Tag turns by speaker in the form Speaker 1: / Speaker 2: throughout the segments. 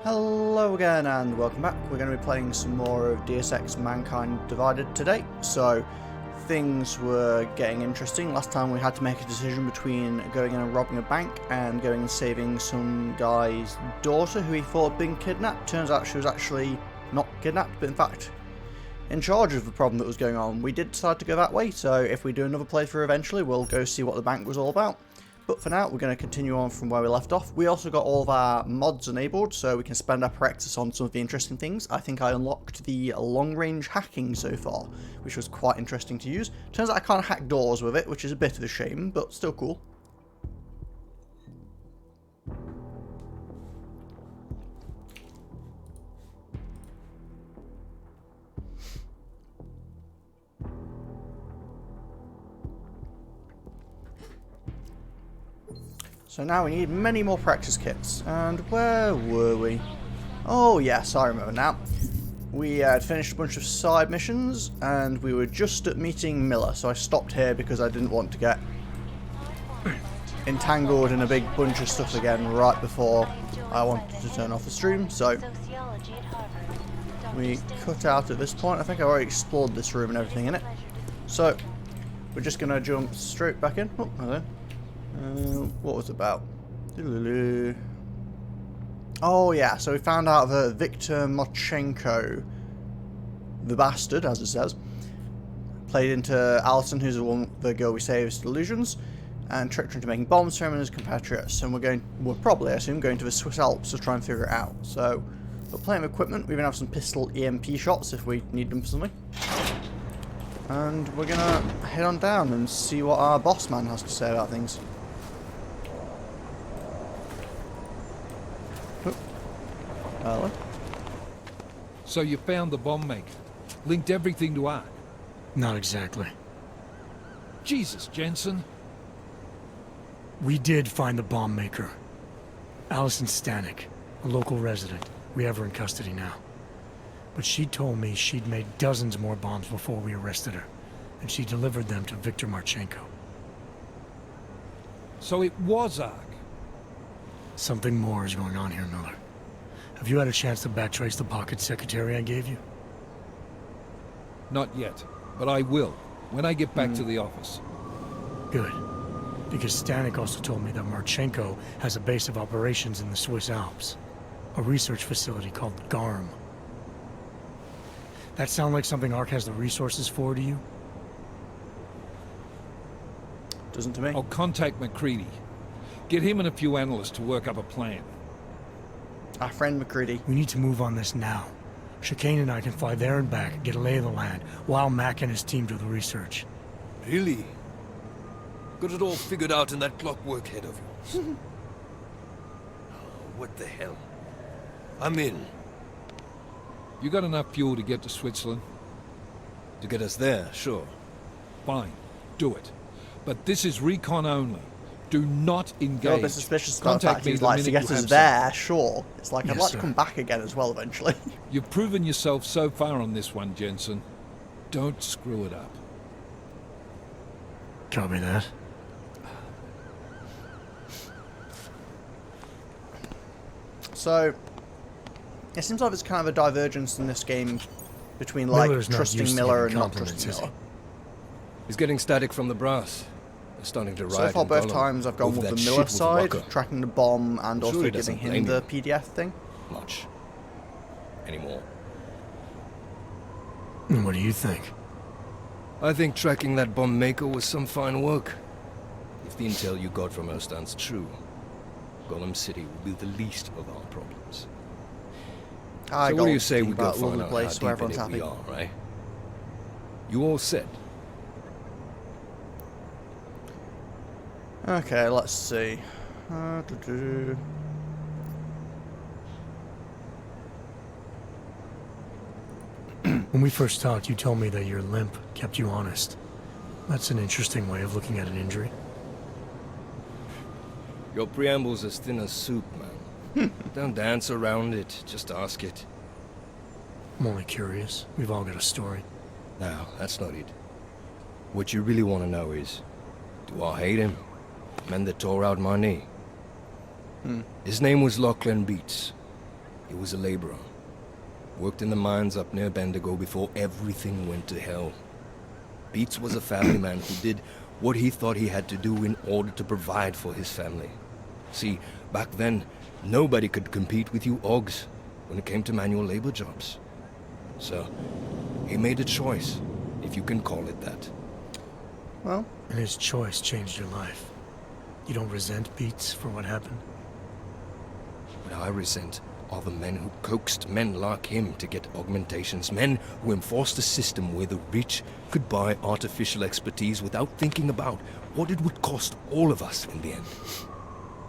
Speaker 1: Hello again and welcome back. We're going to be playing some more of Deus Ex Mankind Divided today. So things were getting interesting. Last time we had to make a decision between going in and robbing a bank and going and saving some guy's daughter who he thought had been kidnapped. Turns out she was actually not kidnapped, but in fact in charge of the problem that was going on. We did decide to go that way, so if we do another playthrough eventually, we'll go see what the bank was all about. But for now, we're going to continue on from where we left off. We also got all of our mods enabled, so we can spend our practice on some of the interesting things. I think I unlocked the long-range hacking so far, which was quite interesting to use. Turns out I can't hack doors with it, which is a bit of a shame, but still cool. So now we need many more practice kits. And where were we? Oh yes, I remember now. We had finished a bunch of side missions and we were just at meeting Miller. So I stopped here because I didn't want to get entangled in a big bunch of stuff again right before I wanted to turn off the stream. So we cut out at this point. I think I already explored this room and everything in it. So we're just going to jump straight back in. Oh, hello. What was it about? Oh yeah, so we found out that Viktor Marchenko, the bastard, as it says, played into Alison, who's the girl we saved's delusions, and tricked her into making bombs for him and his compatriots. And we're probably, I assume, going to the Swiss Alps to try and figure it out. So, we're playing with equipment. We even have some pistol EMP shots if we need them for something. And we're gonna head on down and see what our boss man has to say about things. Hello?
Speaker 2: So you found the bomb maker. Linked everything to Ark.
Speaker 3: Not exactly.
Speaker 2: Jesus, Jensen.
Speaker 3: We did find the bomb maker. Alison Stanek, a local resident. We have her in custody now. But she told me she'd made dozens more bombs before we arrested her. And she delivered them to Viktor Marchenko.
Speaker 2: So it was Ark.
Speaker 3: Something more is going on here, Miller. Have you had a chance to backtrace the pocket secretary I gave you?
Speaker 2: Not yet, but I will, when I get back to the office.
Speaker 3: Good. Because Stanek also told me that Marchenko has a base of operations in the Swiss Alps. A research facility called GARM. That sound like something Ark has the resources for to you?
Speaker 1: Doesn't to me.
Speaker 2: I'll contact McCready. Get him and a few analysts to work up a plan.
Speaker 1: Our friend McCready.
Speaker 3: We need to move on this now. Chicane and I can fly there and back, get a lay of the land, while Mac and his team do the research.
Speaker 4: Really? Got it all figured out in that clockwork head of yours. What the hell? I'm in.
Speaker 2: You got enough fuel to get to Switzerland?
Speaker 4: To get us there, sure.
Speaker 2: Fine. Do it. But this is recon only. Do not engage.
Speaker 1: You're a bit suspicious about the fact
Speaker 2: me
Speaker 1: he's
Speaker 2: the
Speaker 1: like to
Speaker 2: minute
Speaker 1: get
Speaker 2: you
Speaker 1: us
Speaker 2: have
Speaker 1: there, sure. It's like, I'd
Speaker 3: Yes,
Speaker 1: like
Speaker 3: sir.
Speaker 1: to come back again as well eventually.
Speaker 2: You've proven yourself so far on this one, Jensen. Don't screw it up.
Speaker 3: Copy that.
Speaker 1: So, it seems like there's kind of a divergence in this game between like
Speaker 3: Miller's not used
Speaker 1: trusting
Speaker 3: to
Speaker 1: Miller
Speaker 3: getting
Speaker 1: and not
Speaker 3: compliments,
Speaker 1: trusting
Speaker 3: is he?
Speaker 1: Miller.
Speaker 4: He's getting static from the brass. They're starting to
Speaker 1: So
Speaker 4: riot
Speaker 1: far
Speaker 4: in
Speaker 1: both
Speaker 4: Gollum.
Speaker 1: times I've gone
Speaker 4: Over
Speaker 1: with
Speaker 4: that
Speaker 1: the
Speaker 4: shit
Speaker 1: Miller
Speaker 4: with
Speaker 1: side,
Speaker 4: Walker.
Speaker 1: tracking the bomb and
Speaker 4: I'm
Speaker 1: also
Speaker 4: sure he
Speaker 1: giving
Speaker 4: doesn't
Speaker 1: him
Speaker 4: blame
Speaker 1: the
Speaker 4: you.
Speaker 1: PDF thing.
Speaker 4: Much. Anymore.
Speaker 3: And what do you think?
Speaker 4: I think tracking that bomb maker was some fine work. If the intel you got from her stands true, Gollum City will be the least of our problems. So what do you say we go
Speaker 1: about
Speaker 4: find
Speaker 1: lovely
Speaker 4: out
Speaker 1: place
Speaker 4: how
Speaker 1: where
Speaker 4: deep in
Speaker 1: everyone's
Speaker 4: it we
Speaker 1: happy.
Speaker 4: are, right? You all set?
Speaker 1: Okay, let's see.
Speaker 3: When we first talked, you told me that your limp kept you honest. That's an interesting way of looking at an injury.
Speaker 4: Your preamble's as thin as soup, man. Don't dance around it, just ask it.
Speaker 3: I'm only curious. We've all got a story.
Speaker 4: No, that's not it. What you really want to know is, do I hate him? Man that tore out my knee. His name was Lachlan Beats. He was a laborer. Worked in the mines up near Bendigo before everything went to hell. Beats was a family man who did what he thought he had to do in order to provide for his family. See, back then, nobody could compete with you Ogs when it came to manual labor jobs. So, he made a choice, if you can call it that.
Speaker 1: Well,
Speaker 3: And his choice changed your life. You don't resent Beats for what happened?
Speaker 4: What I resent are the men who coaxed men like him to get augmentations, men who enforced a system where the rich could buy artificial expertise without thinking about what it would cost all of us in the end.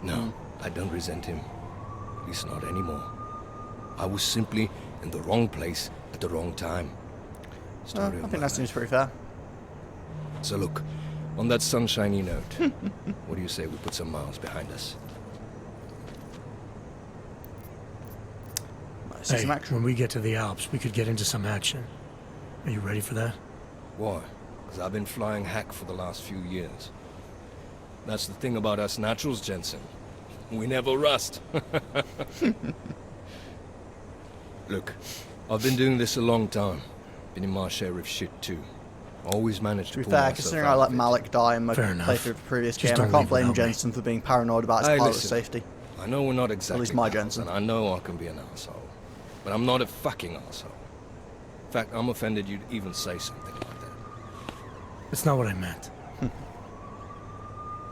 Speaker 4: No, I don't resent him. At least not anymore. I was simply in the wrong place at the wrong time. Story
Speaker 1: I
Speaker 4: of
Speaker 1: think
Speaker 4: my
Speaker 1: that
Speaker 4: life.
Speaker 1: seems pretty fair.
Speaker 4: So look, on that sunshiny note, what do you say we put some miles behind us?
Speaker 1: Might see
Speaker 3: Hey,
Speaker 1: some action.
Speaker 3: when we get to the Alps, we could get into some action. Are you ready for that?
Speaker 4: Why? Because I've been flying hack for the last few years. That's the thing about us naturals, Jensen. We never rust. Look, I've been doing this a long time. Been in my share of shit too. Always managed
Speaker 1: To
Speaker 4: to
Speaker 1: be
Speaker 4: pull
Speaker 1: fair,
Speaker 4: myself
Speaker 1: considering
Speaker 4: out
Speaker 1: I let
Speaker 4: of it.
Speaker 1: Malik die in my
Speaker 3: Fair enough.
Speaker 1: playthrough of the previous
Speaker 3: Just
Speaker 1: game, I
Speaker 3: don't
Speaker 1: can't
Speaker 3: leave
Speaker 1: blame
Speaker 3: without me.
Speaker 1: Jensen for being paranoid about his
Speaker 4: Hey,
Speaker 1: pilot's
Speaker 4: listen.
Speaker 1: safety.
Speaker 4: I know we're not exactly
Speaker 1: my
Speaker 4: pals,
Speaker 1: Jensen.
Speaker 4: and I know I can be an asshole. But I'm not a fucking asshole. In fact, I'm offended you'd even say something like that.
Speaker 3: That's not what I meant.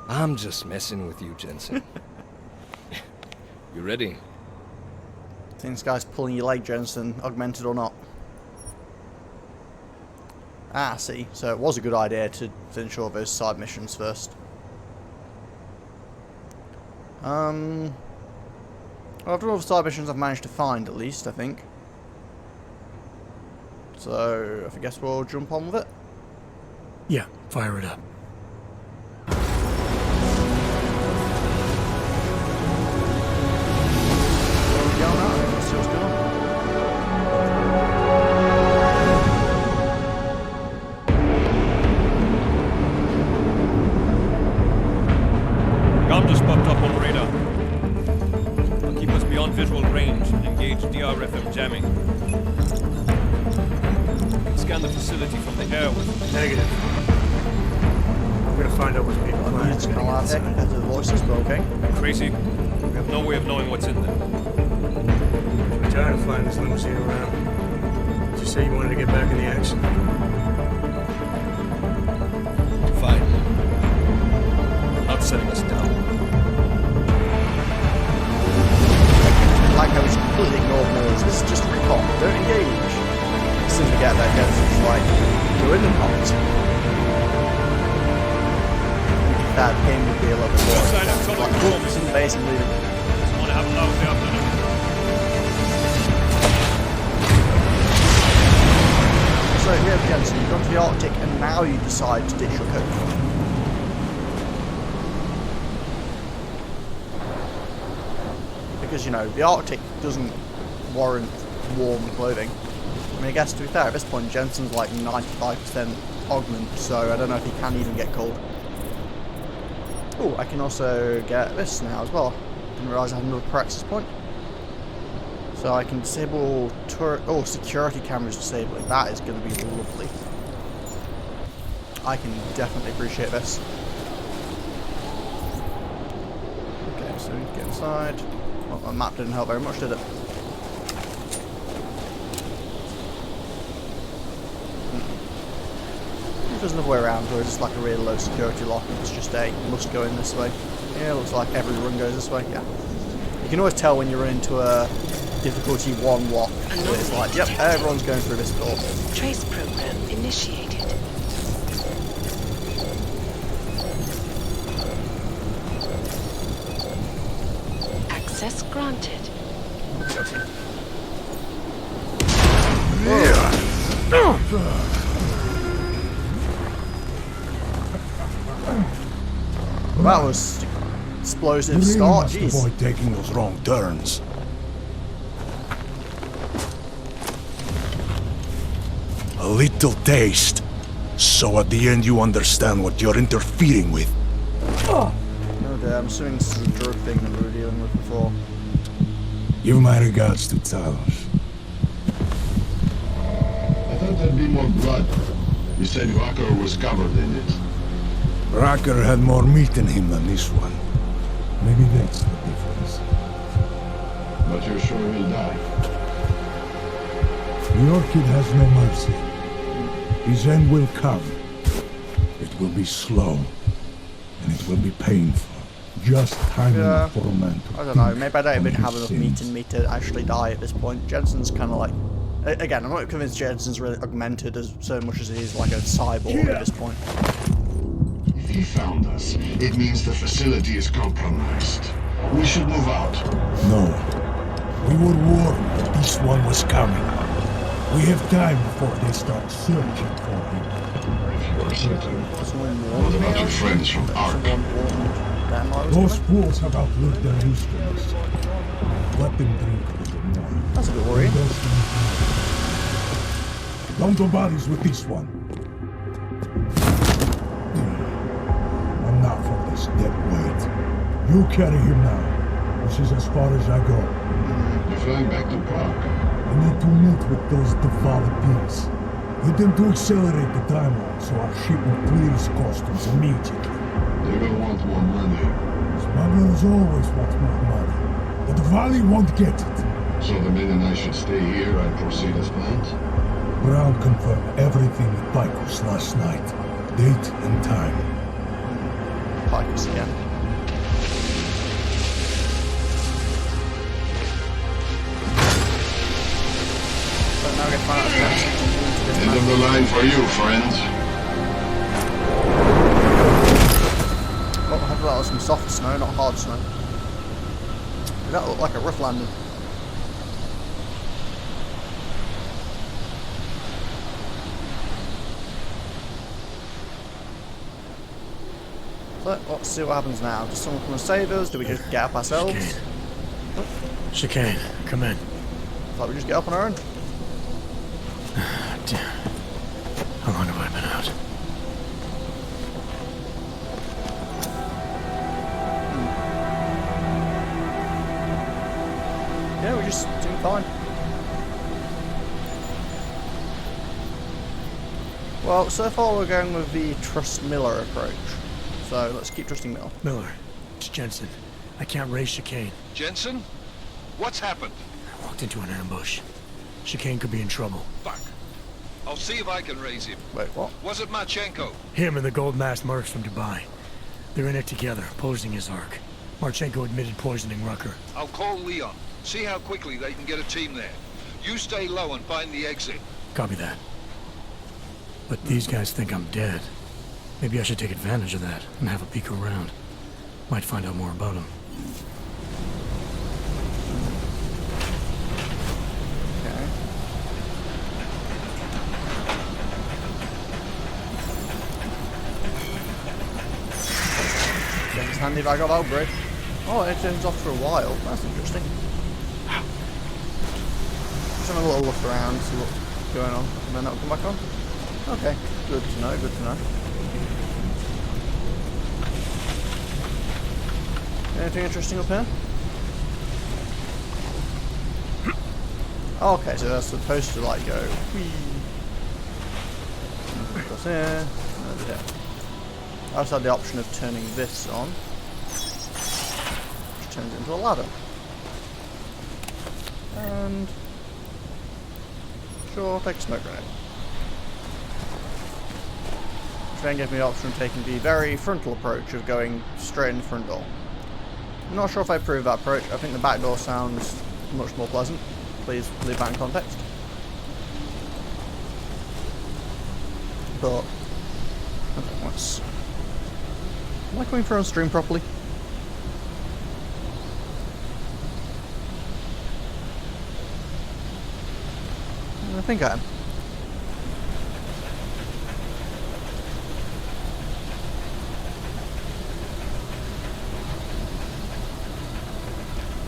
Speaker 4: I'm just messing with you, Jensen. You ready?
Speaker 1: Think this guy's pulling your leg, Jensen, augmented or not. Ah, see. So it was a good idea to finish all those side missions first. Well, I've done all the side missions I've managed to find, at least, I think. So, I guess we'll jump on with it.
Speaker 3: Yeah, fire it up.
Speaker 1: Where we go now? Let's see what's going on.
Speaker 5: Gun just popped up on radar. I'll keep us beyond visual range and engage DRFM jamming. Scan the facility from the air with
Speaker 3: Negative. We're gonna find out what's being planned.
Speaker 1: It's kind of loud here compared to the voices, but okay.
Speaker 5: crazy. We have no way of knowing what's in there.
Speaker 3: I'm tired of flying this limousine around. Did you say you wanted to get back in the action?
Speaker 4: Fine.
Speaker 5: Not setting us down.
Speaker 1: Like how he's completely ignored noise. This is just recon. Don't engage. As soon as we get there, Jensen's like, go in and not. That game would be a little bit more.
Speaker 5: Outside, I'm
Speaker 1: Like,
Speaker 5: coming
Speaker 1: whoop,
Speaker 5: home.
Speaker 1: it's in the base and leave it.
Speaker 5: Want to have a lousy afternoon.
Speaker 1: So here, Jensen, you've gone to the Arctic and now you decide to ditch your coat. Because, you know, the Arctic doesn't warrant warm clothing. I mean, I guess to be fair, at this point, Jensen's like 95% augment, so I don't know if he can even get cold. Oh, I can also get this now as well. Didn't realise I had another praxis point. So I can disable turret. Oh, security cameras disabling. That is going to be lovely. I can definitely appreciate this. Okay, so we get inside. Well, my map didn't help very much, did it? If there's another way around, or is this like a really low security lock and it's just a must go in this way? Yeah, looks like every run goes this way, yeah. You can always tell when you run into a difficulty 1 lock, where it's like, yep, everyone's going through this door.
Speaker 6: Trace program initiated. Access granted.
Speaker 1: That was explosive start, jeez.
Speaker 7: Avoid taking those wrong turns. A little taste, so at the end you understand what you're interfering with.
Speaker 1: Oh dear, I'm assuming this is a drug thing that we were dealing with before.
Speaker 7: Give my regards to Talos.
Speaker 8: I thought there'd be more blood. You said Walker was covered in it.
Speaker 7: Rocker had more meat in him than this one. Maybe that's the difference.
Speaker 8: But you're sure he'll die?
Speaker 7: The Orchid has no mercy. His end will come. It will be slow. And it will be painful. Just time enough for a man to
Speaker 1: I don't know,
Speaker 7: think
Speaker 1: maybe I don't even
Speaker 7: on
Speaker 1: have
Speaker 7: his
Speaker 1: enough meat
Speaker 7: sins.
Speaker 1: in me to actually die at this point. Jensen's kind of like... Again, I'm not convinced Jensen's really augmented as so much as he is like a cyborg at this point.
Speaker 8: If he found us, it means the facility is compromised. We should move out.
Speaker 7: No. We were warned that this one was coming. We have time before they start searching for him.
Speaker 8: If you're certain.
Speaker 1: Someone
Speaker 8: What
Speaker 1: warned me,
Speaker 8: about your
Speaker 1: I
Speaker 8: friends from
Speaker 1: think
Speaker 8: Ark?
Speaker 1: someone warned them I was
Speaker 7: Those
Speaker 1: coming.
Speaker 7: fools have outlived their usefulness. Let them drink a little more.
Speaker 1: That's a bit worrying.
Speaker 7: Don't go bodies with this one. Enough of this dead weight. You carry him now. This is as far as I go.
Speaker 8: You're flying back to Prague.
Speaker 7: I need to meet with those developers. Get them to accelerate the timeline so our ship will clear its customs immediately.
Speaker 8: They will want more money.
Speaker 7: Smugglers always want more money, but the Valley won't get it.
Speaker 8: So the men and I should stay here and proceed as planned?
Speaker 7: Brown confirmed everything with Picos last night. Date and time.
Speaker 1: Pipes again. So now we get to find out if Jensen's
Speaker 8: End of the line for you, friends.
Speaker 1: Oh, hopefully that was some soft snow, not hard snow. That looked like a rough landing. So, let's see what happens now. Does someone come and save us? Do we just get up ourselves?
Speaker 3: Chicane, come in.
Speaker 1: Like we just get up on our own?
Speaker 3: Damn. How long have I been out?
Speaker 1: Yeah, we just seem fine. Well, so far we're going with the trust Miller approach. So let's keep trusting Miller.
Speaker 3: Miller, it's Jensen. I can't raise Chicane.
Speaker 2: Jensen? What's happened?
Speaker 3: I walked into an ambush. Chicane could be in trouble.
Speaker 2: Fuck. I'll see if I can raise him.
Speaker 1: Wait, what?
Speaker 2: Was it Marchenko?
Speaker 3: Him and the gold-masked mercs from Dubai. They're in it together, posing as Ark. Marchenko admitted poisoning Rucker.
Speaker 2: I'll call Leon. See how quickly they can get a team there. You stay low and find the exit.
Speaker 3: Copy that. But these guys think I'm dead. Maybe I should take advantage of that and have a peek around. Might find out more about him.
Speaker 1: Okay. It's handy if I got outbreak. Oh, it turns off for a while. That's interesting. Just have a little look around, see what's going on, and then that'll come back on. Okay, good to know, good to know. Anything interesting up here? Okay, so that's supposed to like go whee. Across here, over here. I also had the option of turning this on, which turns it into a ladder. And sure, I'll take a smoke grenade. Which then gives me the option of taking the very frontal approach of going straight in the front door. I'm not sure if I approve that approach. I think the back door sounds much more pleasant. Please leave that in context. But okay, let's. Am I coming through on stream properly? I think I am.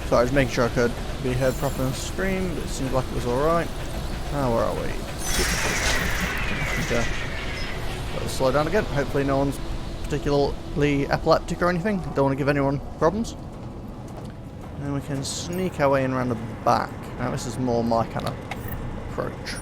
Speaker 1: Sorry, I was making sure I could be heard properly on screen, but it seems like it was alright. Now, where are we? Just, let's slow down again. Hopefully no one's particularly epileptic or anything. Don't want to give anyone problems. And we can sneak our way in around the back. Now this is more my kind of approach.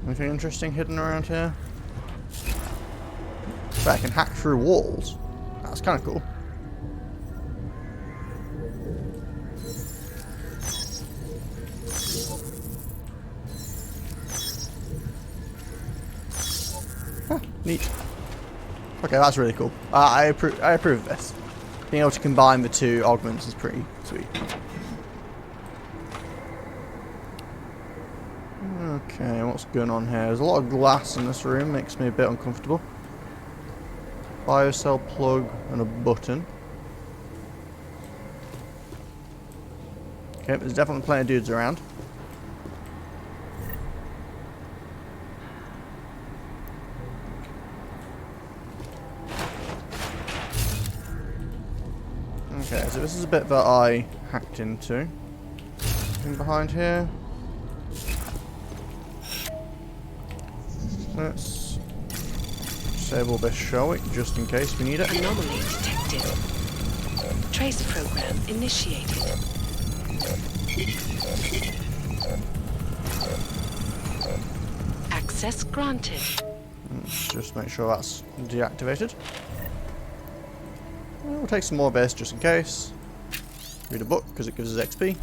Speaker 1: Anything interesting hidden around here? So I can hack through walls. That's kind of cool. Huh, neat. Okay, that's really cool. I approve of this. Being able to combine the two augments is pretty sweet. Okay, what's going on here? There's a lot of glass in this room, makes me a bit uncomfortable. Biocell plug and a button. Okay, there's definitely plenty of dudes around. Okay, so this is a bit that I hacked into. Anything behind here? Let's disable this, shall we? Just in case we need it.
Speaker 6: Anomaly detected. Trace program initiated. Access granted.
Speaker 1: Let's just make sure that's deactivated. We'll take some more of this just in case. Read a book because it gives us XP.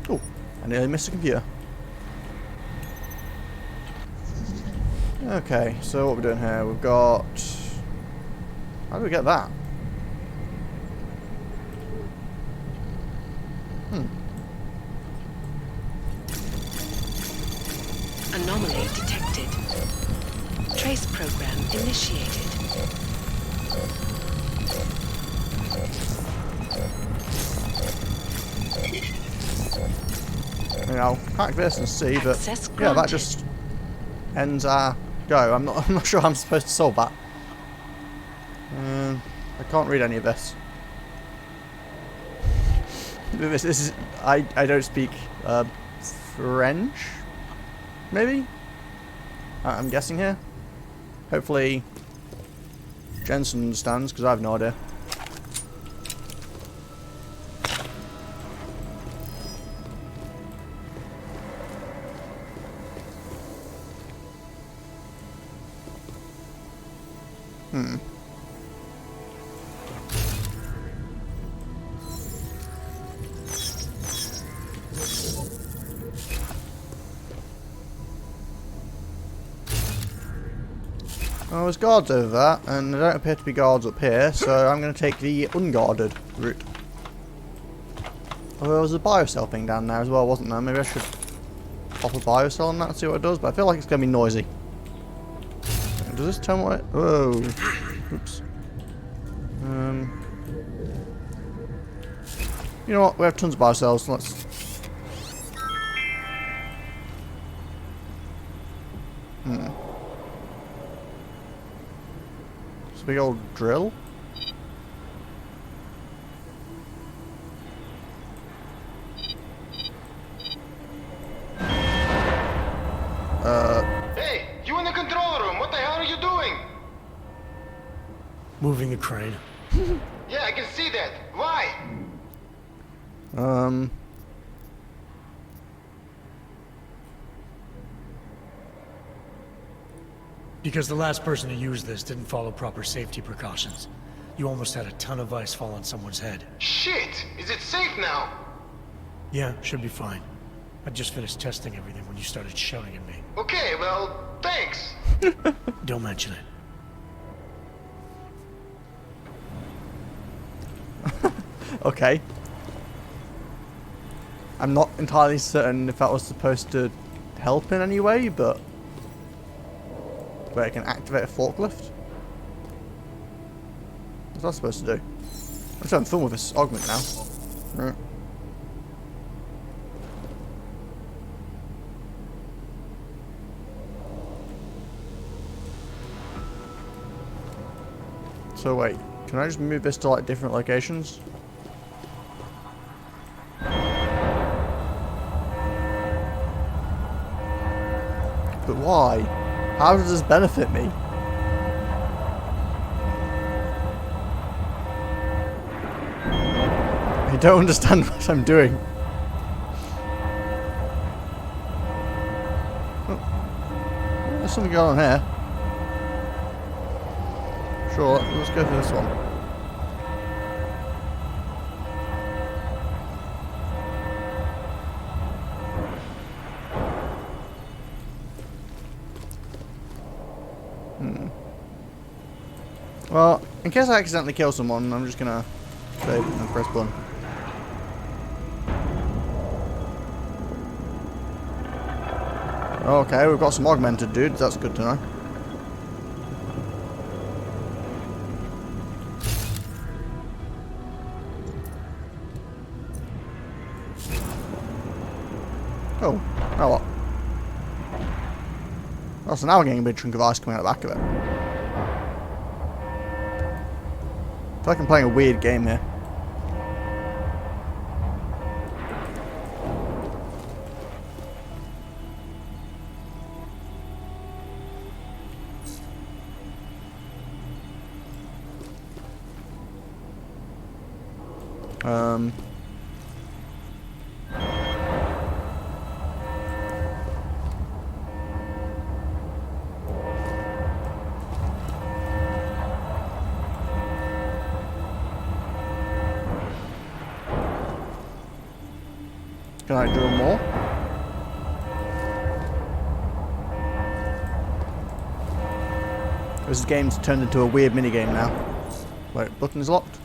Speaker 1: Oh, I nearly missed a computer. Okay, so what we're doing here, we've got... How do we get that?
Speaker 6: Anomaly detected. Trace program initiated.
Speaker 1: I mean, I'll hack this and see, but
Speaker 6: Access
Speaker 1: yeah, that
Speaker 6: granted.
Speaker 1: just ends our go. I'm not sure how I'm supposed to solve that. I can't read any of this. This is I don't speak French. Maybe? I'm guessing here. Hopefully Jensen understands, because I have no idea. Well, there's guards over that, and there don't appear to be guards up here, so I'm going to take the unguarded route. Oh, there was a biocell thing down there as well, wasn't there? Maybe I should pop a biocell on that and see what it does, but I feel like it's going to be noisy. Does this tell me what it... Whoa. Oops. You know what? We have tons of biocells, so let's... It's a big old drill.
Speaker 9: Hey, you in the control room, what the hell are you doing?
Speaker 3: Moving the crane.
Speaker 9: Yeah, I can see that. Why?
Speaker 3: Because the last person who used this didn't follow proper safety precautions. You almost had a ton of ice fall on someone's head.
Speaker 9: Shit! Is it safe now?
Speaker 3: Yeah, should be fine. I just finished testing everything when you started shouting at me.
Speaker 9: Okay, well, thanks.
Speaker 3: Don't mention it.
Speaker 1: Okay. I'm not entirely certain if that was supposed to help in any way, but... Wait, I can activate a forklift? What's that supposed to do? I'm just having fun with this augment now. Right. So wait, can I just move this to like different locations? But why? How does this benefit me? I don't understand what I'm doing. Oh, there's something going on here. Sure, let's go for this one. Well, in case I accidentally kill someone, I'm just gonna save and press button. Okay, we've got some augmented dudes, that's good to know. Oh, now what? Oh, so now we're getting a big chunk of ice coming out the back of it. I feel like I'm playing a weird game here. Can I drill more? This game's turned into a weird minigame now. Wait, button is locked?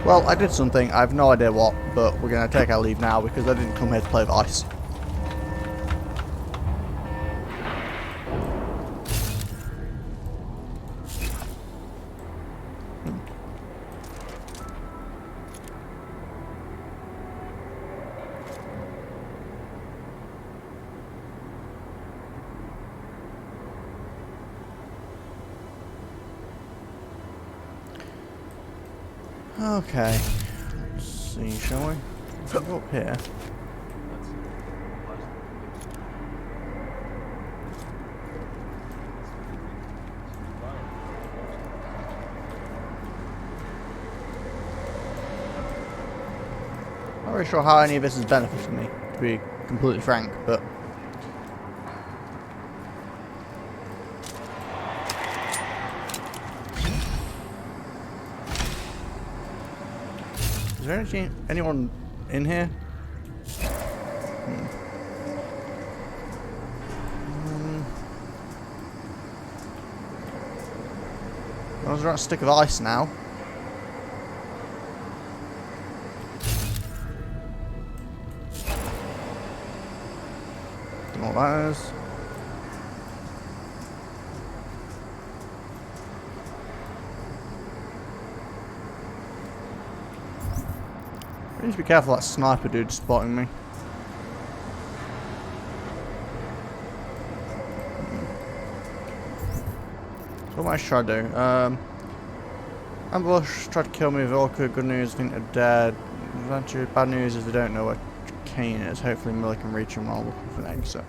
Speaker 1: Well, I did something, I have no idea what, but we're going to take our leave now because I didn't come here to play with ice. Okay, let's see, shall we? Let's go up here. Not really sure how any of this is benefiting me, to be completely frank, but is there anyone in here? Well, there's not a stick of ice now. Don't know what that is. I need to be careful of that sniper dude spotting me. So what am I trying to do? Ambush, try to kill me with Orca. Good news, I think they're dead. Adventure, bad news is they don't know where Kane is. Hopefully Miller can reach him while looking for an exit.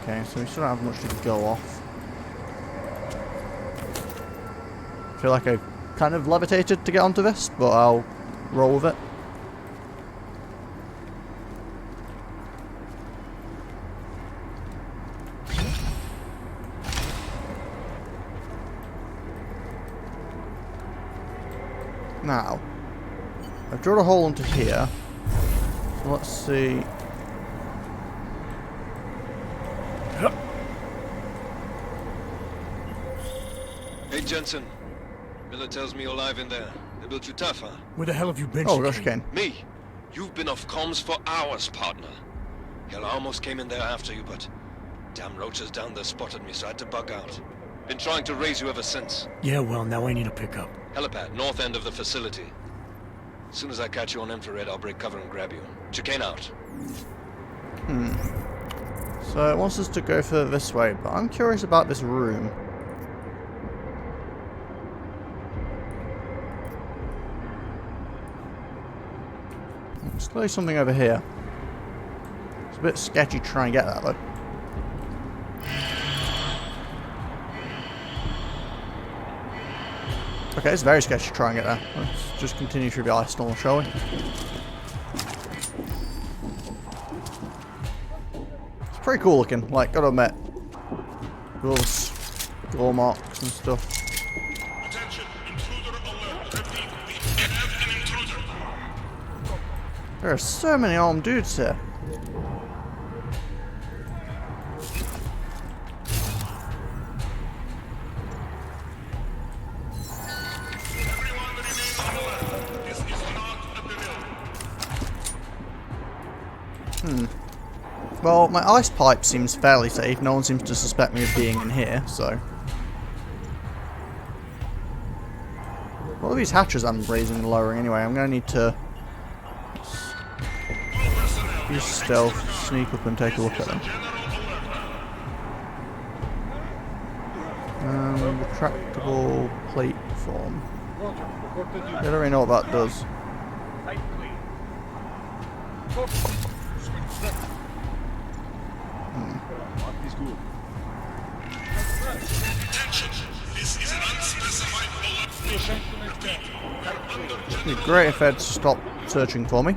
Speaker 1: Okay, so we still don't have much to go off. I feel like I've kind of levitated to get onto this, but I'll roll with it. Now, I've drilled a hole into here, so let's see.
Speaker 4: Hey Jensen, Miller tells me you're alive in there. They built you tough, huh?
Speaker 3: Where the hell have you been?
Speaker 1: Oh gosh, Ken.
Speaker 4: Me? You've been off comms for hours, partner. Hell, I almost came in there after you, but damn roaches down there spotted me, so I had to bug out. Been trying to raise you ever since.
Speaker 3: Yeah, well, now I need a pickup.
Speaker 4: Helipad, north end of the facility. As soon as I catch you on infrared, I'll break cover and grab you. Chicane out.
Speaker 1: So it wants us to go further this way, but I'm curious about this room. There's clearly something over here. It's a bit sketchy to try and get that though. Okay, it's very sketchy to try and get that. Let's just continue through the ice storm, shall we? It's pretty cool looking, like, gotta admit. With all the claw marks and stuff.
Speaker 8: Attention, intruder alert. Repeat, we have an intruder.
Speaker 1: There are so many armed dudes here.
Speaker 8: Everyone remain on alert. This is not a drill.
Speaker 1: Well, my ice pipe seems fairly safe. No one seems to suspect me of being in here, so... What are these hatches I'm raising and lowering anyway? I'm going to need to... use stealth, sneak up and take a look at them. Retractable plate form. I don't really know what that does.
Speaker 8: This is an unspecified alert.
Speaker 1: It'd be great if they'd stop searching for me.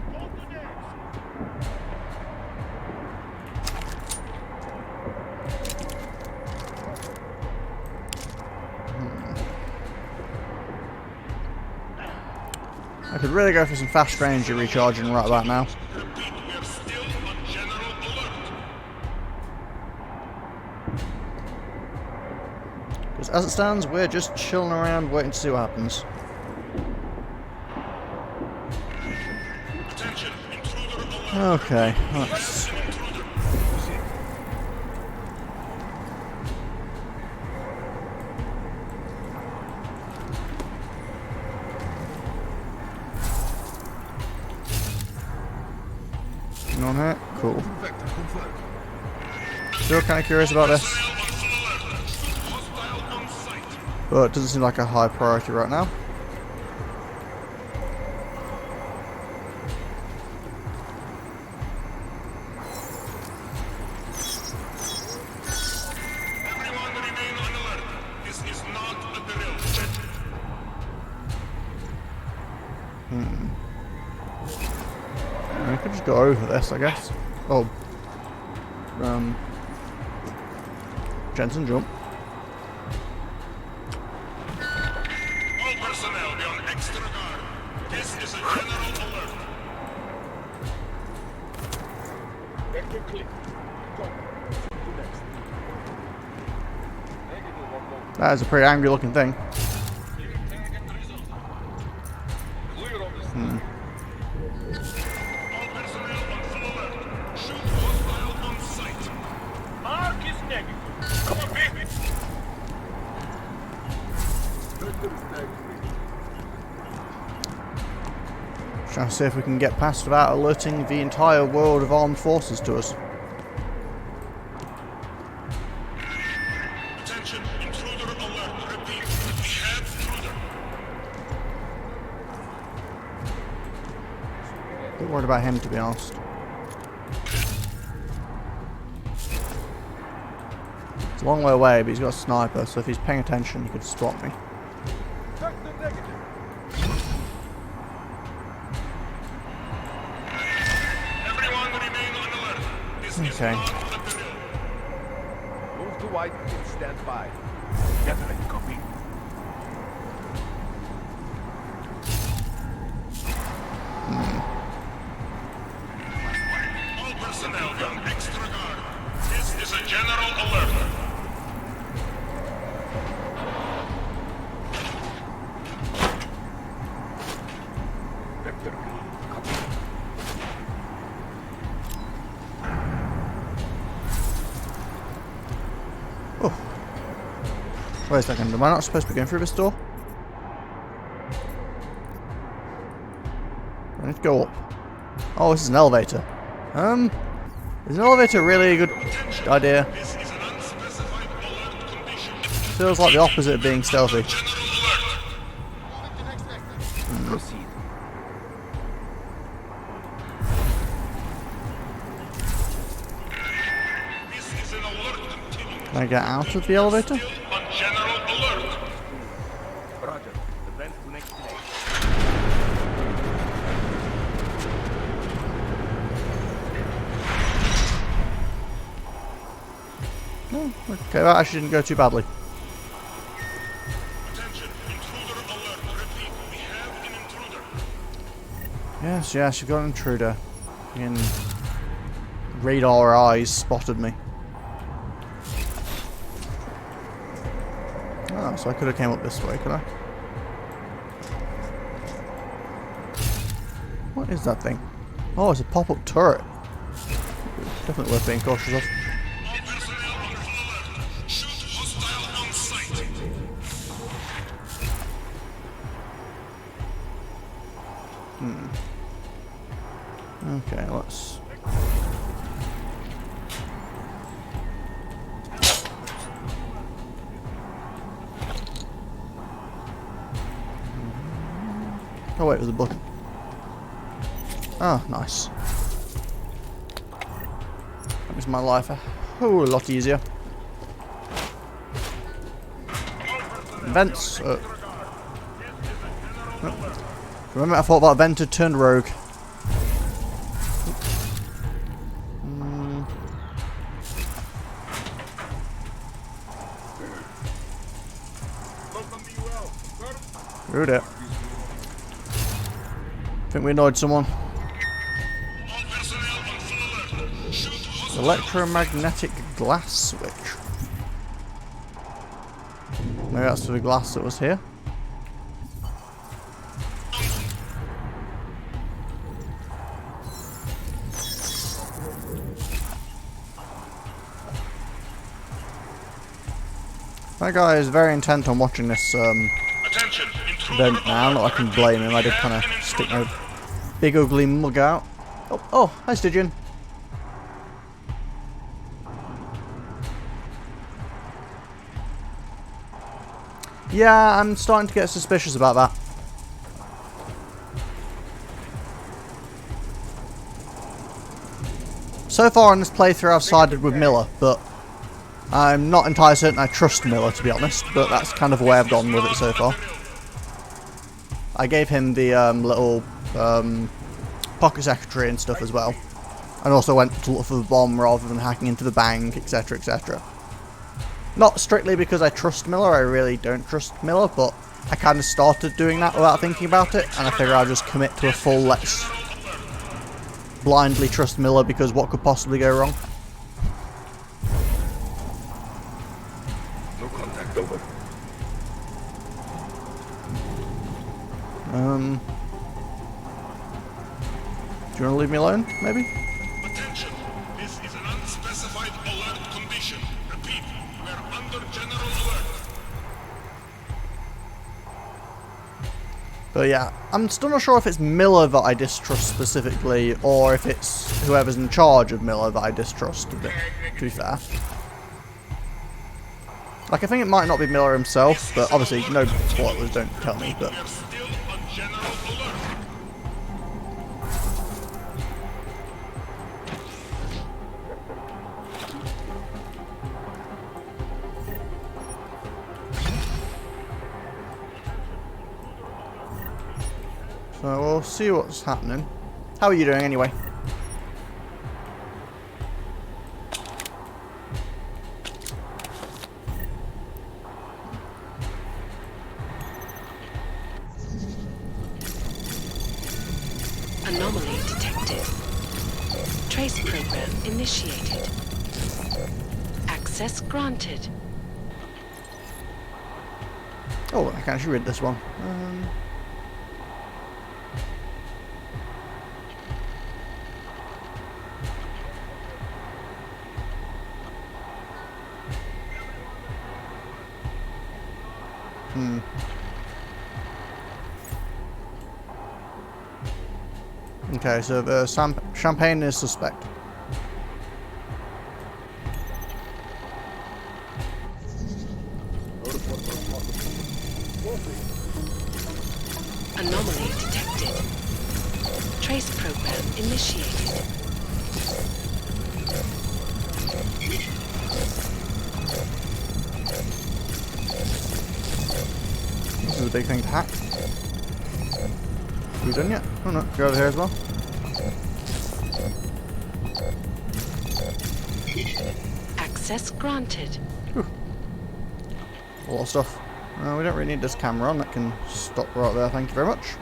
Speaker 1: I could really go for some fast range recharging right about now.
Speaker 8: Repeat, we are still on general alert.
Speaker 1: Because as it stands, we're just chilling around waiting to see what happens.
Speaker 8: Attention, intruder alert.
Speaker 1: Okay, let's... on here? Cool. Still kind of curious about this. But it doesn't seem like a high priority right now.
Speaker 8: Everyone remain on alert. This is not a drill.
Speaker 1: I could just go over this, I guess. Oh. Jensen, jump.
Speaker 8: All personnel be on extra guard. This is a general alert.
Speaker 1: That is a pretty angry looking thing.
Speaker 8: All personnel on full alert. Shoot hostile on sight. Mark is negative. Come on, baby.
Speaker 1: Trying to see if we can get past without alerting the entire world of armed forces to us.
Speaker 8: Attention, intruder alert. Repeat, we have intruder.
Speaker 1: A bit worried about him, to be honest. It's a long way away, but he's got a sniper, so if he's paying attention, he could spot me.
Speaker 8: Everyone remain on alert. This is
Speaker 1: Okay.
Speaker 8: not a drill.
Speaker 10: Move to white and stand by. Definitely copy.
Speaker 8: All personnel be on extra guard. This is a general alert.
Speaker 10: Vector B, copy.
Speaker 1: Oh. Wait a second, am I not supposed to be going through this door? I need to go up. Oh, this is an elevator. Is an elevator really a good idea?
Speaker 8: This is an unspecified alert condition.
Speaker 1: Feels like the opposite of being stealthy.
Speaker 10: Proceed.
Speaker 1: Can I get out of the elevator?
Speaker 10: Roger. The vent to next place.
Speaker 1: Oh, okay, that actually didn't go too badly.
Speaker 10: Attention, intruder alert. Repeat, we have an intruder.
Speaker 1: Yes, you've got an intruder. In radar eyes spotted me. Oh, so I could have came up this way, could I? What is that thing? Oh, it's a pop-up turret. Definitely worth being cautious of. Okay, let's... Oh wait, there's a button. Oh, nice. That makes my life a whole lot easier. Vents. Remember I thought that vent had turned rogue. Rude it. Think we annoyed someone. Electromagnetic glass switch. Maybe that's for the glass that was here. That guy is very intent on watching this event now, not I can blame him. I did kind of stick my big ugly mug out. Oh, hi Stygian. Yeah, I'm starting to get suspicious about that. So far in this playthrough I've sided with Miller, but I'm not entirely certain I trust Miller, to be honest, but that's kind of the way I've gone with it so far. I gave him the little pocket secretary and stuff as well, and also went to look for the bomb rather than hacking into the bank, etc, etc. Not strictly because I trust Miller, I really don't trust Miller, but I kind of started doing that without thinking about it, and I figure I'll just commit to a full let's blindly trust Miller because what could possibly go wrong?
Speaker 10: No contact, over.
Speaker 1: Do you want to leave me alone, maybe?
Speaker 10: Attention, this is an unspecified alert condition. Repeat, we're under general alert.
Speaker 1: But yeah, I'm still not sure if it's Miller that I distrust specifically, or if it's whoever's in charge of Miller that I distrust a bit, to be fair. Like, I think it might not be Miller himself, but obviously, no spoilers, don't tell me, but...
Speaker 10: We're still on general alert.
Speaker 1: So we'll see what's happening. How are you doing anyway?
Speaker 6: Anomaly detected. Trace program initiated. Access granted.
Speaker 1: Oh, I can actually read this one. Okay, so the champagne is suspect.
Speaker 6: Anomaly detected. Trace program initiated.
Speaker 1: is a big thing to hack. Are we done yet? Oh no, go over here as well.
Speaker 6: Access granted.
Speaker 1: Whew. A lot of stuff. We don't really need this camera on, that can stop right there, thank you very much.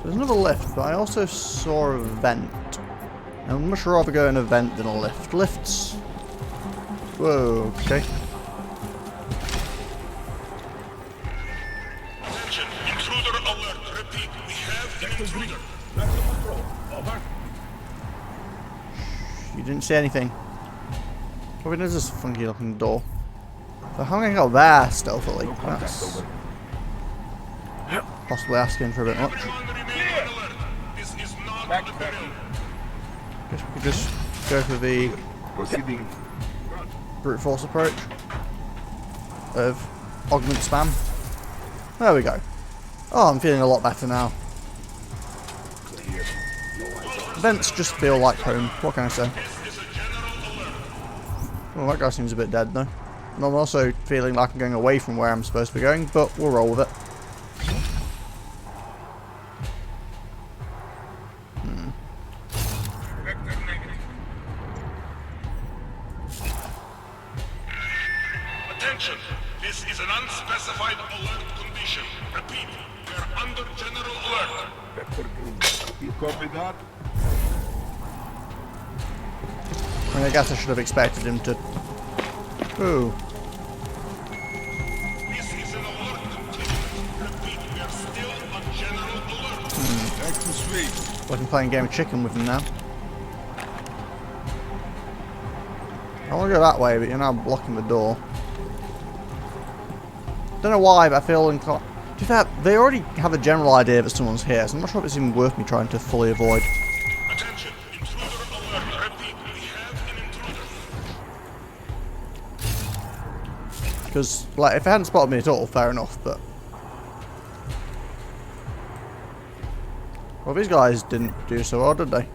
Speaker 1: There's another lift, but I also saw a vent. I'd much rather go in a vent than a lift. Lifts. Whoa, okay.
Speaker 10: Attention, intruder alert. Repeat, we have an intruder.
Speaker 1: You didn't see anything. What is this funky looking door? So how am I going to go there stealthily? That's possibly asking for a bit much.
Speaker 10: Everyone remain on alert. This is not a drill.
Speaker 1: Guess we could just go for the brute force approach of augment spam. There we go. Oh, I'm feeling a lot better now. Vents just feel like home. What can I say? Well, that guy seems a bit dead though. And I'm also feeling like I'm going away from where I'm supposed to be going, but we'll roll with it.
Speaker 10: Attention, this is an unspecified alert condition. Repeat, we're under general alert.
Speaker 7: You copy that?
Speaker 1: I mean, I guess I should have expected him to... Ooh.
Speaker 10: This is an alert continuous. Repeat, we are still on general alert.
Speaker 7: Back to sleep.
Speaker 1: Like I'm playing a game of chicken with him now. I want to go that way, but you're now blocking the door. Don't know why, but I feel inclined... To be fair, they already have a general idea that someone's here, so I'm not sure if it's even worth me trying to fully avoid.
Speaker 10: Attention, intruder alert. Repeat, we have an intruder.
Speaker 1: Because, like, if they hadn't spotted me at all, fair enough, but... Well, these guys didn't do so well, did they?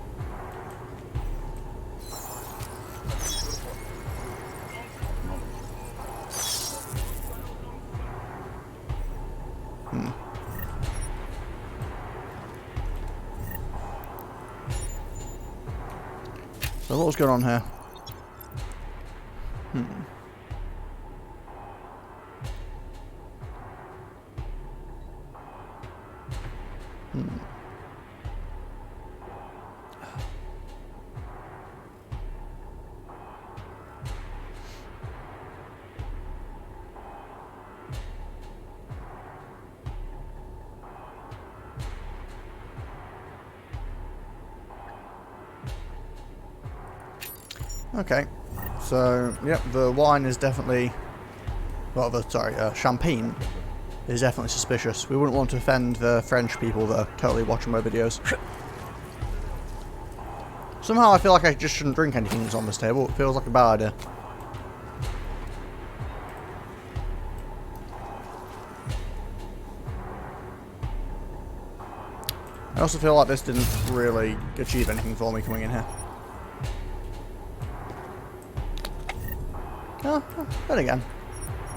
Speaker 1: So what was going on here? Okay, so yep, the wine is definitely, well, champagne is definitely suspicious. We wouldn't want to offend the French people that are totally watching my videos. Somehow I feel like I just shouldn't drink anything that's on this table. It feels like a bad idea. I also feel like this didn't really achieve anything for me coming in here. Oh, then again.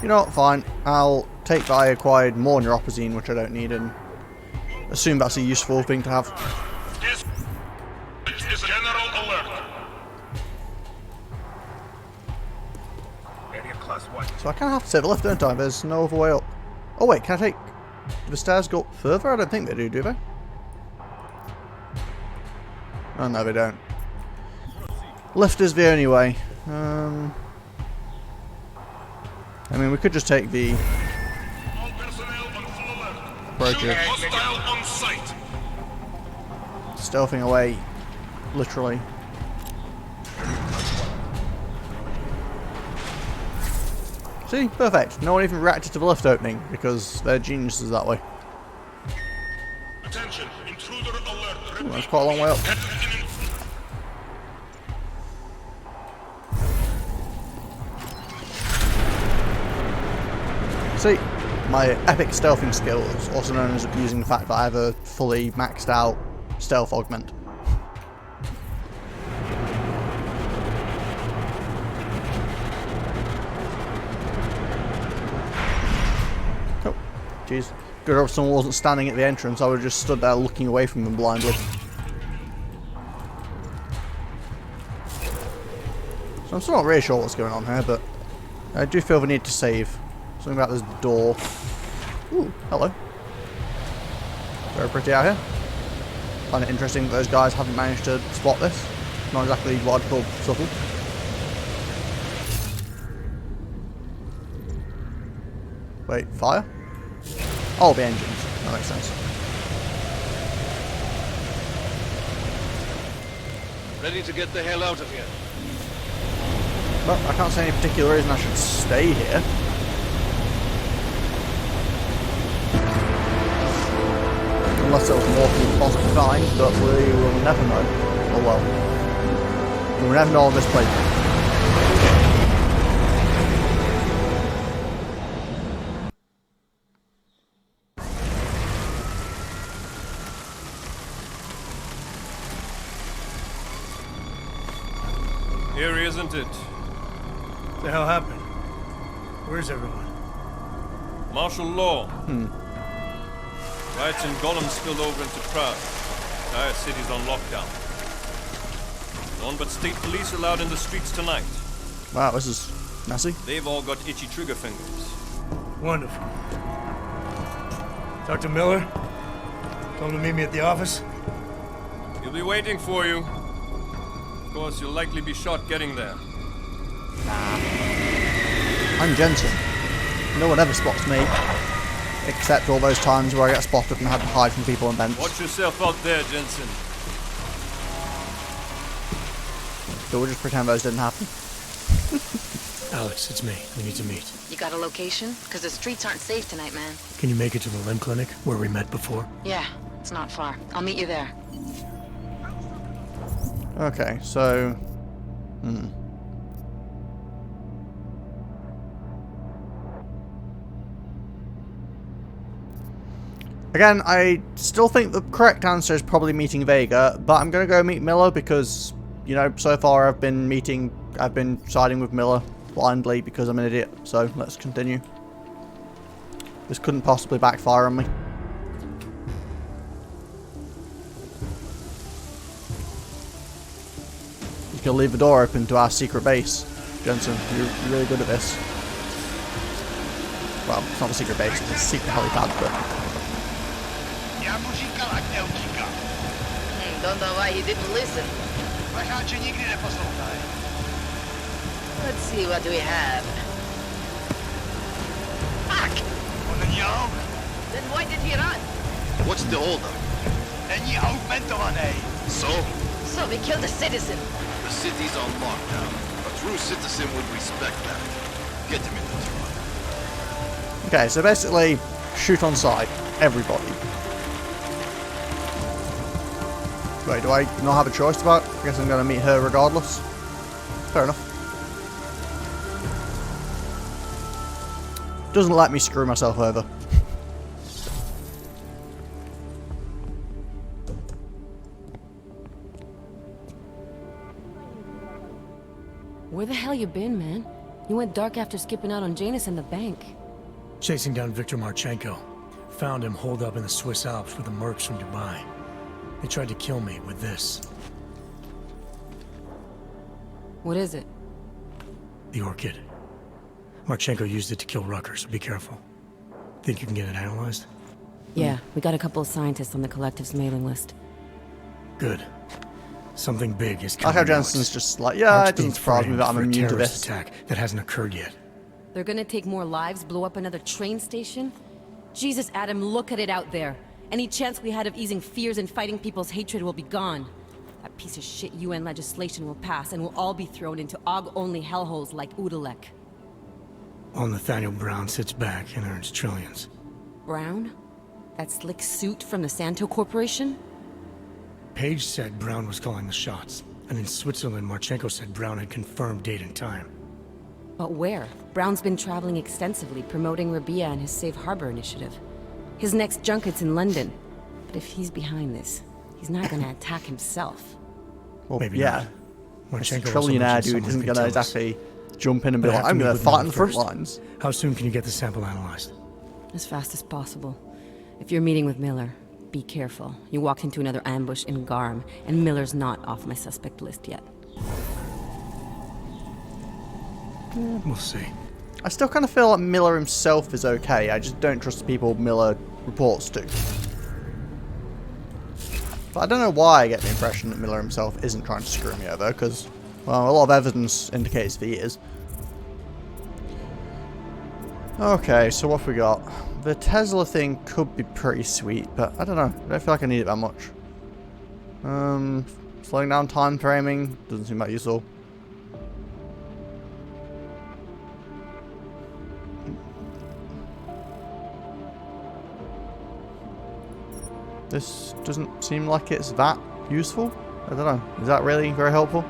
Speaker 1: You know what, fine. I'll take that I acquired more neuropazine, which I don't need, and assume that's a useful thing to have.
Speaker 10: This is a general alert.
Speaker 1: So I kind of have to take the lift, don't I? There's no other way up. Oh wait, can I take... Do the stairs go up further? I don't think they do they? Oh no, they don't. Lift is the only way. I mean, we could just take the
Speaker 10: All personnel on full alert.
Speaker 1: approach
Speaker 10: Shoot
Speaker 1: of
Speaker 10: hostile on sight.
Speaker 1: stealthing away, literally. See? Perfect. No one even reacted to the lift opening, because they're geniuses that way.
Speaker 10: Attention, intruder alert.
Speaker 1: Ooh, that's quite a long way up. See? my epic stealthing skills, also known as abusing the fact that I have a fully maxed out stealth augment. Oh, jeez. Good hope someone wasn't standing at the entrance, I would have just stood there looking away from them blindly. So I'm still not really sure what's going on here, but I do feel the need to save. Something about this door. Ooh, hello. Very pretty out here. Find it interesting that those guys haven't managed to spot this. Not exactly what I'd call subtle. Wait, fire? Oh, the engines. That makes sense.
Speaker 4: Ready to get the hell out of here.
Speaker 1: Well, I can't see any particular reason I should stay here. Unless it was more than possibly fine, but we will never know. Oh well. We will never know on this playthrough.
Speaker 5: Eerie, isn't it?
Speaker 3: What the hell happened? Where's everyone?
Speaker 5: Martial law. Riots in Gollum spilled over into Prague. Entire city's on lockdown. None but state police allowed in the streets tonight.
Speaker 1: Wow, this is messy.
Speaker 5: They've all got itchy trigger fingers.
Speaker 3: Wonderful. Talk to Miller. Tell him to meet me at the office.
Speaker 5: He'll be waiting for you. Of course, you'll likely be shot getting there.
Speaker 1: I'm Jensen. No one ever spots me. Except all those times where I get spotted and had to hide from people and vents.
Speaker 5: Watch yourself out there, Jensen.
Speaker 1: So we'll just pretend those didn't happen.
Speaker 3: Alex, it's me. We need to meet.
Speaker 6: You got a location? Because the streets aren't safe tonight, man.
Speaker 3: Can you make it to the limb clinic where we met before?
Speaker 6: Yeah, it's not far. I'll meet you there.
Speaker 1: Okay, so... Again, I still think the correct answer is probably meeting Vega, but I'm going to go meet Miller because, you know, so far I've been siding with Miller blindly because I'm an idiot. So let's continue. This couldn't possibly backfire on me. You can leave the door open to our secret base, Jensen. You're really good at this. Well, it's not a secret base, it's a secret helipad, but...
Speaker 6: Don't know why he didn't listen. Let's see what we have. Fuck! Then why did he run?
Speaker 9: What's the holdup?
Speaker 6: So we killed a citizen.
Speaker 9: The city's on lockdown. A true citizen would respect that. Get him in the truck.
Speaker 1: Okay, so basically, shoot on sight. Everybody. Wait, do I not have a choice about it? I guess I'm going to meet her regardless. Fair enough. Doesn't let me screw myself over.
Speaker 11: Where the hell you been, man? You went dark after skipping out on Janus and the bank.
Speaker 3: Chasing down Viktor Marchenko. Found him holed up in the Swiss Alps with the mercs from Dubai. They tried to kill me with this.
Speaker 11: What is it?
Speaker 3: The orchid. Marchenko used it to kill Rucker, so be careful. Think you can get it analyzed?
Speaker 11: Yeah, we got a couple of scientists on the collective's mailing list.
Speaker 3: Good. Something big is
Speaker 1: I
Speaker 3: coming.
Speaker 1: like how Jensen's just like, yeah, it doesn't surprise me that I'm
Speaker 3: for a
Speaker 1: immune to
Speaker 3: terrorist
Speaker 1: this.
Speaker 3: attack that hasn't occurred yet.
Speaker 11: They're gonna take more lives, blow up another train station? Jesus, Adam, look at it out there. Any chance we had of easing fears and fighting people's hatred will be gone. That piece of shit UN legislation will pass, and we'll all be thrown into AUG-only hellholes like Udalek.
Speaker 3: While Nathaniel Brown sits back and earns trillions.
Speaker 11: Brown? That slick suit from the Santo Corporation?
Speaker 3: Page said Brown was calling the shots, and in Switzerland, Marchenko said Brown had confirmed date and time.
Speaker 11: But where? Brown's been traveling extensively, promoting Rabia and his Safe Harbor initiative. His next junket's in London. But if he's behind this, he's not gonna attack himself.
Speaker 1: Well,
Speaker 3: Maybe
Speaker 1: yeah.
Speaker 3: not.
Speaker 1: He's a trillionaire dude isn't gonna exactly jump in and be like, I'm gonna fight in the front lines.
Speaker 3: How soon can you get the sample analyzed?
Speaker 11: As fast as possible. If you're meeting with Miller, be careful. You walked into another ambush in Garm, and Miller's not off my suspect list yet.
Speaker 3: We'll see.
Speaker 1: I still kind of feel like Miller himself is okay. I just don't trust the people Miller reports to. But I don't know why I get the impression that Miller himself isn't trying to screw me over, because, well, a lot of evidence indicates that he is. Okay, so what have we got? The Tesla thing could be pretty sweet, but I don't know. I don't feel like I need it that much. Slowing down time framing doesn't seem that useful. This doesn't seem like it's that useful. I don't know. Is that really very helpful?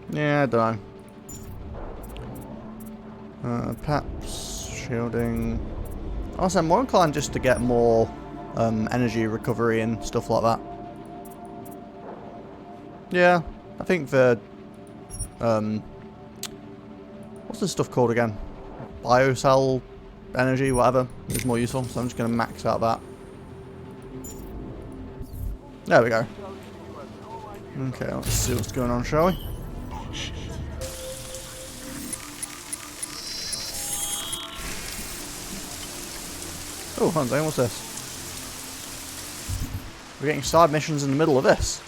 Speaker 1: Yeah, I don't know. Perhaps shielding. Also, I'm more inclined just to get more energy recovery and stuff like that. Yeah, I think the what's this stuff called again? Biocell energy, whatever, is more useful. So I'm just going to max out that. There we go. Okay, let's see what's going on, shall we? Oh, hold on a second, what's this? We're getting side missions in the middle of this.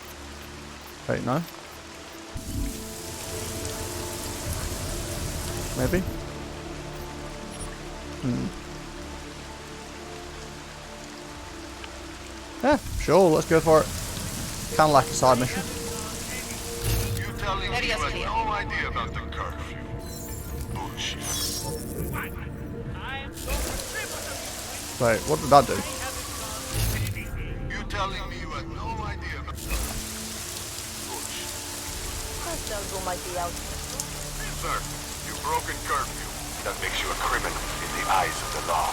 Speaker 1: Wait, no. Maybe? Yeah, sure, let's go for it. Kind of like a side mission.
Speaker 10: You telling me you had no idea about the curfew? Bullshit.
Speaker 1: Wait, what did that do?
Speaker 10: You telling me you had no idea about the bullshit.
Speaker 6: might be out.
Speaker 10: Sir, you've broken curfew. That makes you a criminal in the eyes of the law.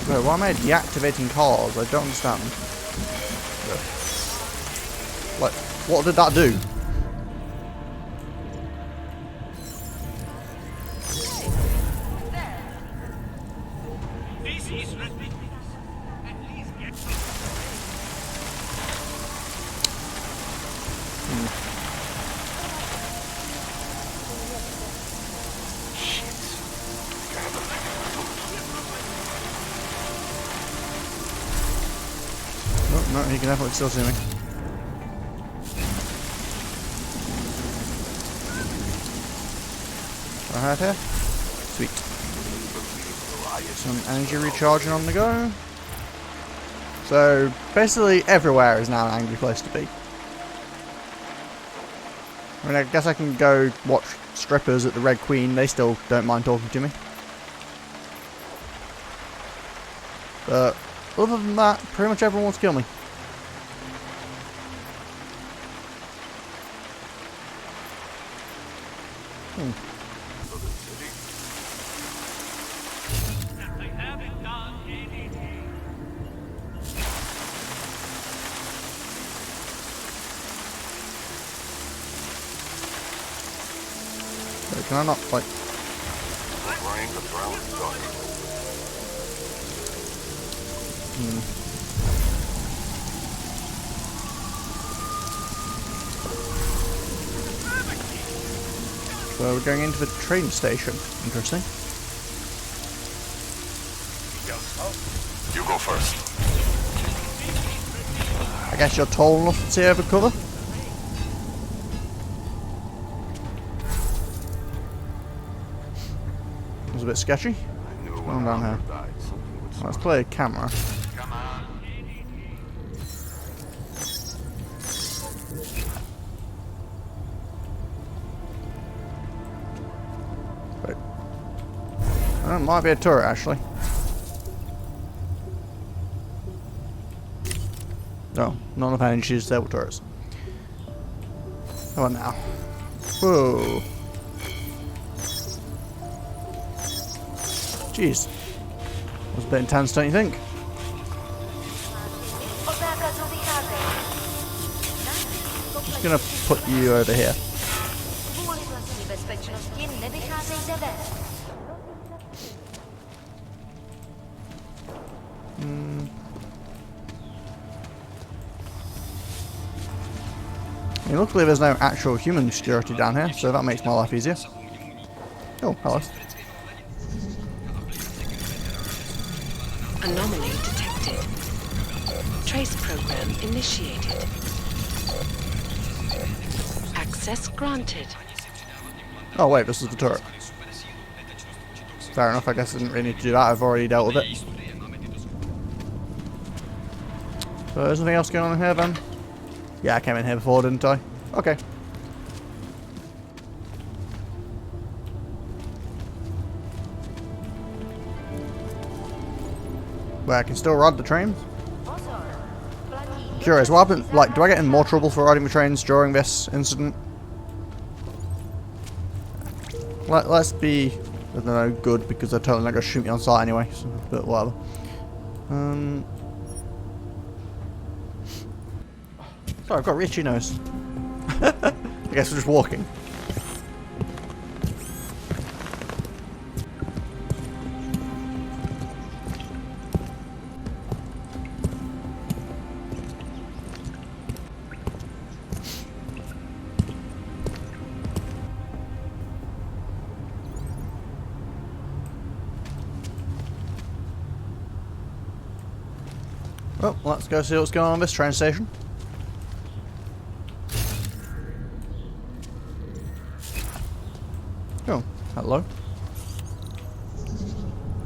Speaker 1: Wait, why am I deactivating cars? I don't understand. Like, what did that do?
Speaker 6: This is ridiculous. At least get
Speaker 1: No, he can definitely still see me. Right here. Sweet. Some energy recharging on the go. So, basically everywhere is now an angry place to be. I mean, I guess I can go watch strippers at the Red Queen. They still don't mind talking to me. But other than that, pretty much everyone wants to kill me.
Speaker 6: I haven't done anything.
Speaker 1: Wait, can I not, like...
Speaker 10: Wearing the brown dog.
Speaker 1: So we're going into the train station. Interesting.
Speaker 10: You go first.
Speaker 1: I guess you're tall enough to see over cover? It was a bit sketchy. What's going on down here? Let's play a camera.
Speaker 10: Come on.
Speaker 1: Wait. Oh, it might be a turret, actually. Not enough energy to disable turrets. How about now? Whoa. Jeez. That was a bit intense, don't you think? Just gonna put you over here. Luckily there's no actual human security down here, so that makes my life easier. Oh, hello.
Speaker 12: Anomaly detected. Trace program initiated. Access granted.
Speaker 1: Oh wait, this is the turret. Fair enough, I guess I didn't really need to do that, I've already dealt with it. So there's nothing else going on here then? Yeah, I came in here before, didn't I? Okay. But I can still ride the trains? Curious, what happened? Like, do I get in more trouble for riding the trains during this incident? Let's be, I don't know, good, because they're totally not going to shoot me on sight anyway, so, but whatever. Sorry, I've got a itchy nose. I guess we're just walking. Well, let's go see what's going on this train station. Oh, hello.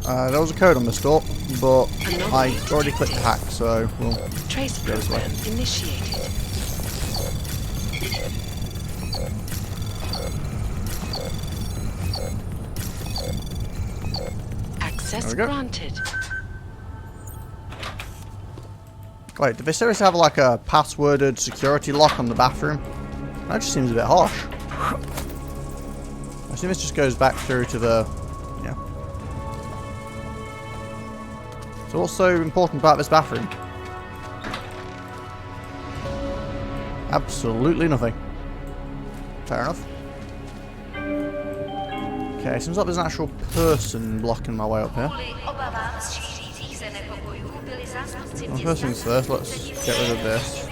Speaker 1: There was a code on this door, but I already clicked hack, so we'll
Speaker 12: Trace
Speaker 1: go this way.
Speaker 12: program initiated. Access granted.
Speaker 1: Wait, do they seriously have like a passworded security lock on the bathroom? That just seems a bit harsh. I assume this just goes back through to the... yeah. So what's so important about this bathroom? Absolutely nothing. Fair enough. Okay, seems like there's an actual person blocking my way up here. Well, first things first, let's get rid of this.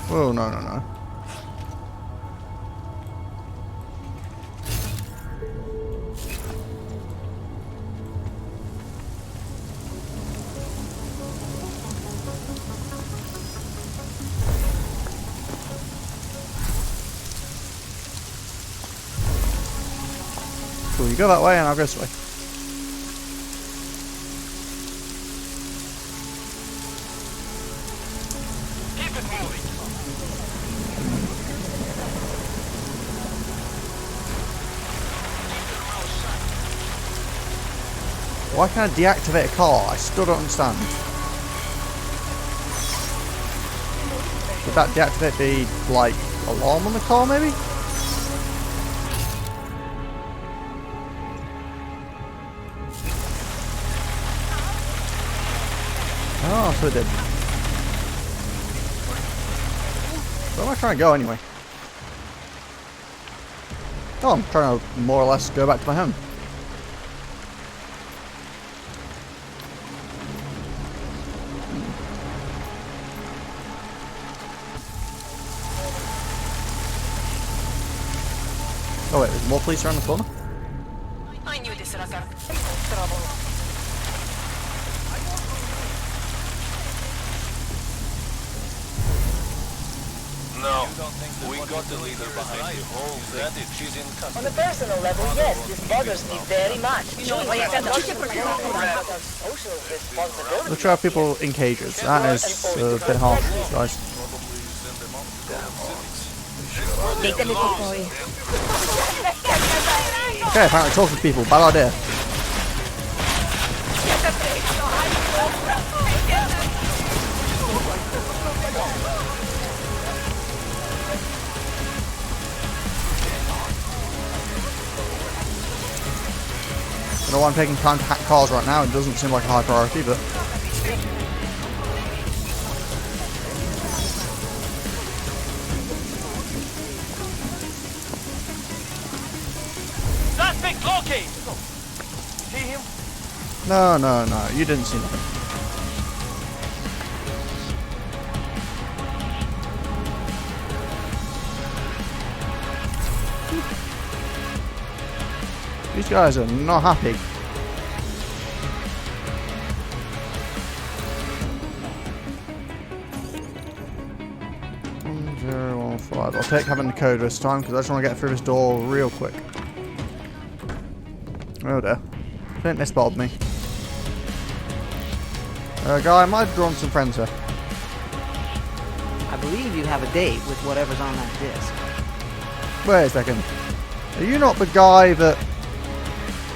Speaker 1: Whoa, no, no, no. Cool, you go that way and I'll go this way.
Speaker 6: Keep it moving.
Speaker 1: Why can't I deactivate a car? I still don't understand. Would that deactivate the, like, alarm on the car, maybe? Oh, so it did. Where am I trying to go, anyway? Oh, I'm trying to more or less go back to my home. Oh wait, there's more police around the corner?
Speaker 6: I knew this was trouble.
Speaker 9: No, we got the leader behind the whole thing. She's in custody.
Speaker 13: On a personal level, yes, this bothers me very much. Social responsibility.
Speaker 1: Let's try people in cages. That is a bit harsh, guys. Okay, apparently talking to people, bad idea. why I'm taking time to hack cars right now. It doesn't seem like a high priority, but...
Speaker 6: Suspect located! See him?
Speaker 1: No, no, no. You didn't see nothing. These guys are not happy. I'll take having the code this time because I just want to get through this door real quick. Oh dear. I think they spotted me. Guy, I might have drawn some friends here.
Speaker 14: I believe you have a date with whatever's on that disc.
Speaker 1: Wait a second. Are you not the guy that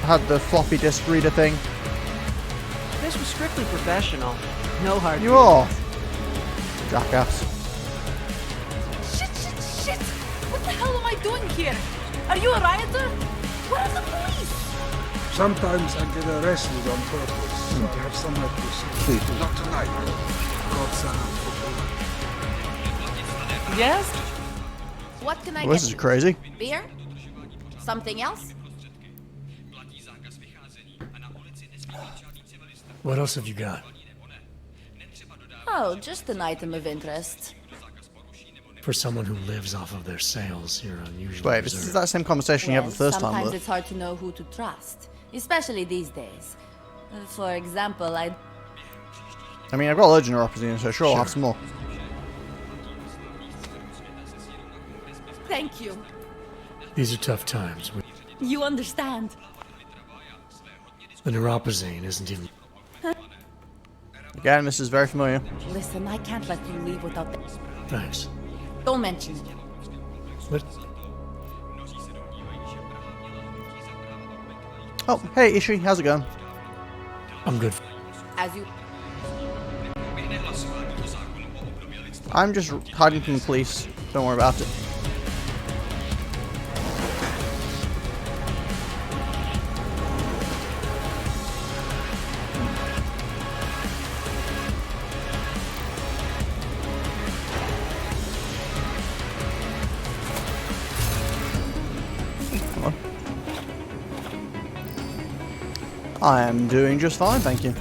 Speaker 1: had the floppy disk reader thing?
Speaker 14: This was strictly professional. No hard
Speaker 1: You
Speaker 14: feelings.
Speaker 1: are. Jackass.
Speaker 15: Shit! What the hell am I doing here? Are you a rioter? Where are the police?
Speaker 7: Sometimes I get arrested on purpose to have somewhere to sleep. Not tonight.
Speaker 15: Yes? What can I
Speaker 1: Well,
Speaker 15: get?
Speaker 1: this is crazy.
Speaker 15: Beer? Something else?
Speaker 3: What else have you got?
Speaker 15: Oh, just an item of interest.
Speaker 3: For someone who lives off of their sales, you're unusually
Speaker 1: Wait, this is that same conversation you had the first time,
Speaker 15: sometimes
Speaker 1: but...
Speaker 15: it's hard to know who to trust, especially these days. For example,
Speaker 1: I mean, I've got loads in neuropathy, so sure, I'll have some more.
Speaker 15: Thank you.
Speaker 3: These are tough times.
Speaker 15: You understand.
Speaker 3: The neuropazine isn't even...
Speaker 1: Again, this is very familiar.
Speaker 15: Listen, I can't let you leave without...
Speaker 3: Thanks.
Speaker 15: Don't mention it.
Speaker 3: What?
Speaker 1: Oh, hey, Ishi, how's it going?
Speaker 3: I'm good.
Speaker 15: As you...
Speaker 1: I'm just hiding from the police. Don't worry about it. I am doing just fine, thank you.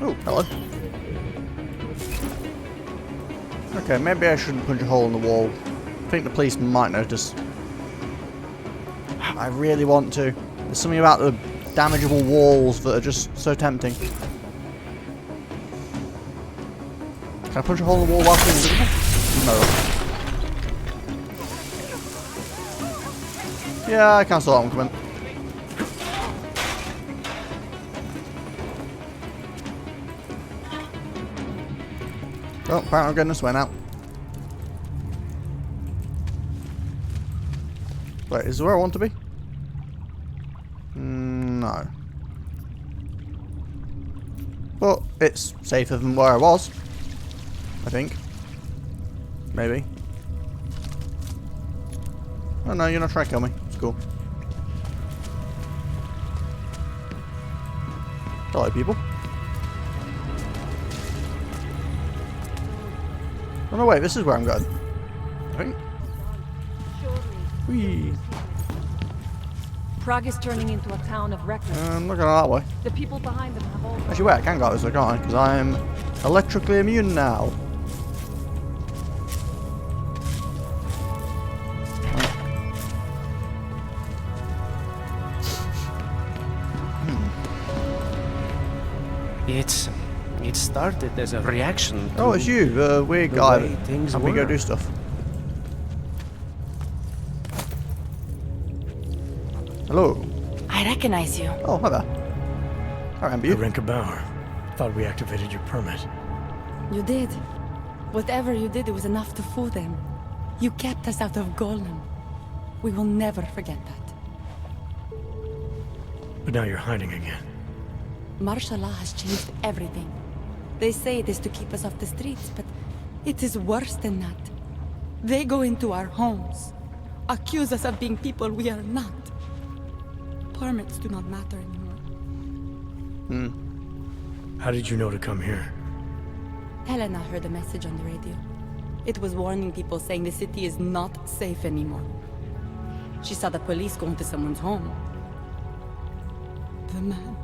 Speaker 1: Oh, hello. Okay, maybe I shouldn't punch a hole in the wall. I think the police might notice. I really want to. There's something about the damageable walls that are just so tempting. Can I punch a hole in the wall whilst invisible? No. Yeah, I can't saw that one coming. Oh, apparently I'm getting this way now. Wait, is this where I want to be? No. But it's safer than where I was. I think. Maybe. Oh no, you're not trying to kill me. It's cool. Hello, people. Oh no, wait, this is where I'm going. I think. Whee.
Speaker 16: Prague is turning into a town of wreckers.
Speaker 1: I'm not going that way.
Speaker 16: The people behind them have all...
Speaker 1: Actually, wait, I can go this way, can't I? Because I'm electrically immune now.
Speaker 17: It started as a reaction to...
Speaker 1: Oh, it's you, the weird
Speaker 17: the
Speaker 1: guy
Speaker 17: way
Speaker 1: that
Speaker 17: things
Speaker 1: helped me go
Speaker 17: were.
Speaker 1: do stuff. Hello.
Speaker 15: I recognize you.
Speaker 1: Oh, hi there. I remember you.
Speaker 3: Renka Bauer. Thought we activated your permit.
Speaker 15: You did. Whatever you did, it was enough to fool them. You kept us out of Golem. We will never forget that.
Speaker 3: But now you're hiding again.
Speaker 15: Martial law has changed everything. They say it is to keep us off the streets, but it is worse than that. They go into our homes, accuse us of being people we are not. permits do not matter anymore.
Speaker 3: How did you know to come here?
Speaker 15: Helena heard a message on the radio. It was warning people, saying the city is not safe anymore. She saw the police go into someone's home. The man...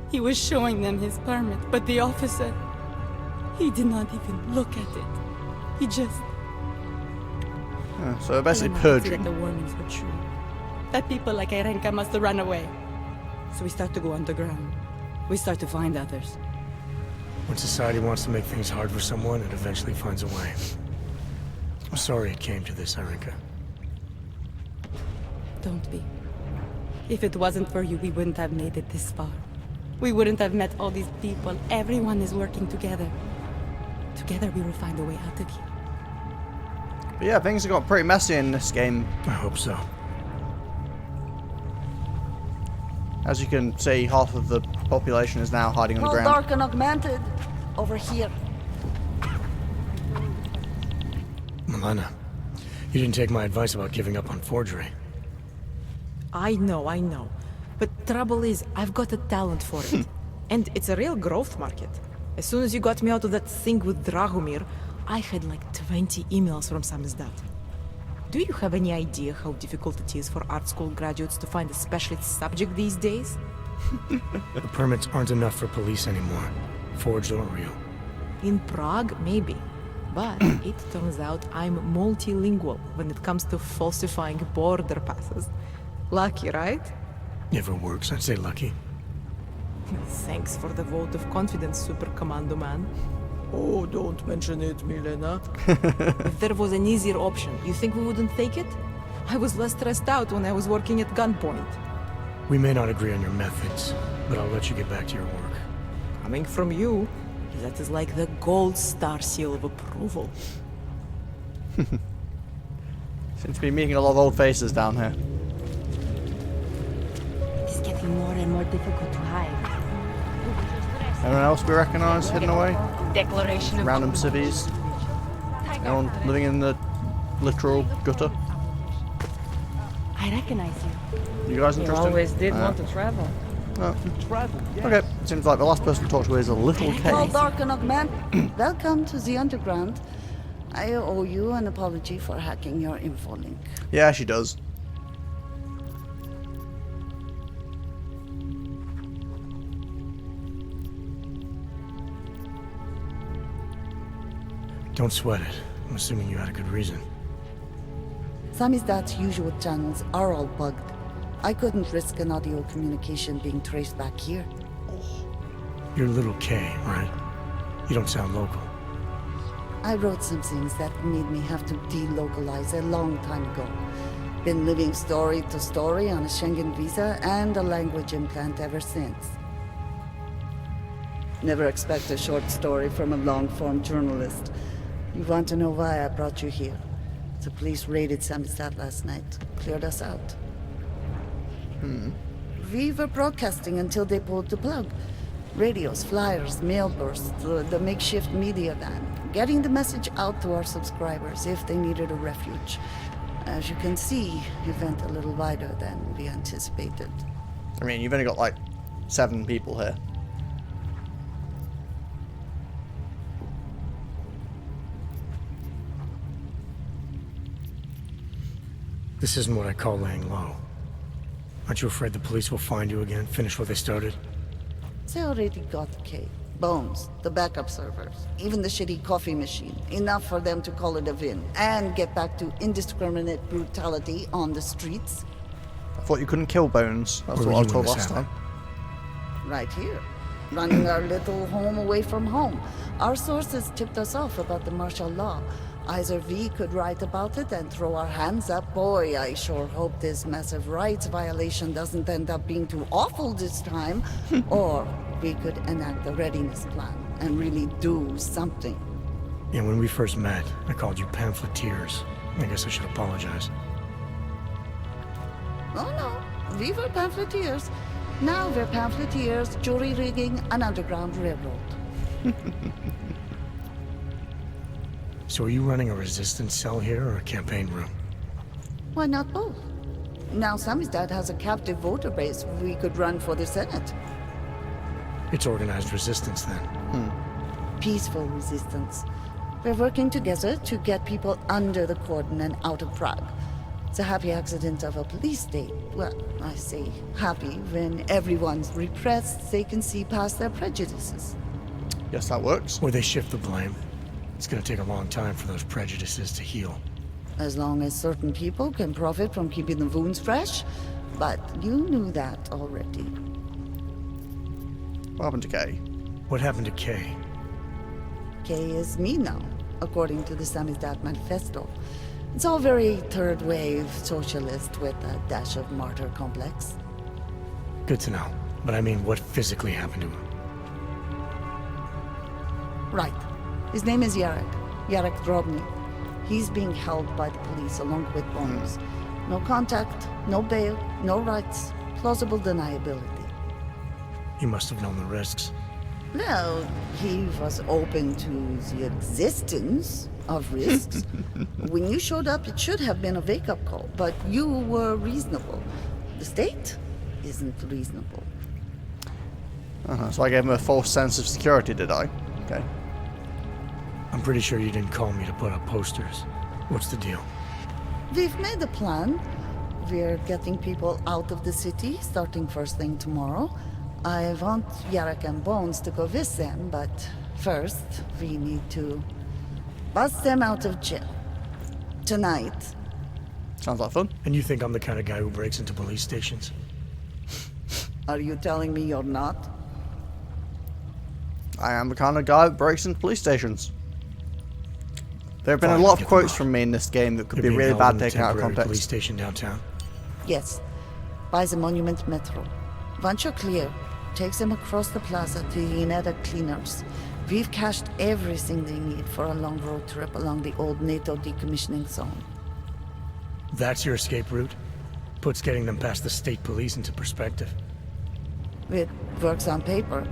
Speaker 15: he was showing them his permit, but the officer... he did not even look at it. He just...
Speaker 1: So basically
Speaker 15: Helena could see
Speaker 1: purging.
Speaker 15: that the warnings were true. That people like Irenka must have run away. So we start to go underground. We start to find others.
Speaker 3: When society wants to make things hard for someone, it eventually finds a way. I'm sorry it came to this, Irenka.
Speaker 15: Don't be. If it wasn't for you, we wouldn't have made it this far. We wouldn't have met all these people. Everyone is working together. Together we will find a way out of here.
Speaker 1: But yeah, things have got pretty messy in this game.
Speaker 3: I hope so.
Speaker 1: As you can see, half of the population is now hiding
Speaker 13: All
Speaker 1: underground.
Speaker 13: dark and augmented. Over here.
Speaker 3: Milena, you didn't take my advice about giving up on forgery.
Speaker 18: I know. But trouble is, I've got a talent for it. And it's a real growth market. As soon as you got me out of that thing with Dragomir, I had like 20 emails from Samizdat. Do you have any idea how difficult it is for art school graduates to find a specialist subject these days?
Speaker 3: The permits aren't enough for police anymore. Forged or real.
Speaker 18: In Prague, maybe. But it turns out I'm multilingual when it comes to falsifying border passes. Lucky, right?
Speaker 3: If it works, I'd say lucky.
Speaker 18: Thanks for the vote of confidence, Super Commando Man. Oh, don't mention it, Milena. If there was an easier option, you think we wouldn't take it? I was less stressed out when I was working at gunpoint.
Speaker 3: We may not agree on your methods, but I'll let you get back to your work.
Speaker 18: Coming from you, that is like the gold star seal of approval.
Speaker 1: Seems to be meeting a lot of old faces down here.
Speaker 15: It's getting more and more difficult to hide.
Speaker 1: Anyone else we recognise hidden away?
Speaker 15: Declaration of
Speaker 1: Random civvies? Anyone living in the literal gutter?
Speaker 15: I recognize you.
Speaker 1: You guys
Speaker 16: You
Speaker 1: interested?
Speaker 16: always did want to travel.
Speaker 1: Oh. Okay, seems like the last person to talk to is a little
Speaker 13: All
Speaker 1: cave.
Speaker 13: dark and augmented. Welcome to the underground. I owe you an apology for hacking your info link.
Speaker 1: Yeah, she does.
Speaker 3: Don't sweat it. I'm assuming you had a good reason.
Speaker 13: Samizdat's usual channels are all bugged. I couldn't risk an audio communication being traced back here.
Speaker 3: You're Little K, right? You don't sound local.
Speaker 13: I wrote some things that made me have to delocalize a long time ago. Been living story to story on a Schengen visa and a language implant ever since. Never expect a short story from a long-form journalist. You want to know why I brought you here? The police raided Samizdat last night. Cleared us out. We were broadcasting until they pulled the plug. Radios, flyers, mail bursts, the makeshift media van. Getting the message out to our subscribers if they needed a refuge. As you can see, it went a little wider than we anticipated.
Speaker 1: I mean, you've only got like 7 people here.
Speaker 3: This isn't what I call laying low. Aren't you afraid the police will find you again, finish what they started?
Speaker 13: They already got K. Bones, the backup servers, even the shitty coffee machine. Enough for them to call it a win and get back to indiscriminate brutality on the streets.
Speaker 1: I thought you couldn't kill Bones. That's
Speaker 3: Where
Speaker 1: what I
Speaker 3: were
Speaker 1: was
Speaker 3: you when
Speaker 1: told
Speaker 3: this
Speaker 1: last time.
Speaker 3: happened?
Speaker 13: Right here. Running our little home away from home. Our sources tipped us off about the martial law. Either we could write about it and throw our hands up. Boy, I sure hope this massive rights violation doesn't end up being too awful this time. Or we could enact a readiness plan and really do something.
Speaker 3: Yeah, when we first met, I called you pamphleteers. I guess I should apologize.
Speaker 13: Oh no, we were pamphleteers. Now we're pamphleteers, jury rigging an underground railroad.
Speaker 3: So are you running a resistance cell here or a campaign room?
Speaker 13: Why not both? Now Samizdat has a captive voter base. We could run for the Senate.
Speaker 3: It's organized resistance then.
Speaker 13: Peaceful resistance. We're working together to get people under the cordon and out of Prague. It's a happy accident of a police state. Well, I say happy when everyone's repressed, they can see past their prejudices.
Speaker 1: Yes, that works.
Speaker 3: Or they shift the blame. It's gonna take a long time for those prejudices to heal.
Speaker 13: As long as certain people can profit from keeping the wounds fresh. But you knew that already.
Speaker 1: What happened to Kay?
Speaker 3: What happened to Kay?
Speaker 13: Kay is me now, according to the Samizdat Manifesto. It's all very third wave socialist with a dash of martyr complex.
Speaker 3: Good to know. But I mean, what physically happened to him?
Speaker 13: Right. His name is Yarek Drobny. He's being held by the police along with Bones. No contact, no bail, no rights, plausible deniability.
Speaker 3: He must have known the risks.
Speaker 13: No, he was open to the existence of risks. When you showed up, it should have been a wake-up call, but you were reasonable. The state isn't reasonable.
Speaker 1: So I gave him a false sense of security, did I? Okay.
Speaker 3: I'm pretty sure you didn't call me to put up posters. What's the deal?
Speaker 13: We've made a plan. We're getting people out of the city, starting first thing tomorrow. I want Yarek and Bones to go with them, but first, we need to bust them out of jail. Tonight.
Speaker 1: Sounds like fun.
Speaker 3: And you think I'm the kind of guy who breaks into police stations?
Speaker 13: Are you telling me you're not?
Speaker 1: I am the kind of guy that breaks into police stations. There have been a lot of quotes from me in this game that could be really bad taken out of context.
Speaker 3: Police station downtown.
Speaker 13: Yes. By the Monument Metro. Once you're clear, takes them across the plaza to the Ineda cleaners. We've cached everything they need for a long road trip along the old NATO decommissioning zone.
Speaker 3: That's your escape route? Puts getting them past the state police into perspective.
Speaker 13: It works on paper.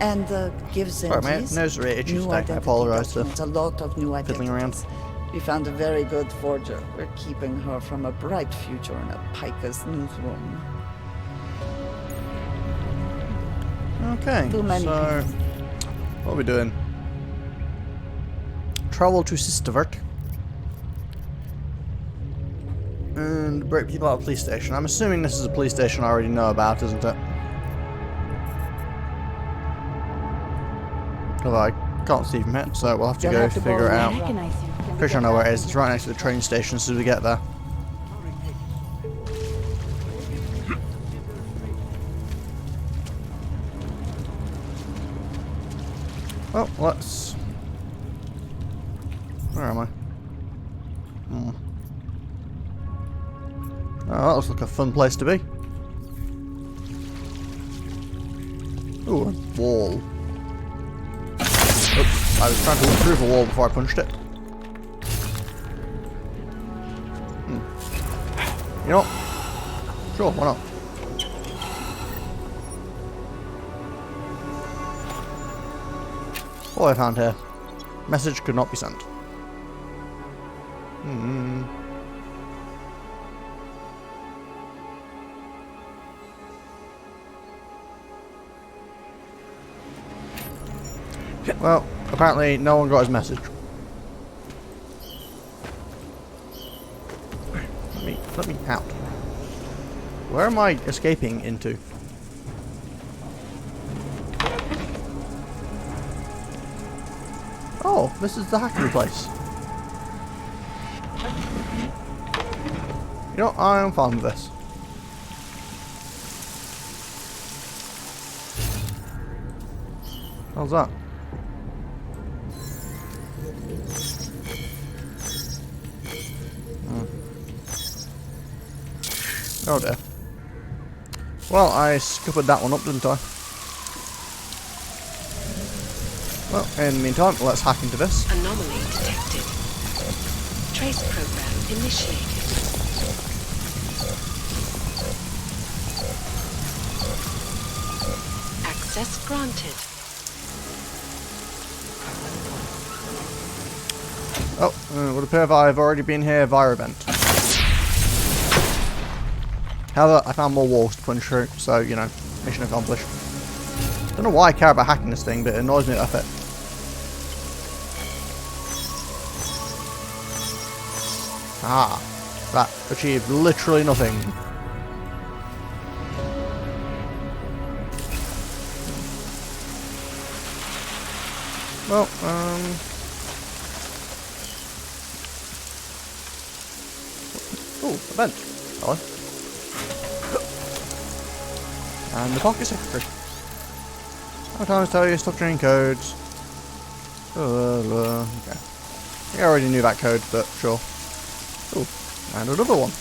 Speaker 13: And gives them
Speaker 1: nose really itchy today. I apologize for
Speaker 13: a lot of new
Speaker 1: fiddling around.
Speaker 13: We found a very good forger. We're keeping her from a bright future in a Pica's newsroom.
Speaker 1: Okay, so what are we doing? Travel to Sistervert and break people out of the police station. I'm assuming this is a police station I already know about, isn't it? Although I can't see from here, so we'll have to go figure it out. Pretty sure I know where it is. It's right next to the train station as soon as we get there. Well, let's... Where am I? Oh, that looks like a fun place to be. Ooh, a wall. Oops, I was trying to improve a wall before I punched it. You know what? Sure, why not? What I found here. Message could not be sent. Well, apparently no one got his message. Let me out. Where am I escaping into? Oh, this is the hackery place. You know, I'm fine with this. How's that? Oh dear. Well, I scuppered that one up, didn't I? Well, in the meantime, let's hack into this.
Speaker 12: Anomaly detected. Trace program initiated. Access granted.
Speaker 1: Oh, it would appear that I've already been here via event. However, I found more walls to punch through, so, you know, mission accomplished. Don't know why I care about hacking this thing, but it annoys me that I fit. Ah, that achieved literally nothing. Well, oh, a vent. Hello. And the pocket secretary. How times tell you stop changing codes? Okay. I think I already knew that code, but sure. Oh, and another one.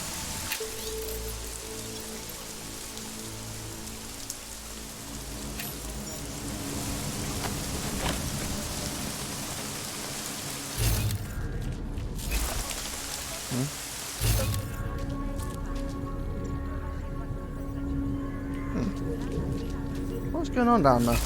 Speaker 1: What's going on down there?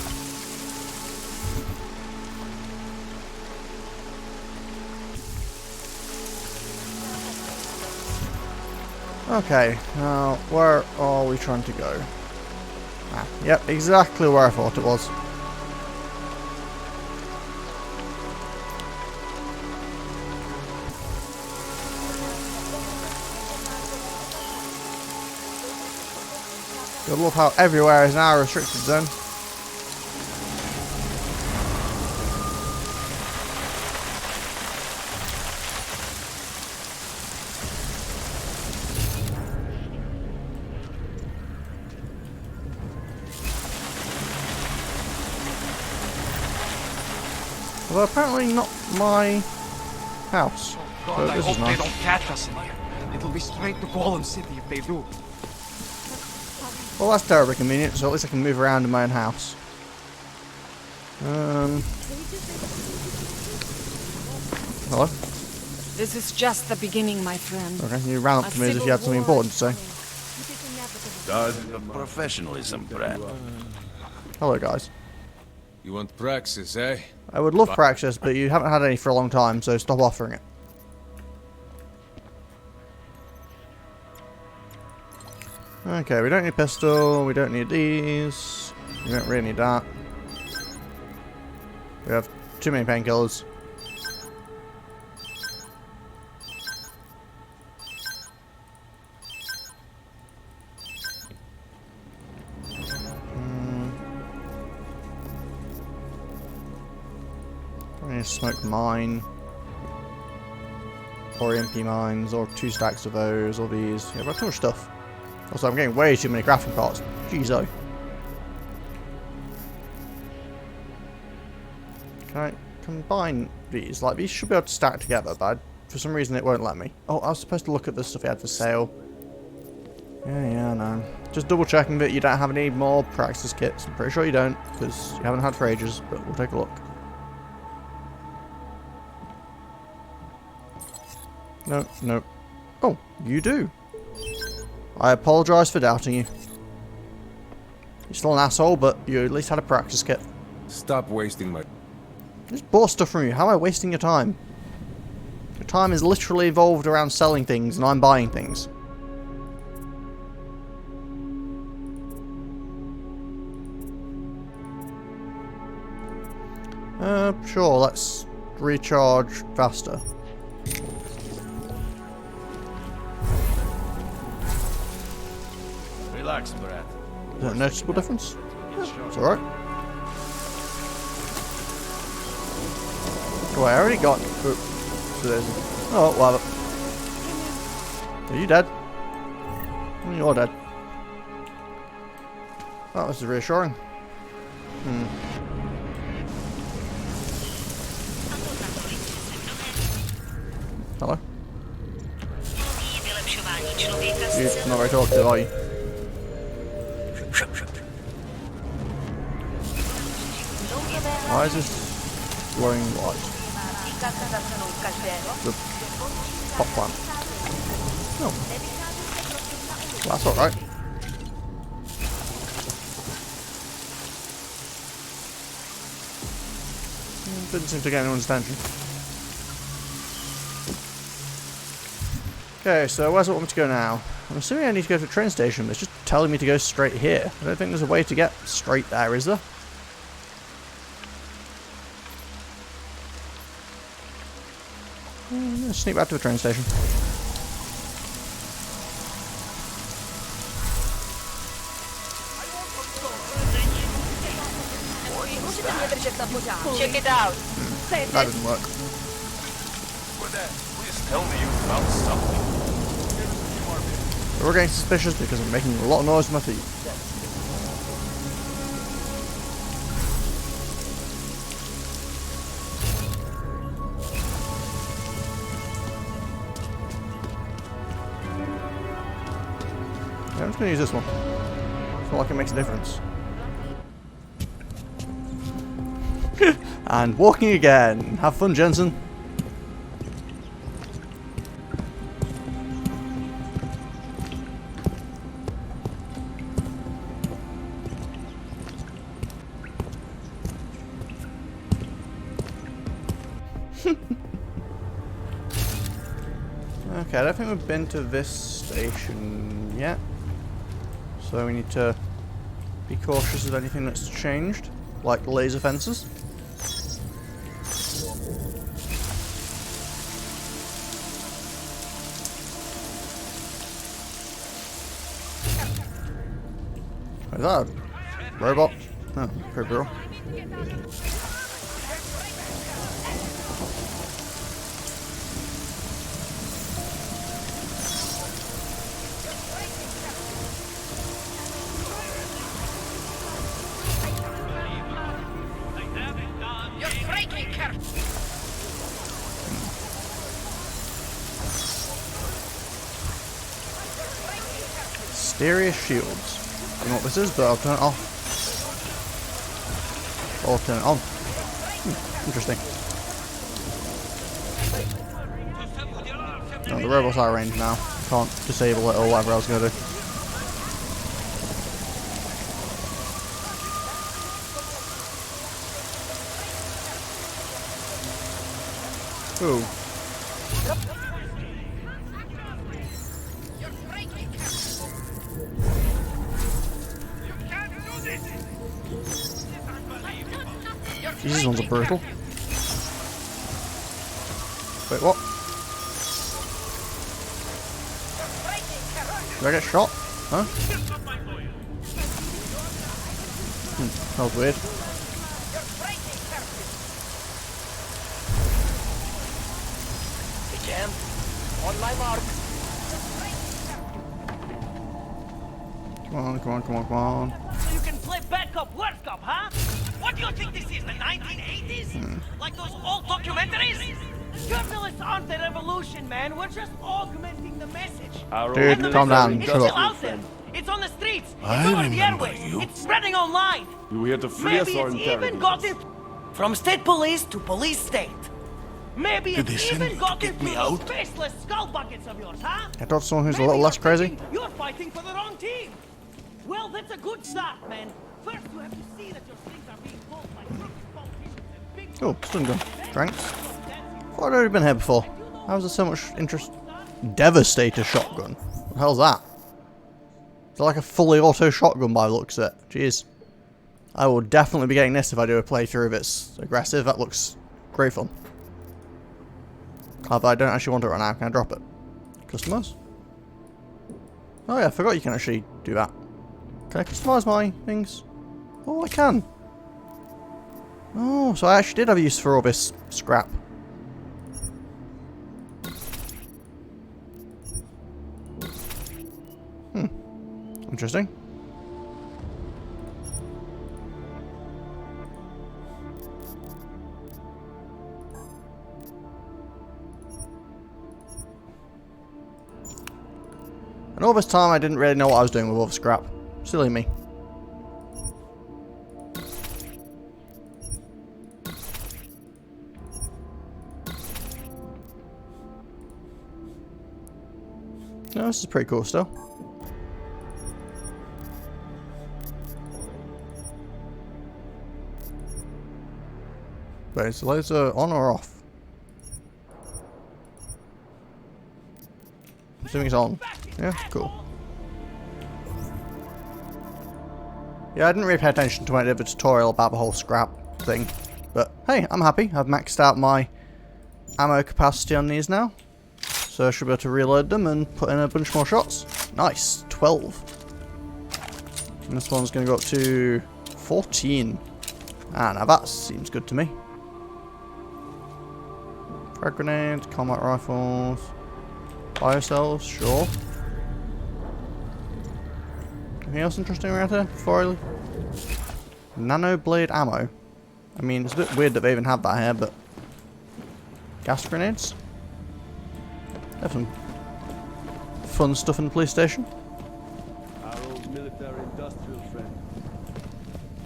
Speaker 1: Okay, now where are we trying to go? Ah, yep, exactly where I thought it was. You'll love how everywhere is now a restricted zone. Well, apparently not my house.
Speaker 6: God,
Speaker 1: So
Speaker 6: I
Speaker 1: this
Speaker 6: hope
Speaker 1: is nice.
Speaker 6: they don't catch us in here. It'll be straight to Golem City if they do.
Speaker 1: Well, that's terribly convenient, so at least I can move around in my own house. Hello?
Speaker 19: This is just the beginning, my friend.
Speaker 1: Okay, you ran up to me as if you had something important to say.
Speaker 9: Professionalism, Brad.
Speaker 1: Hello, guys.
Speaker 2: You want praxis, eh?
Speaker 1: I would love praxis, but you haven't had any for a long time, so stop offering it. Okay, we don't need pistol, we don't need these, we don't really need that. We have too many painkillers. I need to smoke mine. Or MP mines, or 2 stacks of those, or these. Yeah, I've got too much stuff. Also, I'm getting way too many crafting parts. Jeez, oh. Can I combine these? Like, these should be able to stack together, but for some reason it won't let me. Oh, I was supposed to look at the stuff he had for sale. Yeah, no. Just double checking that you don't have any more praxis kits. I'm pretty sure you don't, because you haven't had for ages, but we'll take a look. No, no. Oh, you do. I apologise for doubting you. You're still an asshole, but you at least had a practice kit.
Speaker 2: Stop wasting my...
Speaker 1: Just bought stuff from you. How am I wasting your time? Your time is literally evolved around selling things, and I'm buying things. Sure, let's recharge faster.
Speaker 9: Relax, Brad.
Speaker 1: Is that a noticeable difference? Yeah, it's alright. Oh, I already got... Oh, well. Are you dead? You're dead. That was reassuring. Hello? You're not very talkative, are you? Why is this glowing light? The pot plant. Oh. Well, that's alright. Didn't seem to get anyone's attention. Okay, so where's it want me to go now? I'm assuming I need to go to the train station, but it's just telling me to go straight here. I don't think there's a way to get straight there, is there? Let's sneak back to the train station.
Speaker 6: Check it out.
Speaker 1: That didn't work.
Speaker 9: Please tell me you found something.
Speaker 1: We're getting suspicious because I'm making a lot of noise with my feet. Yeah, I'm just going to use this one. I feel like it makes a difference. And walking again. Have fun, Jensen. Okay, I don't think we've been to this station yet. So we need to be cautious of anything that's changed, like laser fences. Is that a robot? Oh, okay, girl. Mysterious shields. I don't know what this is, but I'll turn it off. Or turn it on. Interesting. No, the robot's out of range now. Can't disable it or whatever else I'm gonna do. Ooh. These ones are brutal. Wait, what? Did I get shot? Huh? That was weird.
Speaker 6: Again, on my mark.
Speaker 1: Come on, come on, come on, come on.
Speaker 6: So you can play bad cop, worse cop, huh? What do you think this is, the 1980s? Like those old documentaries? Journalists aren't the revolution, man. We're just augmenting the message.
Speaker 1: Dude, calm down. Shut up.
Speaker 6: Out there. It's on the streets.
Speaker 10: I
Speaker 6: It's over the
Speaker 10: remember
Speaker 6: airways.
Speaker 10: you.
Speaker 6: It's spreading online.
Speaker 10: You here to free us
Speaker 6: Maybe
Speaker 10: or
Speaker 6: it's
Speaker 10: interrogate
Speaker 6: even
Speaker 10: us?
Speaker 6: gotten from state police to police state. Maybe
Speaker 10: Did they
Speaker 6: it's
Speaker 10: send you
Speaker 6: even
Speaker 10: to
Speaker 6: gotten
Speaker 10: get me
Speaker 6: to those
Speaker 10: out?
Speaker 6: faceless skull buckets of yours, huh?
Speaker 1: I thought someone who's a little less crazy.
Speaker 6: You're fighting for the wrong team. Well, that's a good start, man. First, you have to see that your strings are being pulled by crooked politicians and big...
Speaker 1: Oh, stun gun. Thanks. Thought I'd already been here before. How was there so much interest? Devastator shotgun. What the hell's that? Is it like a fully auto shotgun by the looks of it? Jeez. I will definitely be getting this if I do a playthrough if it's aggressive. That looks great fun. Although I don't actually want it right now. Can I drop it? Customers? Oh yeah, I forgot you can actually do that. Can I customize my things? Oh, I can. Oh, so I actually did have use for all this scrap. Interesting. And all this time I didn't really know what I was doing with all the scrap. Silly me. No, this is pretty cool still. Wait, is the laser on or off? Assuming it's on. Yeah, cool. Yeah, I didn't really pay attention to when I did the tutorial about the whole scrap thing. But hey, I'm happy. I've maxed out my ammo capacity on these now. So I should be able to reload them and put in a bunch more shots. Nice. 12. And this one's going to go up to 14. Ah, now that seems good to me. Frag grenades, combat rifles, biocells, sure. Anything else interesting around here before I leave? Nano blade ammo. I mean, it's a bit weird that they even have that here, but gas grenades. Have some fun stuff in the police station.
Speaker 20: Our old military industrial friend.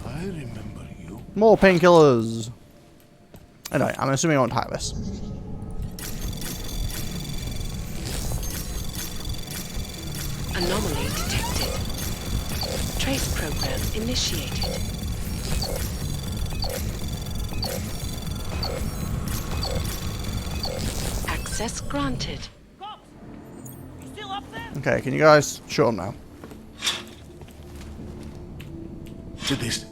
Speaker 7: I remember you.
Speaker 1: More painkillers. Anyway, I'm assuming I won't hack this.
Speaker 12: Anomaly detected. Trace program initiated. Access granted.
Speaker 1: Okay, can you guys show them now?
Speaker 7: To this.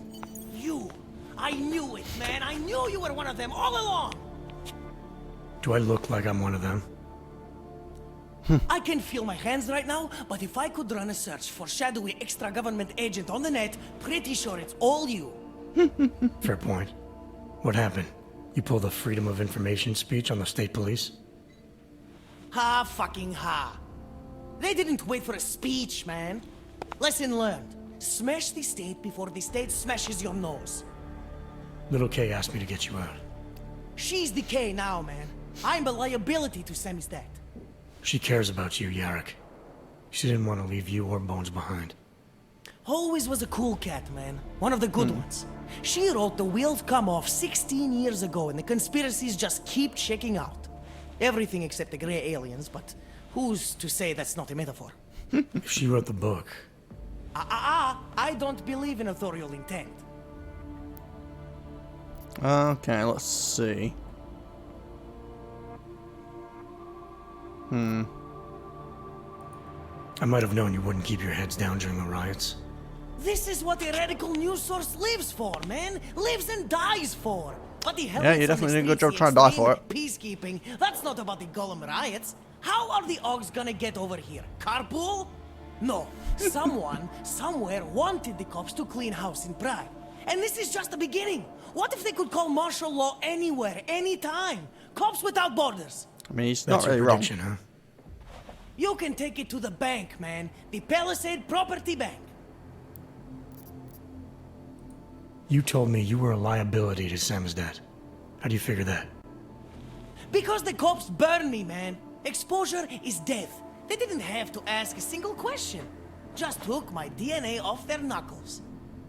Speaker 6: You! I knew it, man! I knew you were one of them all along!
Speaker 3: Do I look like I'm one of them?
Speaker 6: I can feel my hands right now, but if I could run a search for shadowy extra-government agent on the net, pretty sure it's all you.
Speaker 3: Fair point. What happened? You pulled a Freedom of Information speech on the state police?
Speaker 6: Ha fucking ha. They didn't wait for a speech, man. Lesson learned. Smash the state before the state smashes your nose.
Speaker 3: Little K asked me to get you out.
Speaker 6: She's the K now, man. I'm a liability to Sammy's dad.
Speaker 3: She cares about you, Yarrick. She didn't want to leave you or Bones behind.
Speaker 6: Always was a cool cat, man. One of the good ones. She wrote The Wheels Come Off 16 years ago, and the conspiracies just keep checking out. Everything except the gray aliens, but who's to say that's not a metaphor?
Speaker 3: If she wrote the book...
Speaker 6: I don't believe in authorial intent.
Speaker 1: Okay, let's see.
Speaker 3: I might have known you wouldn't keep your heads down during the riots.
Speaker 6: This is what a radical news source lives for, man. Lives and dies for. But the hell
Speaker 1: Yeah, you definitely did a good job trying to die for it.
Speaker 6: Peacekeeping. That's not about the Golem riots. How are the Augs gonna get over here? Carpool? No. Someone, somewhere wanted the cops to clean house in Prague. And this is just the beginning. What if they could call martial law anywhere, anytime? Cops without borders.
Speaker 1: I mean, he's
Speaker 3: That's
Speaker 1: not really
Speaker 3: your
Speaker 1: wrong.
Speaker 3: prediction, huh?
Speaker 6: You can take it to the bank, man. The Palisade Property Bank.
Speaker 3: You told me you were a liability to Samizdat. How do you figure that?
Speaker 6: Because the cops burn me, man. Exposure is death. They didn't have to ask a single question. Just took my DNA off their knuckles.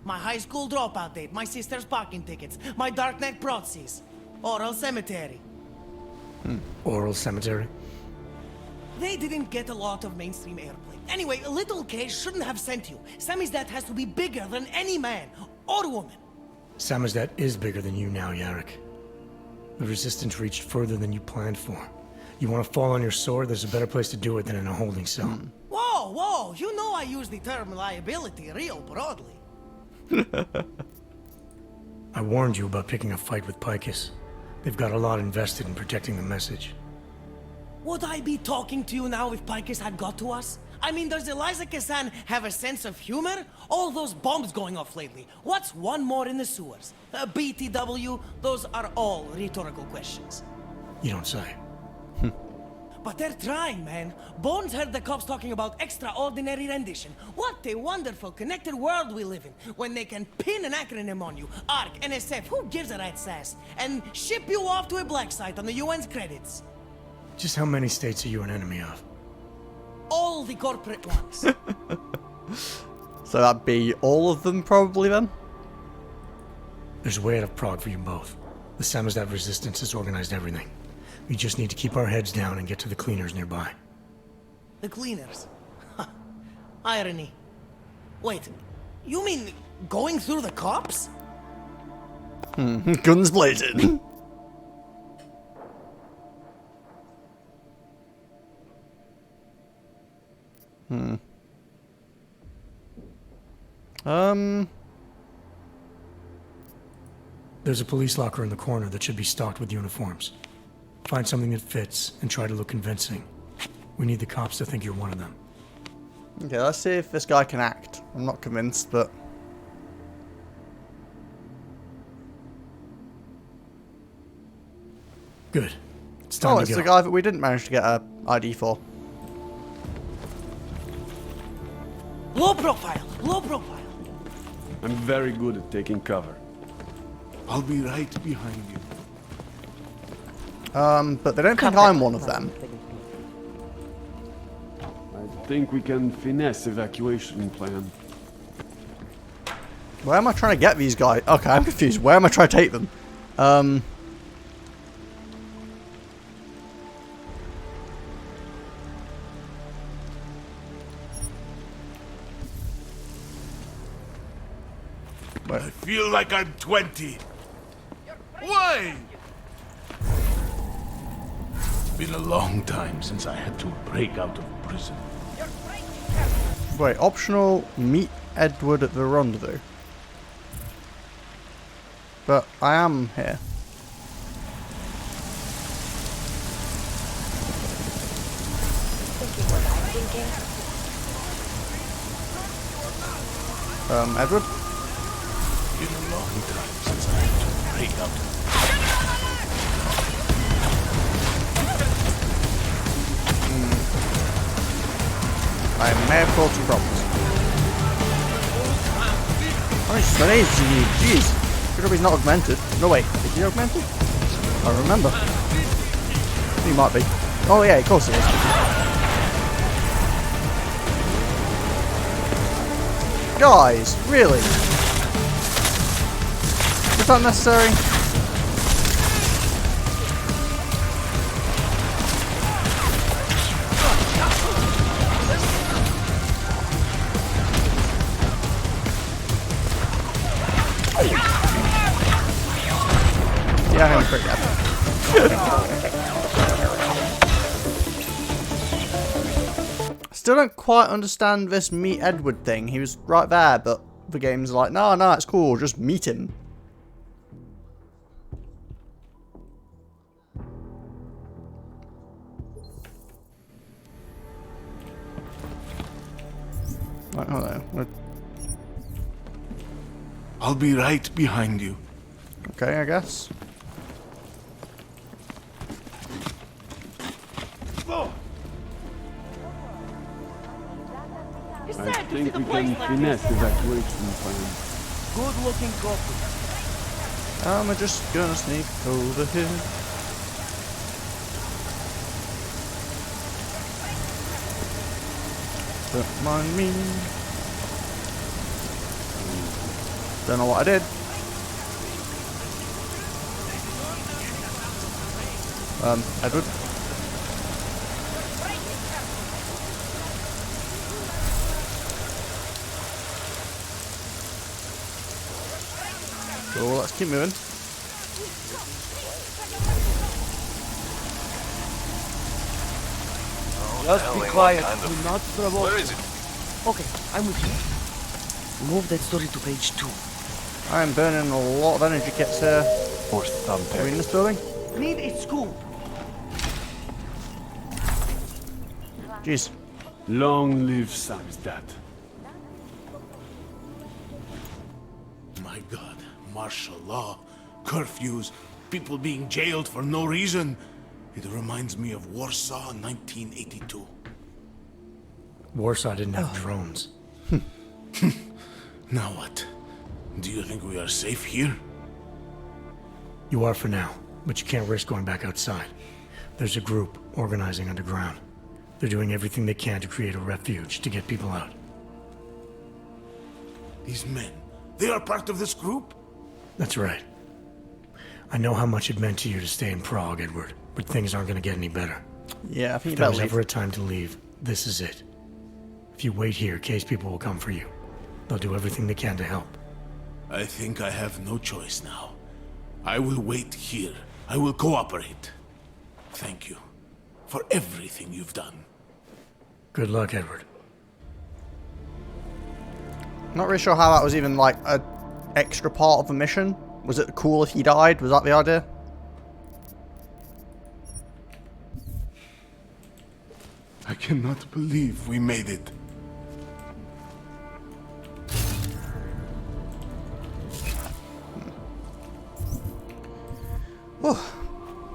Speaker 6: My high school dropout date, my sister's parking tickets, my darknet proxies. Oral cemetery.
Speaker 3: Oral cemetery?
Speaker 6: They didn't get a lot of mainstream airplay. Anyway, Little K shouldn't have sent you. Samizdat has to be bigger than any man or woman.
Speaker 3: Samizdat is bigger than you now, Yarrick. The Resistance reached further than you planned for. You want to fall on your sword, there's a better place to do it than in a holding cell.
Speaker 6: Whoa, whoa, you know I use the term liability real broadly.
Speaker 3: I warned you about picking a fight with Picus. They've got a lot invested in protecting the message.
Speaker 6: Would I be talking to you now if Picus had got to us? I mean, does Eliza Kazan have a sense of humor? All those bombs going off lately. What's one more in the sewers? BTW? Those are all rhetorical questions.
Speaker 3: You don't say.
Speaker 6: But they're trying, man. Bones heard the cops talking about extraordinary rendition. What a wonderful connected world we live in, when they can pin an acronym on you, ARC, NSF, who gives a rat's ass, and ship you off to a black site on the UN's credits.
Speaker 3: Just how many states are you an enemy of?
Speaker 6: All the corporate ones.
Speaker 1: So that'd be all of them, probably, then?
Speaker 3: There's a way out of Prague for you both. The Samizdat resistance has organized everything. We just need to keep our heads down and get to the cleaners nearby.
Speaker 6: The cleaners? Irony. Wait, you mean going through the cops?
Speaker 1: Guns blazing.
Speaker 3: There's a police locker in the corner that should be stocked with uniforms. Find something that fits and try to look convincing. We need the cops to think you're one of them.
Speaker 1: Okay, let's see if this guy can act. I'm not convinced, but...
Speaker 3: Good. It's time to
Speaker 1: it's
Speaker 3: go.
Speaker 1: the guy that we didn't manage to get a ID for.
Speaker 6: Low profile, low profile.
Speaker 20: I'm very good at taking cover. I'll be right behind you.
Speaker 1: But they don't think I'm one of them.
Speaker 20: I think we can finesse evacuation plan.
Speaker 1: Where am I trying to get these guys? Okay, I'm confused. Where am I trying to take them?
Speaker 10: I feel like I'm 20. Why? It's been a long time since I had to break out of prison.
Speaker 1: Wait, optional, meet Edward at the rendezvous. But I am here. Edward?
Speaker 10: Been a long time since I had to break out of
Speaker 1: I may have caused some problems. How many grenades do you need? Jeez. Good job he's not augmented. No, wait. Is he augmented? I don't remember. He might be. Oh, yeah, of course he is. Guys, really? Is that necessary? Yeah, I'm pretty happy. Still don't quite understand this meet Edward thing. He was right there, but the game's like, no, it's cool, just meet him. Right, hold on.
Speaker 10: I'll be right behind you.
Speaker 1: Okay, I guess.
Speaker 20: I think we can finesse evacuation plan.
Speaker 6: Good looking couple.
Speaker 1: I'm just gonna sneak over here. Don't mind me. Don't know what I did. Edward. Cool, let's keep moving.
Speaker 6: Just be quiet. Do not provoke.
Speaker 9: Where is it?
Speaker 6: Okay, I'm with you. Move that story to page 2.
Speaker 1: I'm burning a lot of energy kits here.
Speaker 20: Or some
Speaker 1: Are we in this building?
Speaker 6: Need a scoop.
Speaker 1: Jeez.
Speaker 20: Long live Samizdat.
Speaker 10: My God, martial law, curfews, people being jailed for no reason. It reminds me of Warsaw 1982.
Speaker 3: Warsaw didn't have drones.
Speaker 10: Now what? Do you think we are safe here?
Speaker 3: You are for now, but you can't risk going back outside. There's a group organizing underground. They're doing everything they can to create a refuge to get people out.
Speaker 10: These men, they are part of this group?
Speaker 3: That's right. I know how much it meant to you to stay in Prague, Edward, but things aren't going to get any better.
Speaker 1: Yeah, I think
Speaker 3: if
Speaker 1: you
Speaker 3: there
Speaker 1: better
Speaker 3: was
Speaker 1: leave.
Speaker 3: ever a time to leave, this is it. If you wait here, case people will come for you. They'll do everything they can to help.
Speaker 10: I think I have no choice now. I will wait here. I will cooperate. Thank you for everything you've done.
Speaker 3: Good luck, Edward.
Speaker 1: Not really sure how that was even like a extra part of the mission. Was it cool if he died? Was that the idea?
Speaker 10: I cannot believe we made it.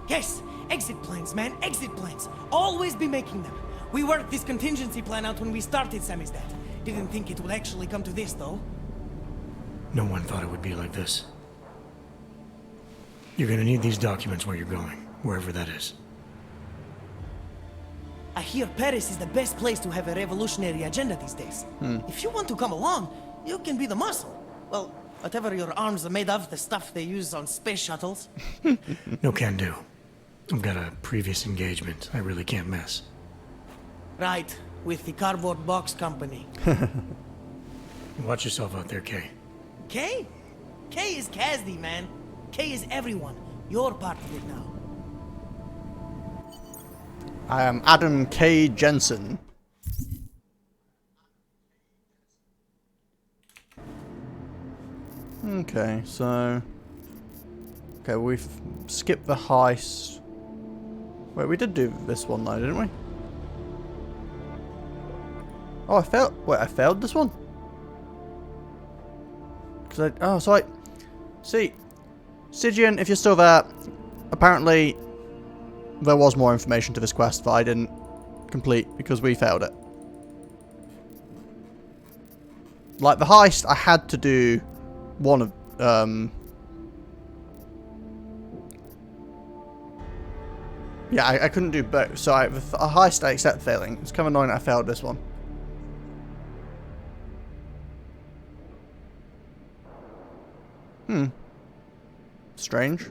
Speaker 6: Yes, exit plans, man, exit plans. Always be making them. We worked this contingency plan out when we started Samizdat. Didn't think it would actually come to this, though.
Speaker 3: No one thought it would be like this. You're gonna need these documents where you're going, wherever that is.
Speaker 6: I hear Paris is the best place to have a revolutionary agenda these days. If you want to come along, you can be the muscle. Well, whatever your arms are made of, the stuff they use on space shuttles.
Speaker 3: No can do. I've got a previous engagement I really can't miss.
Speaker 6: Right, with the cardboard box company.
Speaker 3: Watch yourself out there, Kay.
Speaker 6: Kay? Kay is Kazdi, man. Kay is everyone. You're part of it now.
Speaker 1: I am Adam K. Jensen. Okay, so... Okay, we've skipped the heist. Wait, we did do this one though, didn't we? Oh, I failed. Wait, I failed this one? Cause see, Stygian, if you're still there, apparently there was more information to this quest that I didn't complete because we failed it. Like the heist, I had to do one of, yeah, I couldn't do both, so a heist I accept failing. It's kind of annoying that I failed this one. Strange.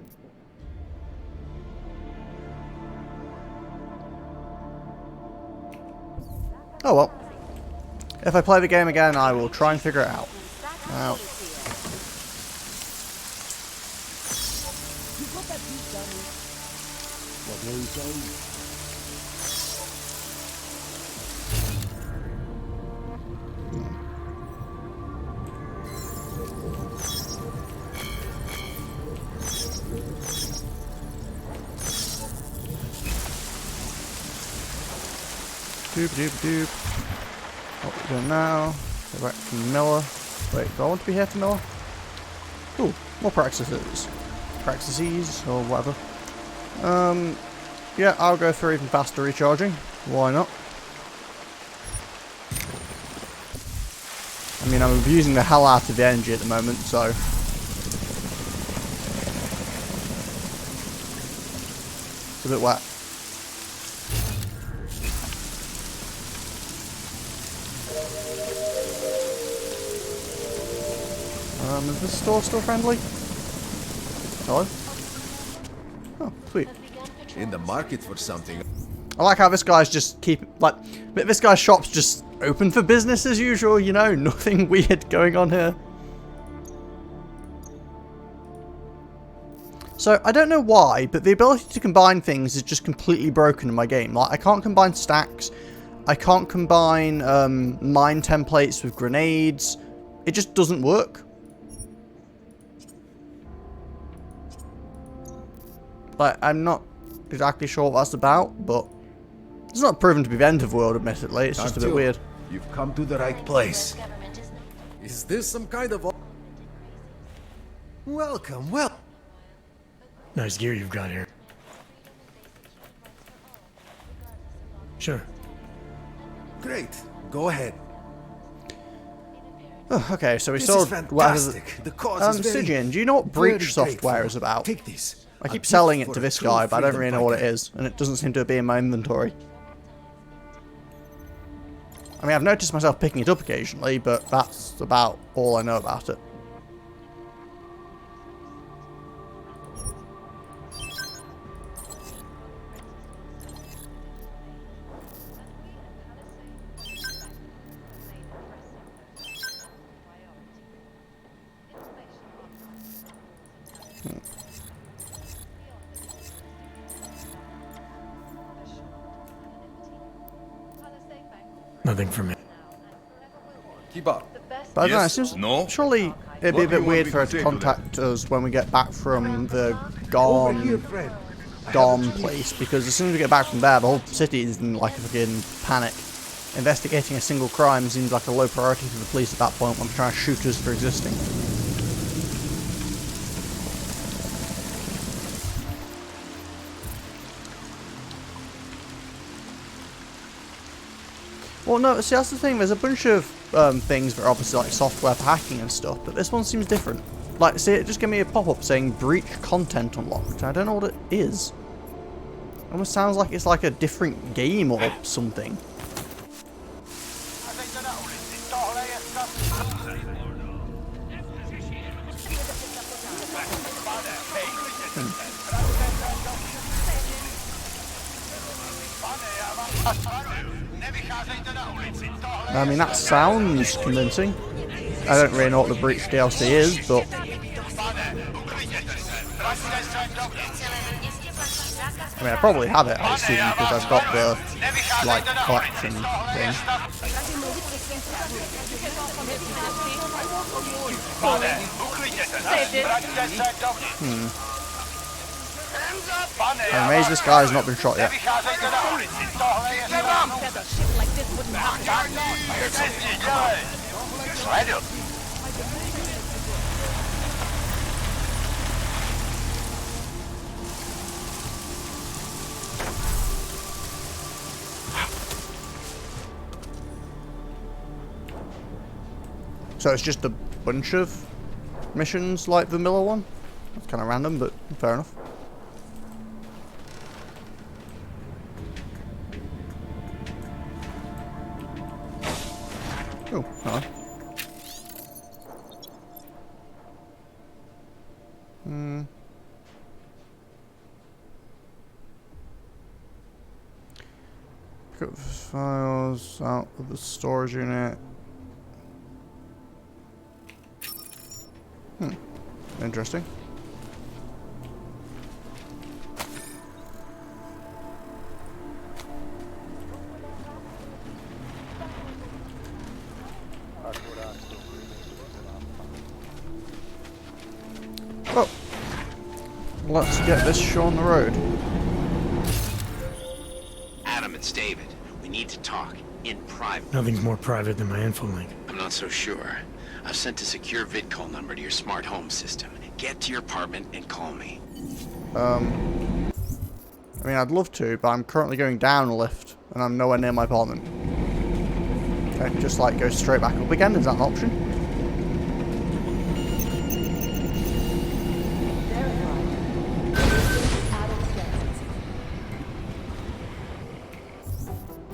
Speaker 1: Oh well. If I play the game again, I will try and figure it out. Now. Doop doop doop. What are we doing now? Go back to Miller. Wait, do I want to be here for Miller? Ooh, more practices. Practices, or whatever. Yeah, I'll go for even faster recharging. Why not? I mean, I'm abusing the hell out of the energy at the moment, so... It's a bit wet. Is this store still friendly? Hello? Oh, sweet.
Speaker 9: In the market for something.
Speaker 1: I like how this guy's just this guy's shop's just open for business as usual, you know? Nothing weird going on here. So, I don't know why, but the ability to combine things is just completely broken in my game. Like, I can't combine stacks. I can't combine mine templates with grenades. It just doesn't work. Like, I'm not exactly sure what that's about, but it's not proven to be the end of the world, admittedly. It's just a bit weird.
Speaker 9: You've come to the right place. Is this some kind of... Welcome, well...
Speaker 3: Nice gear you've got here. Sure.
Speaker 9: Great. Go ahead.
Speaker 1: Oh, okay, so we
Speaker 9: This
Speaker 1: saw...
Speaker 9: is fantastic. The cause is
Speaker 1: Stygian, do you know what breach software is about?
Speaker 9: Take this.
Speaker 1: I keep selling it to this guy, but I don't really know what it is, and it doesn't seem to be in my inventory. I mean, I've noticed myself picking it up occasionally, but that's about all I know about it.
Speaker 3: Nothing for me.
Speaker 9: Keep up.
Speaker 1: But I don't know, it
Speaker 9: Yes?
Speaker 1: seems,
Speaker 9: No?
Speaker 1: surely it'd be a
Speaker 9: What do
Speaker 1: bit
Speaker 9: you
Speaker 1: weird
Speaker 9: want
Speaker 1: for
Speaker 9: me
Speaker 1: her
Speaker 9: to
Speaker 1: to
Speaker 9: say to
Speaker 1: contact us when we get back from the
Speaker 7: Over here,
Speaker 1: Gone
Speaker 7: Fred. I have
Speaker 1: Dom
Speaker 7: what you need.
Speaker 1: place, because as soon as we get back from there, the whole city is in like a fucking panic. Investigating a single crime seems like a low priority for the police at that point when we're trying to shoot us for existing. Well, no, see, that's the thing. There's a bunch of things that are obviously like software for hacking and stuff, but this one seems different. Like, see, it just gave me a pop-up saying breach content unlocked. I don't know what it is. It almost sounds like it's like a different game or something. I mean, that sounds convincing. I don't really know what the Breach DLC is, but... I mean, I probably have it, I assume, because I've got the, like, collection thing. I'm amazed this guy's not been shot yet. So it's just a bunch of missions like the Miller one? That's kind of random, but fair enough. Oh, hello. Pick up the files out of the storage unit. Interesting. Well, let's get this show on the road.
Speaker 21: Adam, it's David. We need to talk. In private.
Speaker 3: Nothing's more private than my info link.
Speaker 21: I'm not so sure. I've sent a secure VidCall number to your smart home system. Get to your apartment and call me.
Speaker 1: I mean, I'd love to, but I'm currently going down a lift, and I'm nowhere near my apartment. I can just, like, go straight back up again. Is that an option?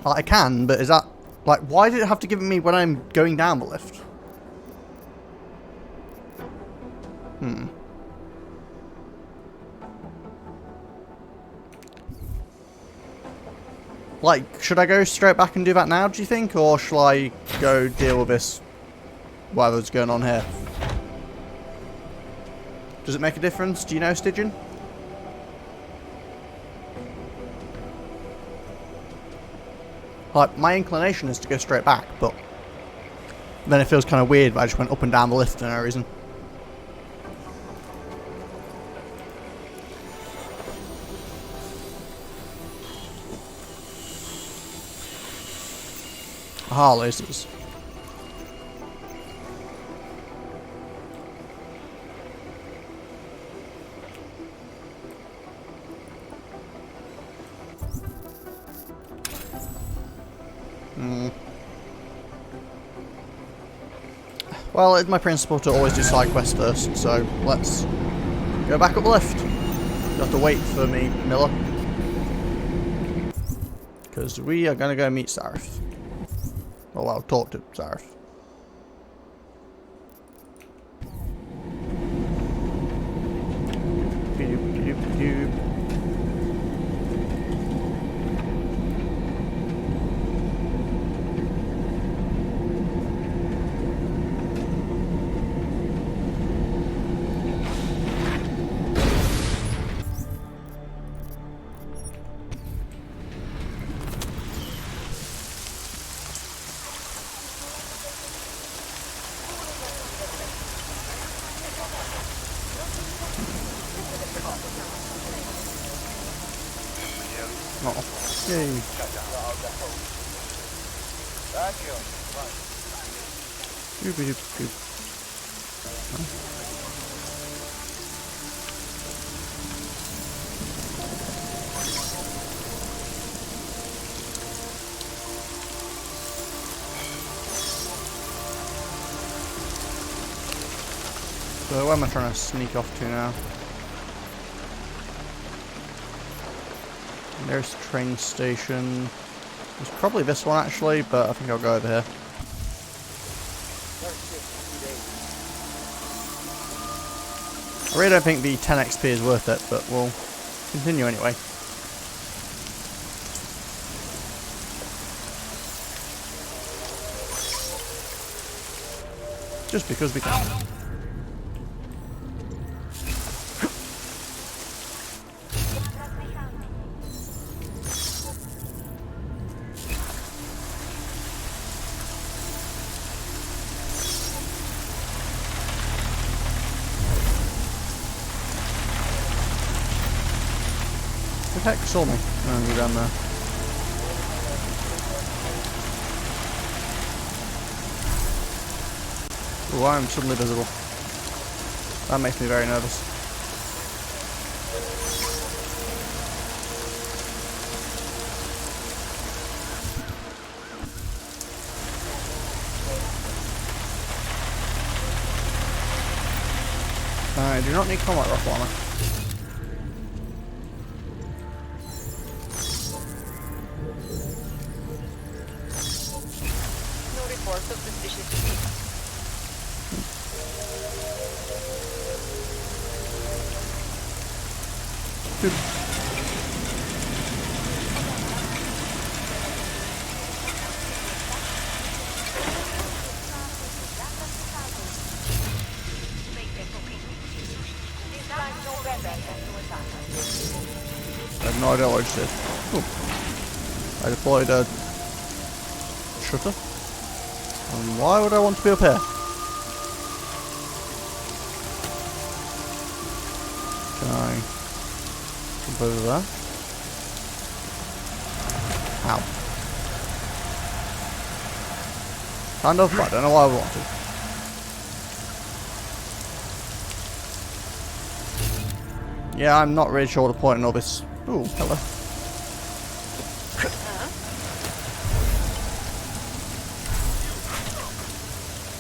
Speaker 1: I can, but is that... Like, why did it have to give it me when I'm going down the lift? Like, should I go straight back and do that now, do you think? Or shall I go deal with this, whatever's going on here? Does it make a difference? Do you know, Stygian? Like, my inclination is to go straight back, but then it feels kind of weird that I just went up and down the lift for no reason. Aha, lasers. Well, it's my principle to always do side quests first, so let's go back up the lift. You have to wait for me, Miller. Because we are going to go meet Sarif. Oh, well, talk to Sarif. Oh, yay. Doopy doop doop. So where am I trying to sneak off to now? There's the train station. It's probably this one actually, but I think I'll go over here. I really don't think the 10 XP is worth it, but we'll continue anyway. Just because we can. Who the heck saw me? Oh, you're down there. Oh, I'm suddenly visible. That makes me very nervous. I do not need combat rifle armor.
Speaker 8: No reports of suspicious people.
Speaker 1: I have no idea what I just did. Ooh. I deployed a shutter. And why would I want to be up here? Can I jump over there? Ow. Kind of, but I don't know why I would want to. Yeah, I'm not really sure the point in all this. Ooh, hello.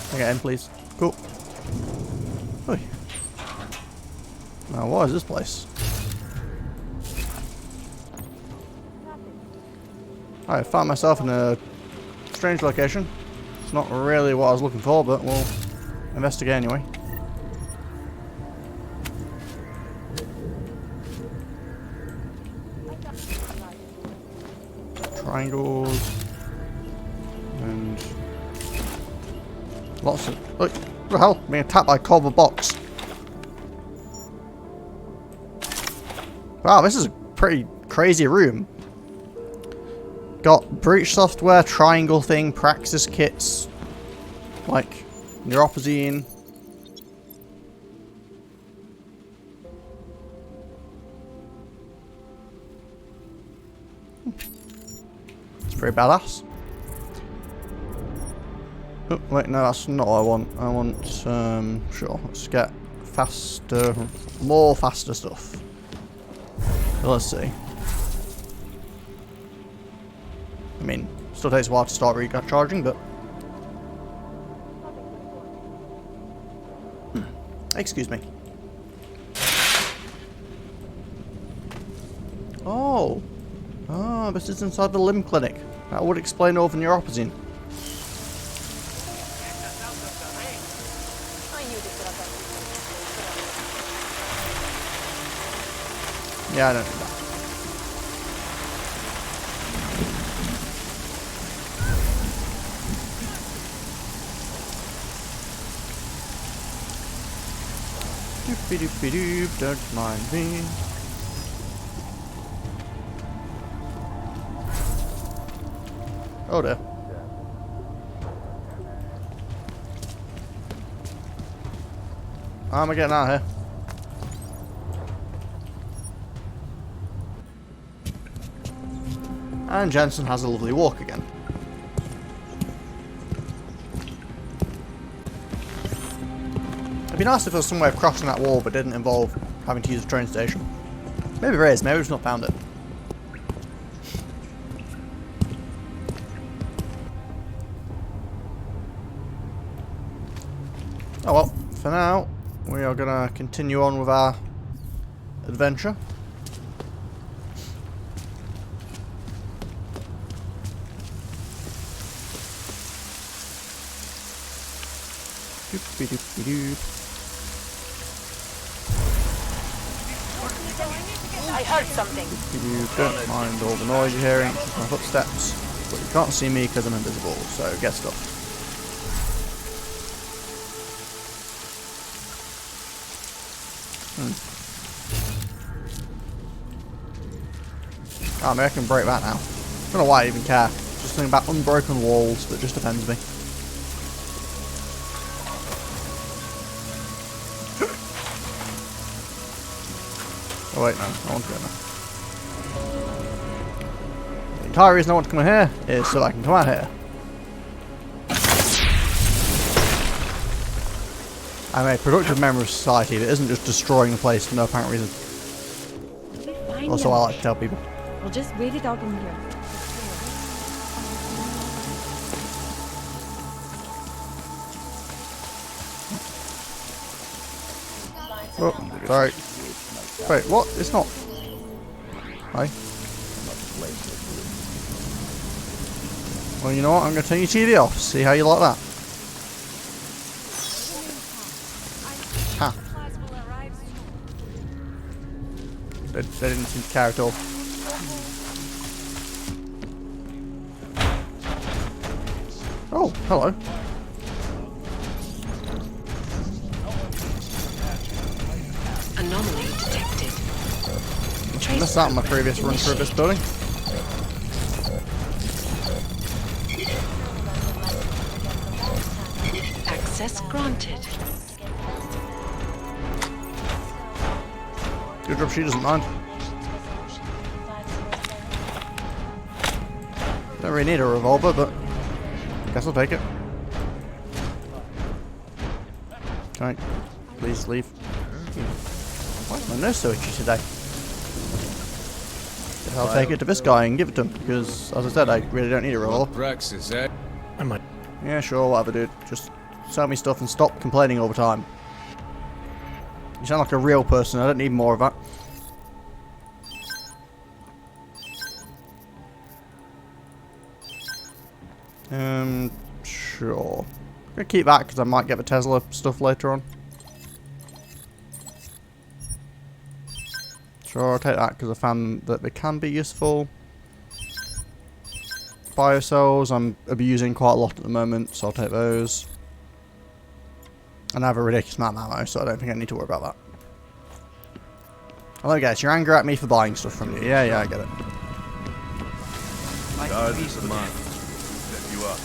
Speaker 1: Can I get in, please? Cool. Oi. Now, what is this place? I found myself in a strange location. It's not really what I was looking for, but we'll investigate anyway. Triangles and lots of. Look, what the hell? Being attacked by a cardboard box. Wow, this is a pretty crazy room. Got breach software, triangle thing, praxis kits, like neuropazine. Pretty badass. Oh, wait, no, that's not what I want. I want, sure, let's get faster, more faster stuff. So let's see. I mean, still takes a while to start recharging, but... Excuse me. Oh! Oh, this is inside the limb clinic. That would explain all the neuropazine. Yeah, I don't do that. Doopy doopy doop, don't mind me. Oh dear. How am I getting out of here? And Jensen has a lovely walk again. It'd be nice if there was some way of crossing that wall but didn't involve having to use a train station. Maybe there is, maybe we've just not found it. Oh well, for now, we are going to continue on with our adventure.
Speaker 8: I heard something.
Speaker 1: You don't mind all the noise you're hearing, it's my footsteps, but you can't see me because I'm invisible, so get stuff. Oh, maybe I can break that now. I don't know why I even care. Just something about unbroken walls that just offends me. Oh wait, no, I want to go now. The entire reason I want to come in here is so I can come out here. I'm a productive member of society that isn't just destroying the place for no apparent reason. Also, I like to tell people.
Speaker 15: We'll just wait it out in here.
Speaker 1: Oh, sorry. Wait, what? It's not. Hi. Well, you know what? I'm going to turn your TV off. See how you like that. Ha. They didn't seem to care at all. Oh, hello.
Speaker 12: Anomaly detected.
Speaker 1: I missed that in my previous run through this building.
Speaker 12: Access granted.
Speaker 1: Good job she doesn't mind. Don't really need a revolver, but I guess I'll take it. Can I please leave? Why is my nose so itchy today? Guess I'll take it to this guy and give it to him, because as I said, I really don't need a revolver.
Speaker 2: Rex, is that?
Speaker 3: I might.
Speaker 1: Yeah, sure, whatever, dude. Just sell me stuff and stop complaining all the time. You sound like a real person. I don't need more of that. Sure. I'm gonna keep that because I might get the Tesla stuff later on. Sure, I'll take that because I found that they can be useful. Biocells I'm abusing quite a lot at the moment, so I'll take those. And I have a ridiculous amount of ammo, so I don't think I need to worry about that. Hello guys, you're angry at me for buying stuff from you. Yeah, I get it.
Speaker 5: Guards is the man. Set you up.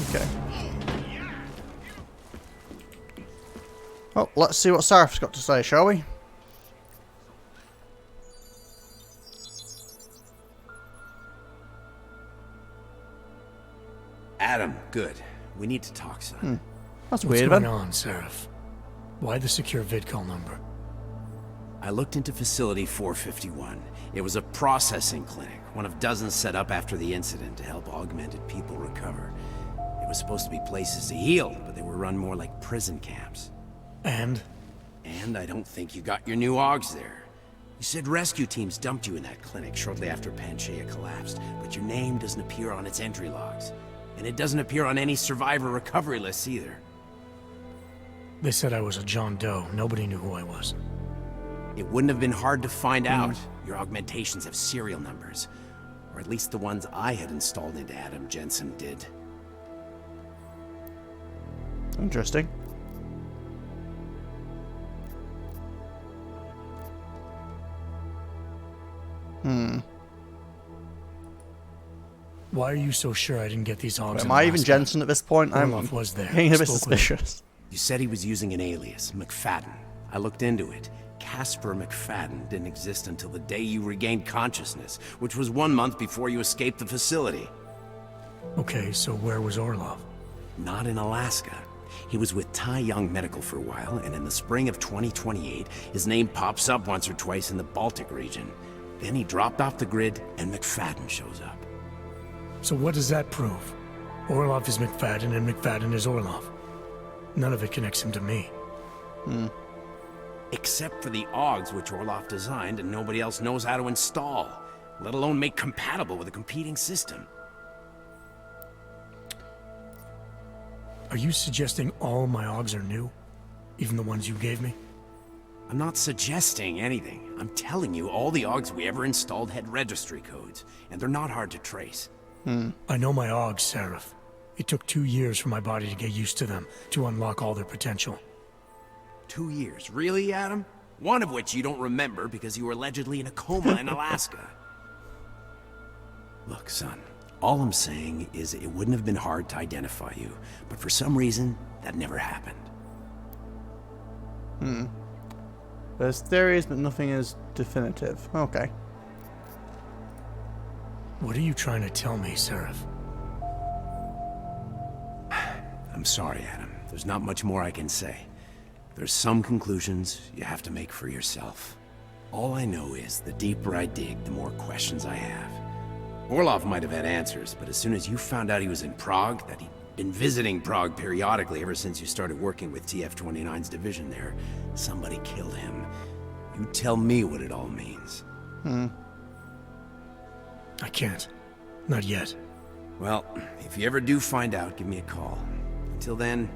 Speaker 1: Okay. Well, let's see what Seraph's got to say, shall we?
Speaker 21: Adam, good. We need to talk, son.
Speaker 1: That's
Speaker 3: What's
Speaker 1: weird,
Speaker 3: going
Speaker 1: man.
Speaker 3: on, Seraph? Why the secure vidcall number?
Speaker 21: I looked into Facility 451. It was a processing clinic, one of dozens set up after the incident to help augmented people recover. It was supposed to be places to heal, but they were run more like prison camps.
Speaker 3: And?
Speaker 21: And I don't think you got your new augs there. You said rescue teams dumped you in that clinic shortly after Panchaea collapsed, but your name doesn't appear on its entry logs. And it doesn't appear on any survivor recovery lists either.
Speaker 3: They said I was a John Doe. Nobody knew who I was.
Speaker 21: It wouldn't have been hard to find out. Your augmentations have serial numbers. Or at least the ones I had installed into Adam Jensen did.
Speaker 1: Interesting.
Speaker 3: Why are you so sure I didn't get these hogs?
Speaker 1: Am I even Jensen at this point? I'm
Speaker 3: Orlov was there.
Speaker 1: getting a bit
Speaker 3: Spoke with him.
Speaker 1: suspicious.
Speaker 21: You said he was using an alias, McFadden. I looked into it. Casper McFadden didn't exist until the day you regained consciousness, which was 1 month before you escaped the facility.
Speaker 3: Okay, so where was Orlov?
Speaker 21: Not in Alaska. He was with Tai Young Medical for a while, and in the spring of 2028, his name pops up once or twice in the Baltic region. Then he dropped off the grid, and McFadden shows up.
Speaker 3: So what does that prove? Orlov is McFadden, and McFadden is Orlov. None of it connects him to me.
Speaker 21: Except for the AUGs which Orlov designed and nobody else knows how to install, let alone make compatible with a competing system.
Speaker 3: Are you suggesting all my AUGs are new? Even the ones you gave me?
Speaker 21: I'm not suggesting anything. I'm telling you, all the AUGs we ever installed had registry codes, and they're not hard to trace.
Speaker 3: I know my AUGs, Seraph. It took 2 years for my body to get used to them, to unlock all their potential.
Speaker 21: 2 years, really, Adam? One of which you don't remember because you were allegedly in a coma in Alaska. Look, son, all I'm saying is it wouldn't have been hard to identify you, but for some reason, that never happened.
Speaker 1: There's theories, but nothing is definitive. Okay.
Speaker 3: What are you trying to tell me, Seraph?
Speaker 21: I'm sorry, Adam. There's not much more I can say. There's some conclusions you have to make for yourself. All I know is the deeper I dig, the more questions I have. Orlov might have had answers, but as soon as you found out he was in Prague, that he'd been visiting Prague periodically ever since you started working with TF-29's division there, somebody killed him. You tell me what it all means.
Speaker 3: I can't. Not yet.
Speaker 21: Well, if you ever do find out, give me a call. Until then,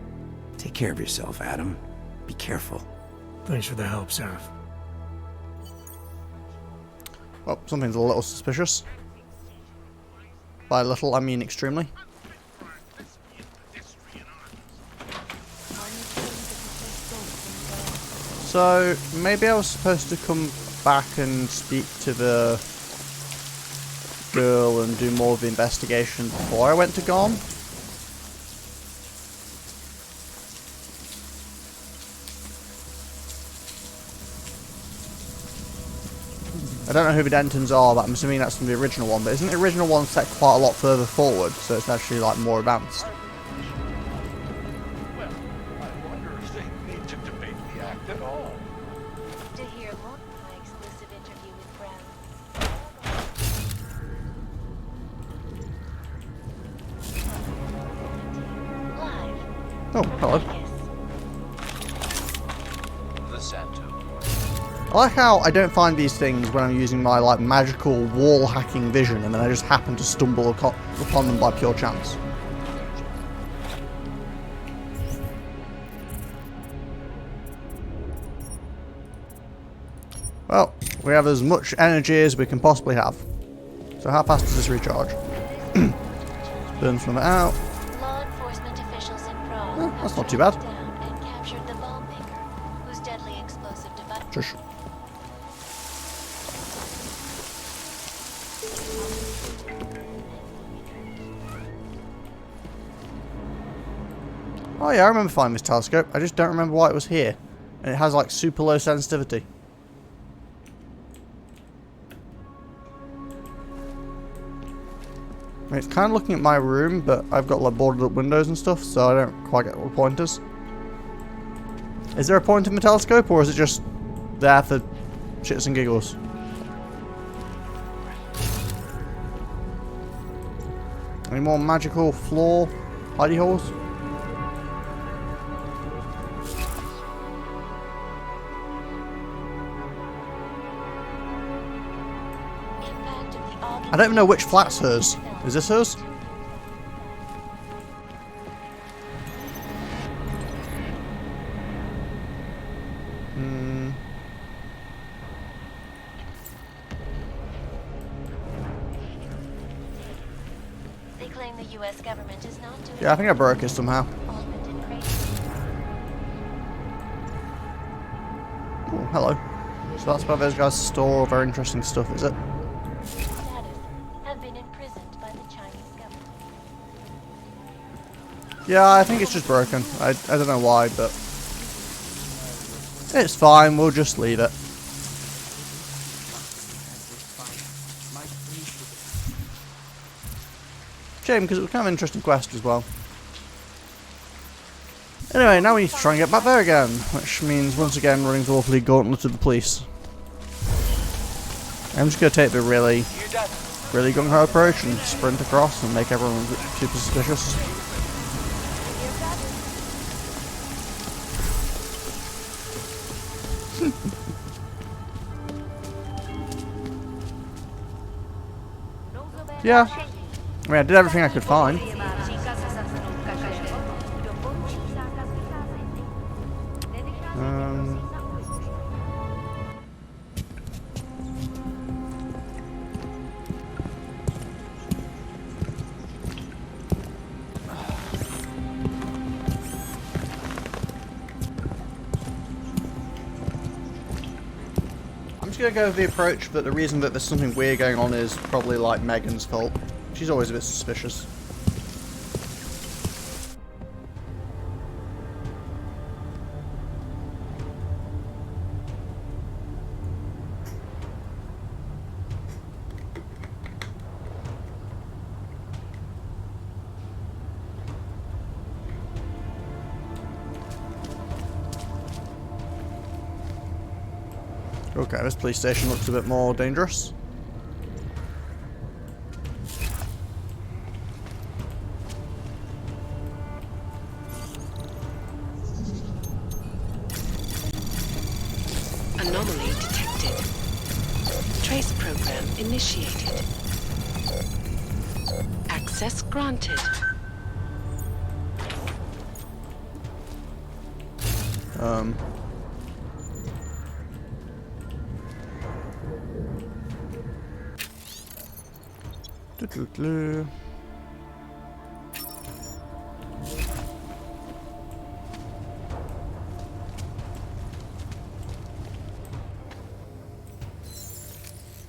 Speaker 21: take care of yourself, Adam. Be careful.
Speaker 3: Thanks for the help, Seraph.
Speaker 1: Well, something's a little suspicious. By little, I mean extremely. So, maybe I was supposed to come back and speak to the girl and do more of the investigation before I went to Gorm. I don't know who the Dentons are, but I'm assuming that's from the original one. But isn't the original one set quite a lot further forward, so it's actually like more advanced?
Speaker 4: Well, I wonder if they need to debate the act at all.
Speaker 8: To hear more, my exclusive interview with Brown. Live.
Speaker 1: Oh, hello.
Speaker 4: The Santo.
Speaker 1: I like how I don't find these things when I'm using my like magical wall hacking vision, and then I just happen to stumble upon them by pure chance. Well, we have as much energy as we can possibly have. So how fast does this recharge? Burn some of it out.
Speaker 8: Law enforcement officials in Prague
Speaker 1: Oh, that's not too bad.
Speaker 8: down and captured the bomb maker, whose deadly explosive device.
Speaker 1: Shush. Oh yeah, I remember finding this telescope. I just don't remember why it was here. And it has like super low sensitivity. I mean, it's kind of looking at my room, but I've got like boarded up windows and stuff, so I don't quite get what the point is. Is there a point in the telescope, or is it just there for shits and giggles? Any more magical floor hidey holes? I don't even know which flat's hers. Is this hers?
Speaker 8: They claim the U.S. government is not doing.
Speaker 1: Yeah, I think I broke it somehow. Oh, hello. So that's where those guys store all their interesting stuff, is it?
Speaker 8: Status have been imprisoned by the Chinese
Speaker 1: Yeah, I think it's just broken. I don't know why, but it's fine. We'll just leave it. Shame, because it was kind of an interesting quest as well. Anyway, now we need to try and get back there again, which means once again running the awfully gauntlet of the police. I'm just going to take the really gung-ho approach and sprint across and make everyone super suspicious. Yeah. I mean, I did everything I could find. I'm just gonna go with the approach that the reason that there's something weird going on is probably like Megan's fault. She's always a bit suspicious. Okay, this police station looks a bit more dangerous.
Speaker 12: Anomaly detected. Trace program initiated. Access granted.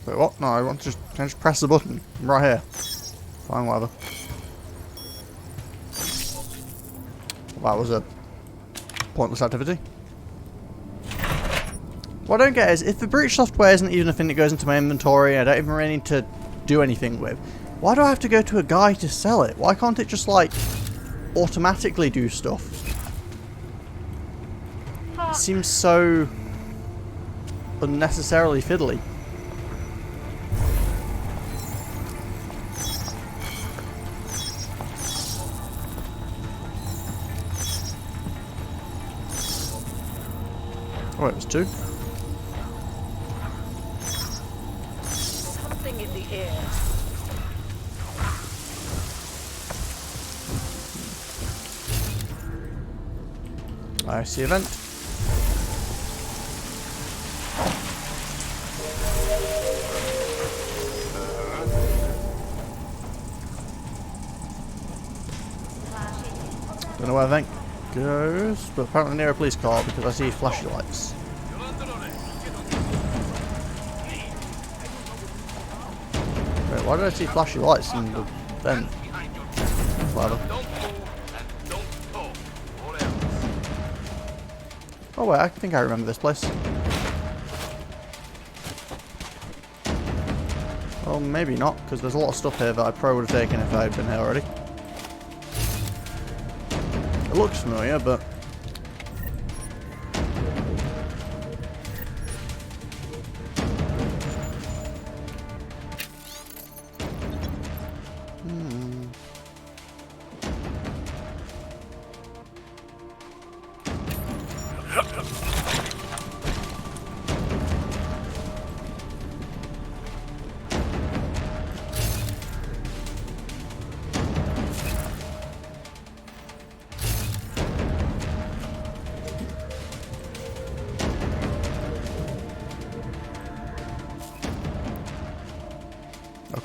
Speaker 1: Wait, what? No, I want to just, can I just press the button? I'm right here. Fine, whatever. That was a pointless activity. What I don't get is, if the breach software isn't even a thing that goes into my inventory, I don't even really need to do anything with, why do I have to go to a guy to sell it? Why can't it just, like, automatically do stuff? It seems so unnecessarily fiddly. Oh, it was two.
Speaker 19: Something in the air.
Speaker 1: I see event. Don't know where the event goes, but apparently near a police car because I see flashy lights. Wait, why did I see flashy lights in the vent? Whatever. Oh wait, I think I remember this place. Well, maybe not, because there's a lot of stuff here that I probably would have taken if I had been here already. It looks familiar, but...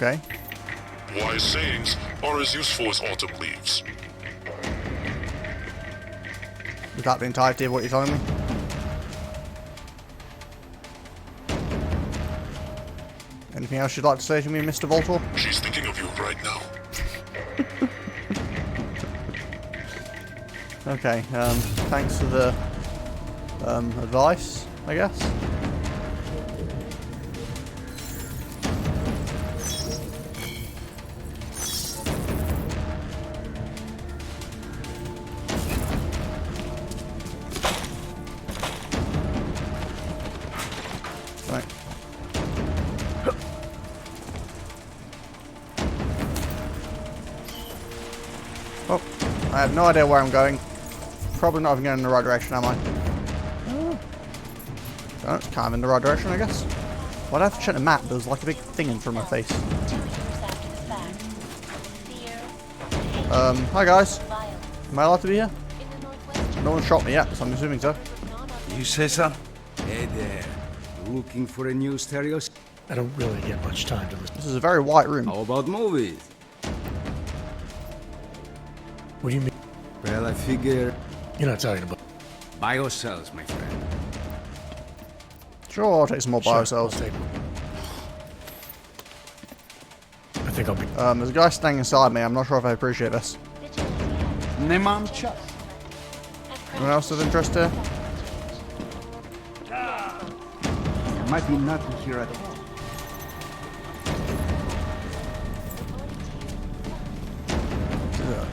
Speaker 1: Okay.
Speaker 11: Wise sayings are as useful as autumn leaves.
Speaker 1: Is that the entirety of what you're telling me? Anything else you'd like to say to me, Mr. Voltor?
Speaker 11: She's thinking of you right now.
Speaker 1: Okay, thanks for the advice, I guess. Right. Oh, I have no idea where I'm going. Probably not even going in the right direction, am I? Oh, it's kind of in the right direction, I guess. Why'd I have to check the map? There was like a big thing in front of my face. Hi guys. Am I allowed to be here? No one shot me yet, so I'm assuming so.
Speaker 14: You say so? Hey there. Looking for a new stereo?
Speaker 3: I don't really get much time to listen.
Speaker 1: This is a very white room.
Speaker 14: How about movies?
Speaker 3: What do you mean?
Speaker 14: Well, I figure...
Speaker 3: You're not talking about...
Speaker 14: Biocells, my friend.
Speaker 1: Sure, I'll take some more biocells.
Speaker 3: I'll take one. I think I'll be...
Speaker 1: There's a guy standing inside me. I'm not sure if I appreciate this.
Speaker 14: Nemam Chas.
Speaker 1: Anyone else of interest here?
Speaker 14: Might be nothing here at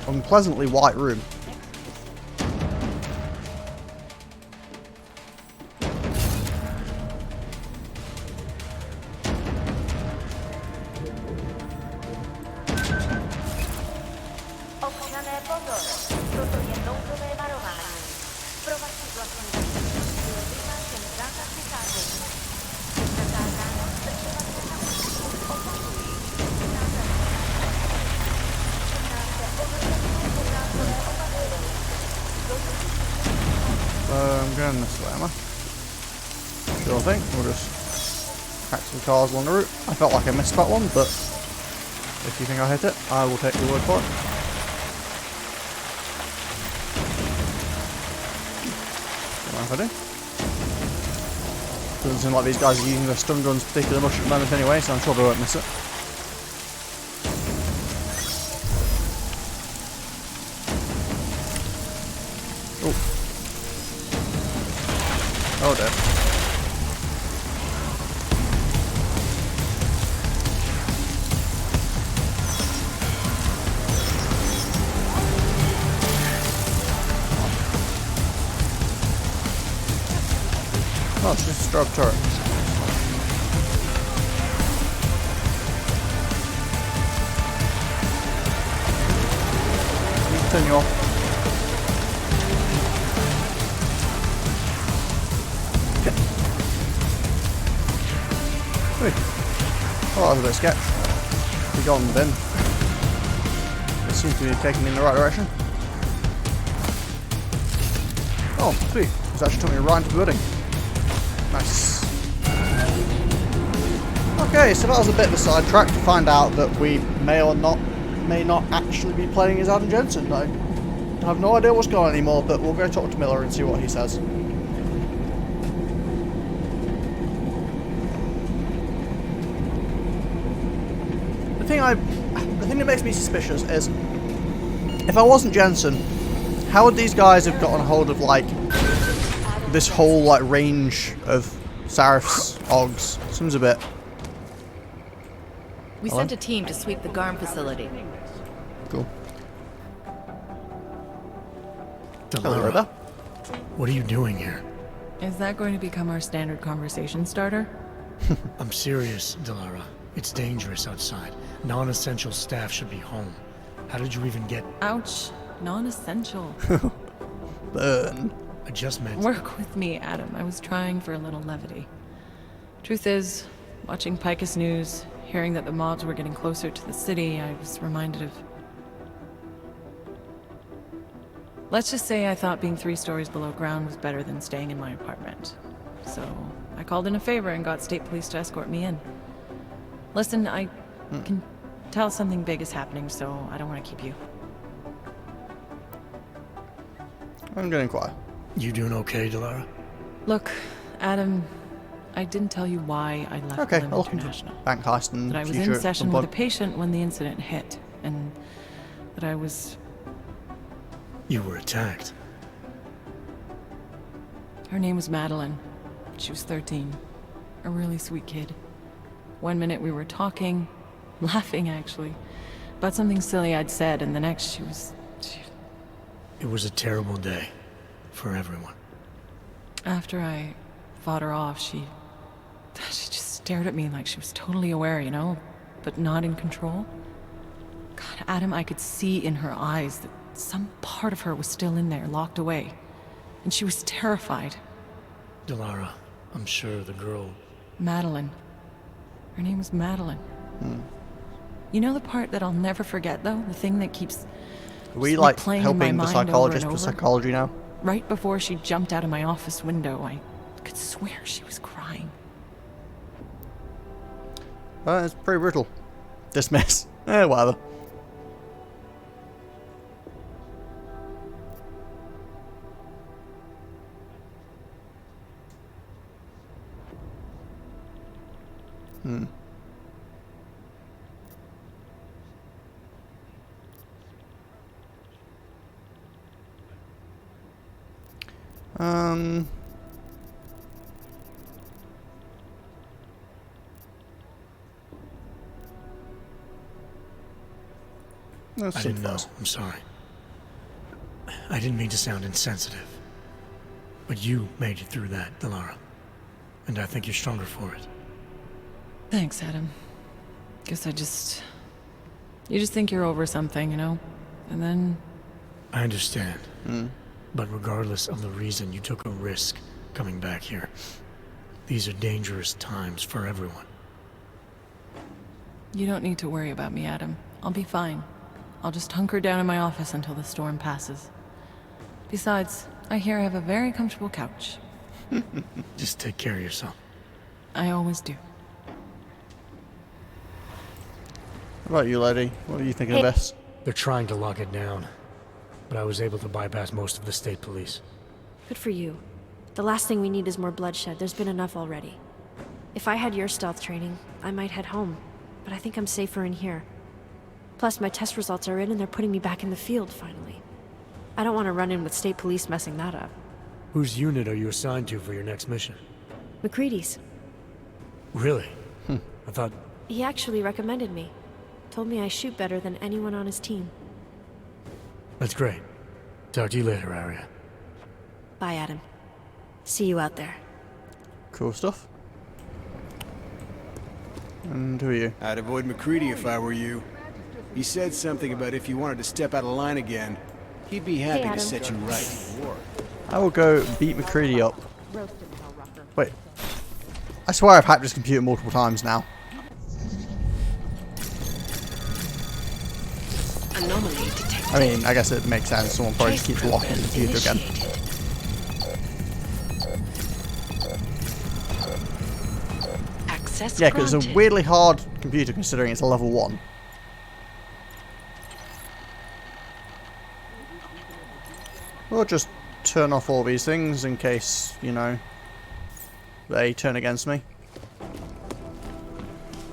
Speaker 14: all.
Speaker 1: Unpleasantly white room. I'm going this way, am I? Sure thing. We'll just hack some cars along the route. I felt like I missed that one, but if you think I hit it, I will take your word for it. Don't mind if I do. Doesn't seem like these guys are using their stun guns particularly much at the moment anyway, so I'm sure they won't miss it. Oh dear. Oh, it's just a strobe turret. Continue off. Oh, that was a bit sketch. We got in the bin. It seems to be taking me in the right direction. Oh, sweet. It's actually took me right into the building. Nice. Okay, so that was a bit of a sidetrack to find out that we may not actually be playing as Adam Jensen. I have no idea what's going on anymore, but we'll go talk to Miller and see what he says. The thing that makes me suspicious is, if I wasn't Jensen, how would these guys have gotten a hold of like this whole like range of Sarif's Ogs? Seems a bit.
Speaker 22: We sent a team to sweep the GARM facility.
Speaker 1: Cool.
Speaker 3: Delara, what are you doing here?
Speaker 18: Is that going to become our standard conversation starter?
Speaker 3: I'm serious, Delara. It's dangerous outside. Non-essential staff should be home. How did you even get...
Speaker 18: Ouch. Non-essential.
Speaker 1: Burn.
Speaker 3: I just meant...
Speaker 18: Work with me, Adam. I was trying for a little levity. Truth is, watching Picus News, hearing that the mobs were getting closer to the city, I was reminded of... Let's just say I thought being 3 stories below ground was better than staying in my apartment. So, I called in a favor and got state police to escort me in. Listen, I can tell something big is happening, so I don't want to keep you.
Speaker 1: I'm getting quiet.
Speaker 3: You doing okay, Delara?
Speaker 18: Look, Adam, I didn't tell you why I left
Speaker 1: Okay, I'll
Speaker 18: International.
Speaker 1: Bank heist and
Speaker 18: that I was in session with a patient when the incident hit, and that I was...
Speaker 3: You were attacked.
Speaker 16: Her name was Madeline. She was 13. A really sweet kid. One minute we were talking, laughing actually, about something silly I'd said, and the next she was...
Speaker 3: It was a terrible day for everyone.
Speaker 16: After I fought her off, she just stared at me like she was totally aware, you know, but not in control. God, Adam, I could see in her eyes that some part of her was still in there, locked away. And she was terrified.
Speaker 3: Delara, I'm sure the girl...
Speaker 16: Madeline. Her name was Madeline. You know the part that I'll never forget, though? The thing that keeps...
Speaker 1: Are we, like,
Speaker 16: playing
Speaker 1: helping
Speaker 16: in my
Speaker 1: the
Speaker 16: mind
Speaker 1: psychologist
Speaker 16: over
Speaker 1: with
Speaker 16: and over?
Speaker 1: psychology now?
Speaker 16: Right before she jumped out of my office window, I could swear she was crying.
Speaker 1: It's pretty brutal. Dismiss. Whatever.
Speaker 3: I didn't know. I'm sorry. I didn't mean to sound insensitive. But you made it through that, Delara. And I think you're stronger for it.
Speaker 16: Thanks, Adam. Guess you just think you're over something, you know? And then...
Speaker 3: I understand. But regardless of the reason, you took a risk coming back here. These are dangerous times for everyone.
Speaker 16: You don't need to worry about me, Adam. I'll be fine. I'll just hunker down in my office until the storm passes. Besides, I hear I have a very comfortable couch.
Speaker 3: Just take care of yourself.
Speaker 16: I always do.
Speaker 1: What about you, lady? What are you thinking of this?
Speaker 3: They're trying to lock it down. But I was able to bypass most of the state police.
Speaker 17: Good for you. The last thing we need is more bloodshed. There's been enough already. If I had your stealth training, I might head home. But I think I'm safer in here. Plus, my test results are in and they're putting me back in the field, finally. I don't want to run in with state police messing that up.
Speaker 3: Whose unit are you assigned to for your next mission?
Speaker 17: McCready's.
Speaker 3: Really? I thought...
Speaker 17: He actually recommended me. Told me I shoot better than anyone on his team.
Speaker 3: That's great. Talk to you later, Arya.
Speaker 17: Bye, Adam. See you out there.
Speaker 1: Cool stuff. And who are you?
Speaker 14: I'd avoid McCready if I were you. He said something about if you wanted to step out of line again, he'd be happy to set you right.
Speaker 1: I will go beat McCready up. Wait. I swear I've hacked his computer multiple times now.
Speaker 12: Anomaly detected.
Speaker 1: I mean, I guess it makes sense. Someone probably just keeps locking the computer again.
Speaker 12: Access
Speaker 1: Yeah, because it's a
Speaker 12: granted.
Speaker 1: weirdly hard computer considering it's a level 1. We'll just turn off all these things in case, you know, they turn against me.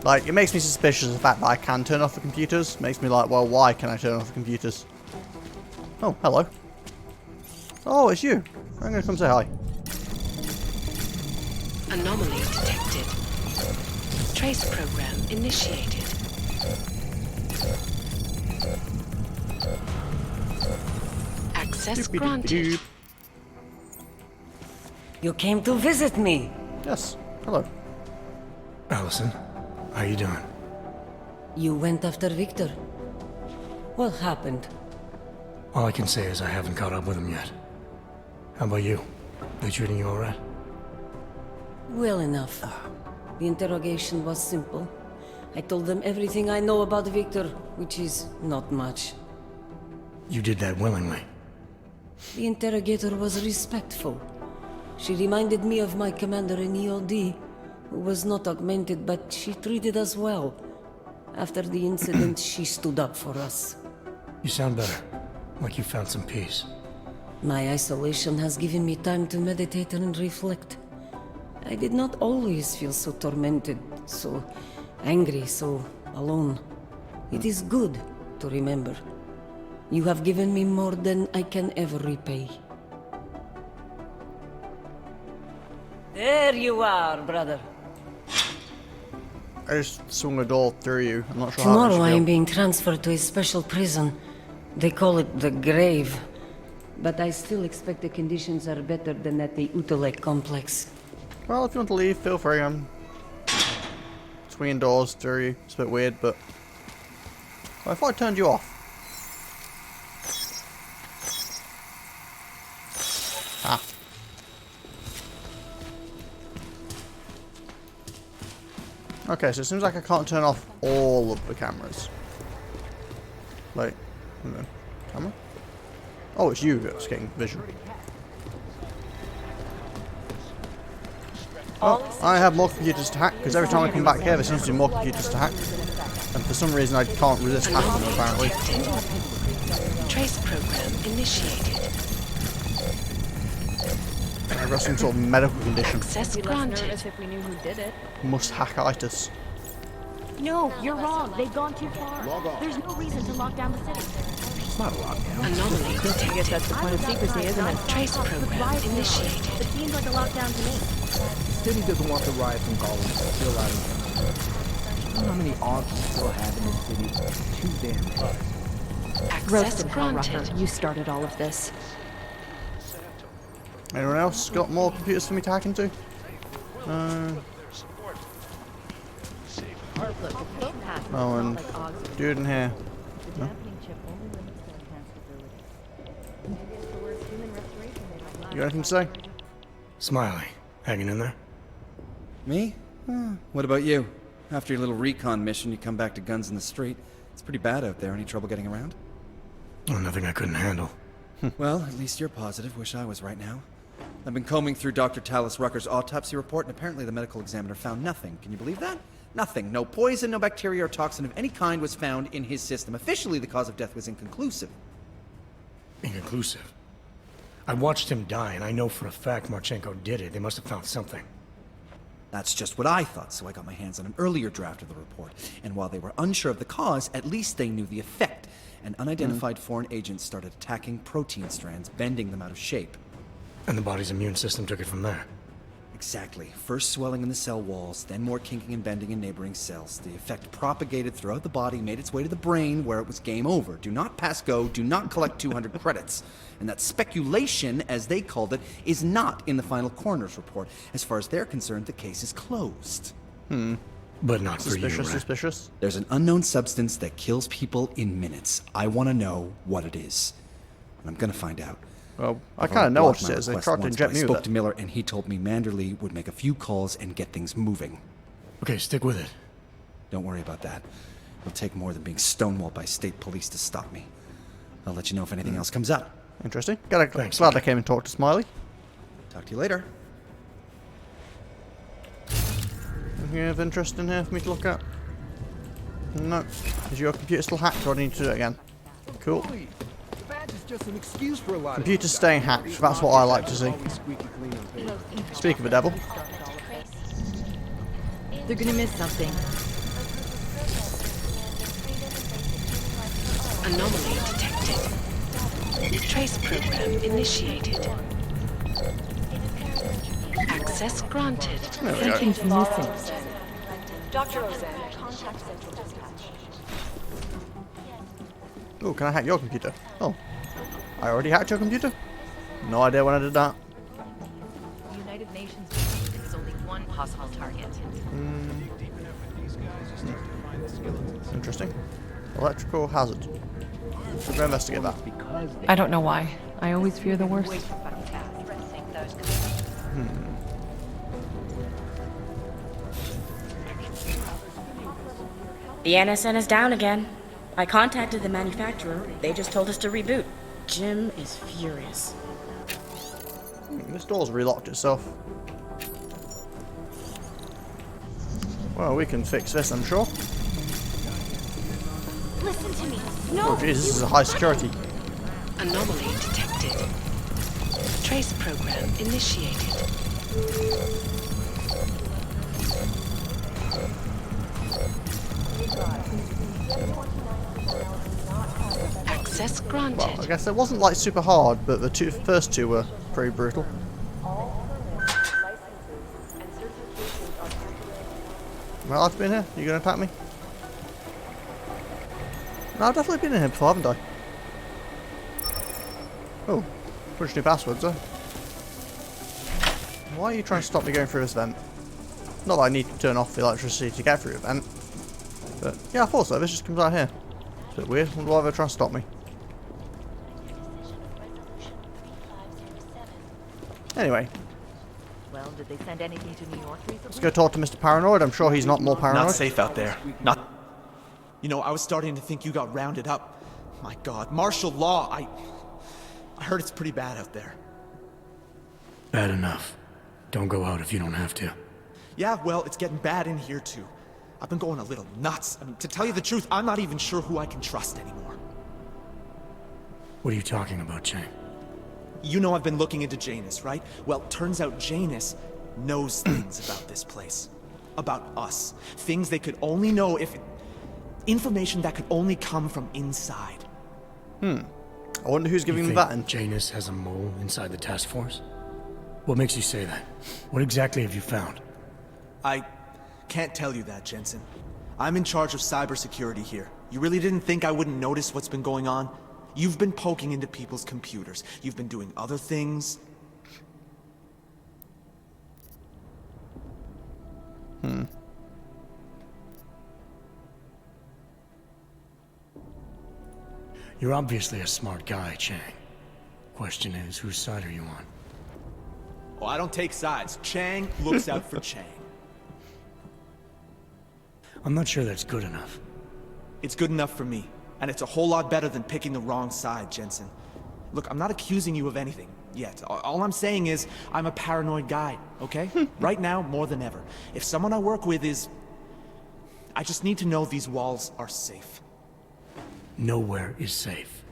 Speaker 1: Like, it makes me suspicious of the fact that I can turn off the computers. Makes me like, well, why can I turn off the computers? Oh, hello. Oh, it's you. I'm gonna come say hi.
Speaker 12: Anomaly detected. Trace program initiated. Access granted.
Speaker 23: You came to visit me.
Speaker 1: Yes. Hello.
Speaker 3: Allison, how you doing?
Speaker 23: You went after Victor. What happened?
Speaker 3: All I can say is I haven't caught up with him yet. How about you? They treating you alright?
Speaker 23: Well enough. The interrogation was simple. I told them everything I know about Victor, which is not much.
Speaker 3: You did that willingly.
Speaker 23: The interrogator was respectful. She reminded me of my commander in EOD, who was not augmented, but she treated us well. After the incident, she stood up for us.
Speaker 3: You sound better. Like you found some peace.
Speaker 23: My isolation has given me time to meditate and reflect. I did not always feel so tormented, so angry, so alone. It is good to remember. You have given me more than I can ever repay. There you are, brother.
Speaker 1: I just swung a door through you. I'm not sure how
Speaker 23: Tomorrow I
Speaker 1: I
Speaker 23: am being transferred to a special prison. They call it the grave. But I still expect the conditions are better than at the Utelek complex.
Speaker 1: Well, if you want to leave, feel free. I'm swinging doors through you. It's a bit weird, but I thought I turned you off. Ah. Okay, so it seems like I can't turn off all of the cameras. Like, camera? Oh, it's you that's getting vision. Well, I have more computers to hack, because every time I come back here there seems to be more computers to hack. And for some reason I can't resist hacking them, apparently.
Speaker 12: Trace program initiated.
Speaker 1: I've got some sort of medical condition.
Speaker 12: Access granted.
Speaker 10: If we knew who did it.
Speaker 1: Must hack-itis.
Speaker 10: No, you're wrong. They've gone too far. There's no reason to lock down the city.
Speaker 21: It's not a lockdown.
Speaker 12: Anomaly detected.
Speaker 10: I guess that's the point of secrecy, isn't it?
Speaker 12: Trace program initiated.
Speaker 10: It seems like a lockdown to me.
Speaker 13: The city doesn't want the riot from Gollum to spill out of control. I don't know how many odds we still have in this city. Too damn hard.
Speaker 12: Access granted.
Speaker 10: You started all of this.
Speaker 1: Anyone else got more computers for me to hack into? Oh, and dude in here. No? You got anything to say?
Speaker 3: Smiley, hanging in there?
Speaker 20: Me? What about you? After your little recon mission, you come back to guns in the street. It's pretty bad out there. Any trouble getting around?
Speaker 3: Oh, nothing I couldn't handle.
Speaker 20: Well, at least you're positive. Wish I was right now. I've been combing through Dr. Tallis Rucker's autopsy report, and apparently the medical examiner found nothing. Can you believe that? Nothing. No poison, no bacteria or toxin of any kind was found in his system. Officially, the cause of death was inconclusive.
Speaker 3: Inconclusive? I watched him die, and I know for a fact Marchenko did it. They must have found something.
Speaker 20: That's just what I thought, so I got my hands on an earlier draft of the report. And while they were unsure of the cause, at least they knew the effect. An unidentified foreign agent started attacking protein strands, bending them out of shape.
Speaker 3: And the body's immune system took it from there.
Speaker 20: Exactly. First swelling in the cell walls, then more kinking and bending in neighboring cells. The effect propagated throughout the body, made its way to the brain, where it was game over. Do not pass go, do not collect 200 credits. And that speculation, as they called it, is not in the final coroner's report. As far as they're concerned, the case is closed.
Speaker 3: But not for you, Red.
Speaker 1: Suspicious?
Speaker 20: There's an unknown substance that kills people in minutes. I want to know what it is. And I'm gonna find out.
Speaker 1: Well, I kind of know what it is. They tried to inject me
Speaker 20: I
Speaker 1: with
Speaker 20: spoke to Miller, and he told me Manderley would make a few calls and get things moving.
Speaker 3: Okay, stick with it.
Speaker 20: Don't worry about that. It'll take more than being stonewalled by state police to stop me. I'll let you know if anything else comes up.
Speaker 1: Interesting. Glad I came and talked to Smiley.
Speaker 20: Talk to you later.
Speaker 1: Anything of interest in here for me to look at? No. Is your computer still hacked, or do I need to do it again? Cool.
Speaker 13: Just an excuse for a lot
Speaker 1: Computer staying hacked, that's what I like to see. Speak of the devil.
Speaker 18: They're gonna miss something.
Speaker 12: Anomaly detected. Trace program initiated. Access granted.
Speaker 18: Something's missing.
Speaker 10: Dr. Roseanne, contact Central Dispatch.
Speaker 1: Oh, can I hack your computer? Oh. I already hacked your computer? No idea when I did that.
Speaker 22: The United Nations is only one possible target.
Speaker 1: Interesting. Electrical hazard. Should we investigate that?
Speaker 16: I don't know why. I always fear the worst.
Speaker 24: The NSN is down again. I contacted the manufacturer. They just told us to reboot. Jim is furious.
Speaker 1: This door's relocked itself. Well, we can fix this, I'm sure.
Speaker 10: Listen to me. No.
Speaker 1: Oh, Jesus, this is a high security.
Speaker 12: Anomaly detected. Trace program initiated. Access granted.
Speaker 1: Well, I guess it wasn't like super hard, but the first two were pretty brutal. Am I allowed to be in here? Are you going to attack me? No, I've definitely been in here before, haven't I? Oh, bunch new passwords, though. Why are you trying to stop me going through this vent? Not that I need to turn off the electricity to get through the vent. But, yeah, I thought so. This just comes out here. It's a bit weird. Why are they trying to stop me? Anyway.
Speaker 22: Well, did they send anything to New York recently?
Speaker 1: Let's go talk to Mr. Paranoid. I'm sure he's not more paranoid.
Speaker 6: Not safe out there. Not... You know, I was starting to think you got rounded up. My God, martial law. I heard it's pretty bad out there.
Speaker 3: Bad enough. Don't go out if you don't have to.
Speaker 6: Yeah, well, it's getting bad in here too. I've been going a little nuts. I mean, to tell you the truth, I'm not even sure who I can trust anymore.
Speaker 3: What are you talking about, Chang?
Speaker 6: You know I've been looking into Janus, right? Well, turns out Janus knows things about this place. About us. Things they could only know if... Information that could only come from inside.
Speaker 1: I wonder who's giving me that. And
Speaker 3: Janus has a mole inside the task force? What makes you say that? What exactly have you found?
Speaker 6: I can't tell you that, Jensen. I'm in charge of cybersecurity here. You really didn't think I wouldn't notice what's been going on? You've been poking into people's computers. You've been doing other things.
Speaker 3: You're obviously a smart guy, Chang. Question is, whose side are you on?
Speaker 6: Oh, I don't take sides. Chang looks out for Chang.
Speaker 3: I'm not sure that's good enough.
Speaker 6: It's good enough for me. And it's a whole lot better than picking the wrong side, Jensen. Look, I'm not accusing you of anything yet. All I'm saying is, I'm a paranoid guy, okay? Right now, more than ever. If someone I work with is... I just need to know these walls are safe.
Speaker 3: Nowhere is safe.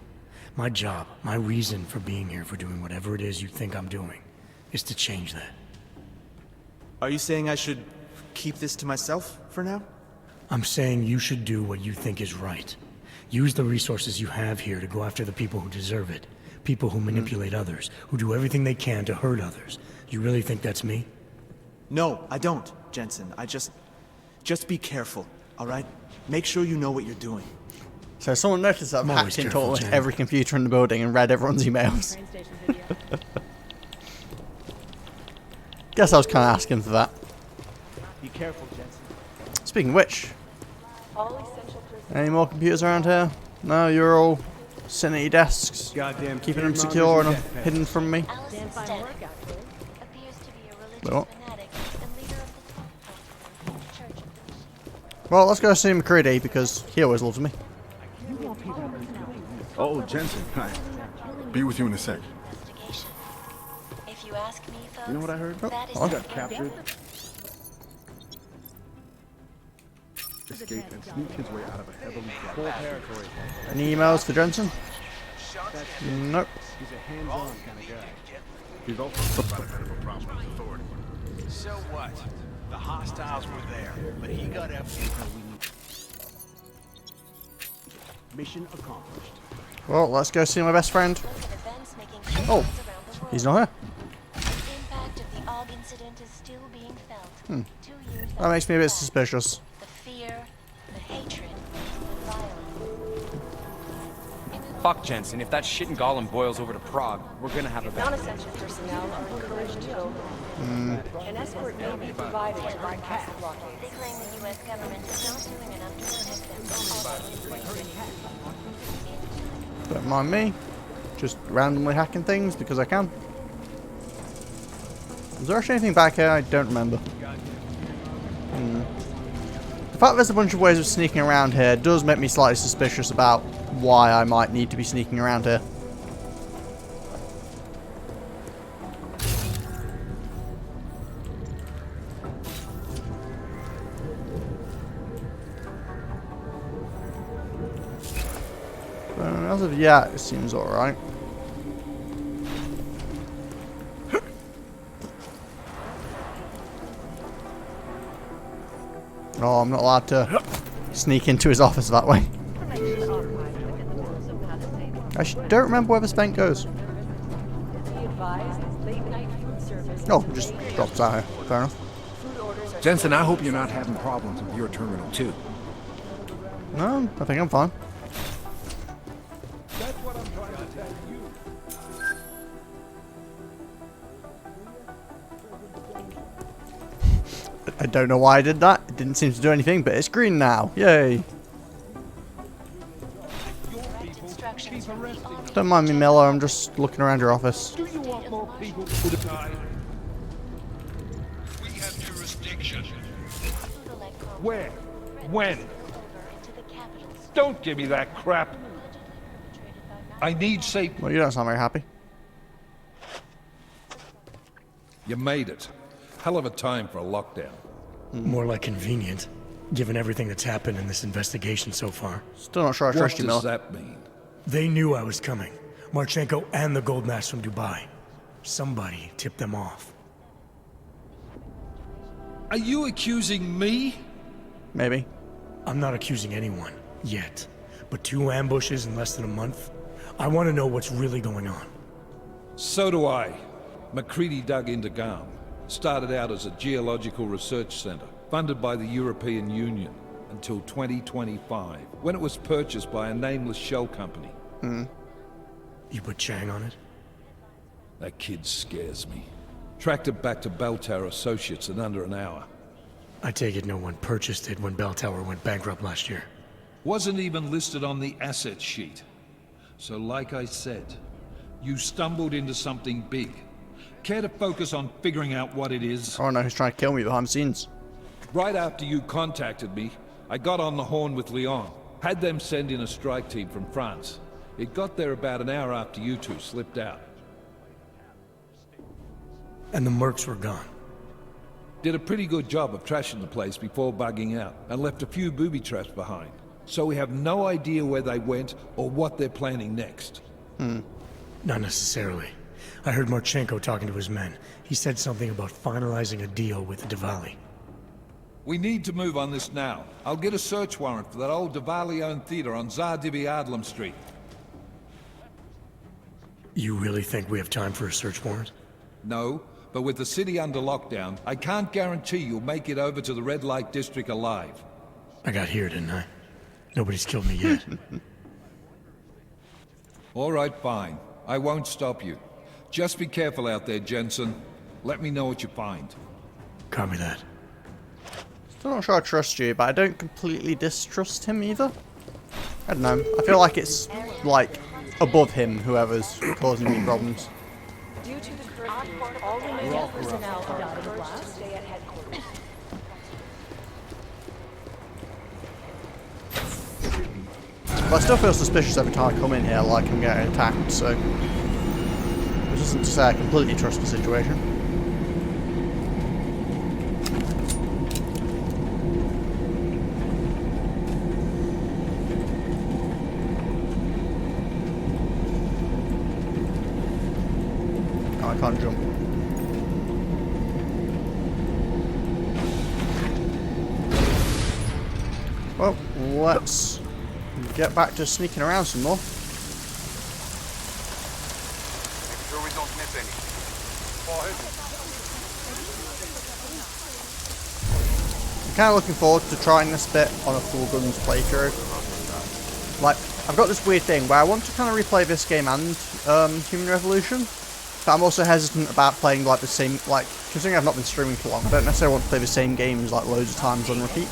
Speaker 3: My job, my reason for being here, for doing whatever it is you think I'm doing, is to change that.
Speaker 6: Are you saying I should keep this to myself for now?
Speaker 3: I'm saying you should do what you think is right. Use the resources you have here to go after the people who deserve it. People who manipulate others, who do everything they can to hurt others. You really think that's me?
Speaker 6: No, I don't, Jensen. Just be careful, all right? Make sure you know what you're doing.
Speaker 1: So someone noticed that I've hacked into almost every computer in the building and read everyone's emails. Guess I was kind of asking for that.
Speaker 6: Be careful, Jensen.
Speaker 1: Speaking of which, any more computers around here? No, you're all sitting at your desks, keeping them secure and hidden from me. What? Well, let's go see McCready because he always loves me.
Speaker 7: Oh, Jensen, hi. Be with you in a sec.
Speaker 8: If you ask me, folks,
Speaker 7: you know what I heard?
Speaker 8: That is
Speaker 7: I got captured. Escaped and sneaked his way out of a heavily guarded territory.
Speaker 1: Any emails for Jensen? Nope.
Speaker 7: He's a hands-on kind of guy. He's also got a bit of a problem with authority.
Speaker 4: So what? The hostiles were there, but he got out.
Speaker 7: Mission accomplished.
Speaker 1: Well, let's go see my best friend. Oh, he's not here. That makes me a bit suspicious.
Speaker 9: Fuck Jensen, if that shit in Gollum boils over to Prague, we're gonna have a battle.
Speaker 15: Non-essential personnel are encouraged to go. An escort may be provided to bypass the blockade.
Speaker 8: They claim the U.S. government is not doing enough to protect them.
Speaker 1: Don't mind me. Just randomly hacking things because I can. Is there actually anything back here? I don't remember. The fact there's a bunch of ways of sneaking around here does make me slightly suspicious about why I might need to be sneaking around here. As of yet, it seems alright. Oh, I'm not allowed to sneak into his office that way. I don't remember where this vent goes. Oh, it just drops out here. Fair enough.
Speaker 15: Food orders are
Speaker 7: Jensen, I hope you're not having problems with your terminal, too.
Speaker 1: No, I think I'm fine.
Speaker 7: That's what I'm trying to tell you.
Speaker 1: I don't know why I did that. It didn't seem to do anything, but it's green now. Yay. Don't mind me, Miller. I'm just looking around your office.
Speaker 7: Do you want more people to die?
Speaker 4: We have jurisdiction.
Speaker 7: Where? When? Don't give me that crap. I need safe.
Speaker 1: Well, you don't sound very happy.
Speaker 2: You made it. Hell of a time for a lockdown.
Speaker 3: More like convenient, given everything that's happened in this investigation so far.
Speaker 1: Still not sure I trust you, Miller.
Speaker 2: What does that mean?
Speaker 3: They knew I was coming. Marchenko and the gold mask from Dubai. Somebody tipped them off.
Speaker 2: Are you accusing me?
Speaker 1: Maybe.
Speaker 3: I'm not accusing anyone, yet. But 2 ambushes in less than a month? I want to know what's really going on.
Speaker 2: So do I. McCready dug into GAM. Started out as a geological research center, funded by the European Union, until 2025, when it was purchased by a nameless shell company.
Speaker 3: You put Chang on it?
Speaker 2: That kid scares me. Tracked it back to Bell Tower Associates in under an hour.
Speaker 3: I take it no one purchased it when Bell Tower went bankrupt last year.
Speaker 2: Wasn't even listed on the asset sheet. So like I said, you stumbled into something big. Care to focus on figuring out what it is?
Speaker 1: I don't know who's trying to kill me behind the scenes.
Speaker 2: Right after you contacted me, I got on the horn with Lyon. Had them send in a strike team from France. It got there about an hour after you two slipped out.
Speaker 3: And the mercs were gone.
Speaker 2: Did a pretty good job of trashing the place before bugging out, and left a few booby traps behind. So we have no idea where they went or what they're planning next.
Speaker 3: Not necessarily. I heard Marchenko talking to his men. He said something about finalizing a deal with the Diwali.
Speaker 2: We need to move on this now. I'll get a search warrant for that old Diwali-owned theater on Zardibi Adlam Street.
Speaker 3: You really think we have time for a search warrant?
Speaker 2: No, but with the city under lockdown, I can't guarantee you'll make it over to the Red Light District alive.
Speaker 3: I got here, didn't I? Nobody's killed me yet.
Speaker 2: All right, fine. I won't stop you. Just be careful out there, Jensen. Let me know what you find.
Speaker 3: Copy that.
Speaker 1: Still not sure I trust you, but I don't completely distrust him either. I don't know. I feel like it's, like, above him, whoever's causing me problems.
Speaker 15: Due to the curfew, all remaining personnel are encouraged to stay at headquarters.
Speaker 1: But I still feel suspicious every time I come in here, like I'm getting attacked, so... Which isn't to say I completely trust the situation. Oh, I can't jump. Well, let's get back to sneaking around some more.
Speaker 4: Make sure we don't miss any.
Speaker 1: I'm kind of looking forward to trying this bit on a full guns playthrough. Like, I've got this weird thing where I want to kind of replay this game and Human Revolution, but I'm also hesitant about playing like the same, like, considering I've not been streaming for long, I don't necessarily want to play the same games like loads of times on repeat.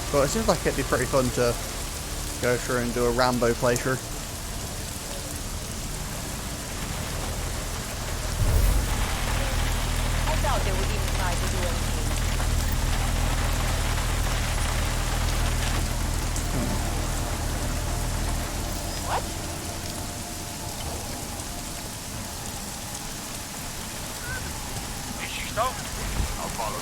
Speaker 1: But it seems like it'd be pretty fun to go through and do a Rambo playthrough.
Speaker 15: I doubt they would even try to do anything. What?
Speaker 4: Is she stoked? I'll follow.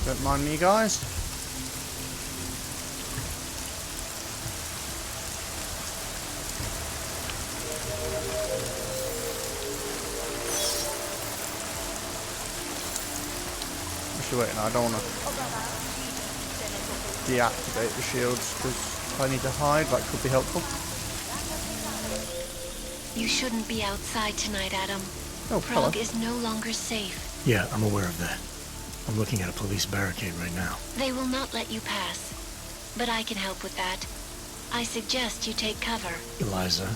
Speaker 1: Don't mind me, guys. Actually, wait, no, I don't want to. deactivate the shields because I need to hide. That could be helpful.
Speaker 12: You shouldn't be outside tonight, Adam.
Speaker 1: Oh,
Speaker 12: Prague
Speaker 1: hello.
Speaker 12: is no longer safe.
Speaker 3: Yeah, I'm aware of that. I'm looking at a police barricade right now.
Speaker 12: They will not let you pass. But I can help with that. I suggest you take cover.
Speaker 3: Eliza,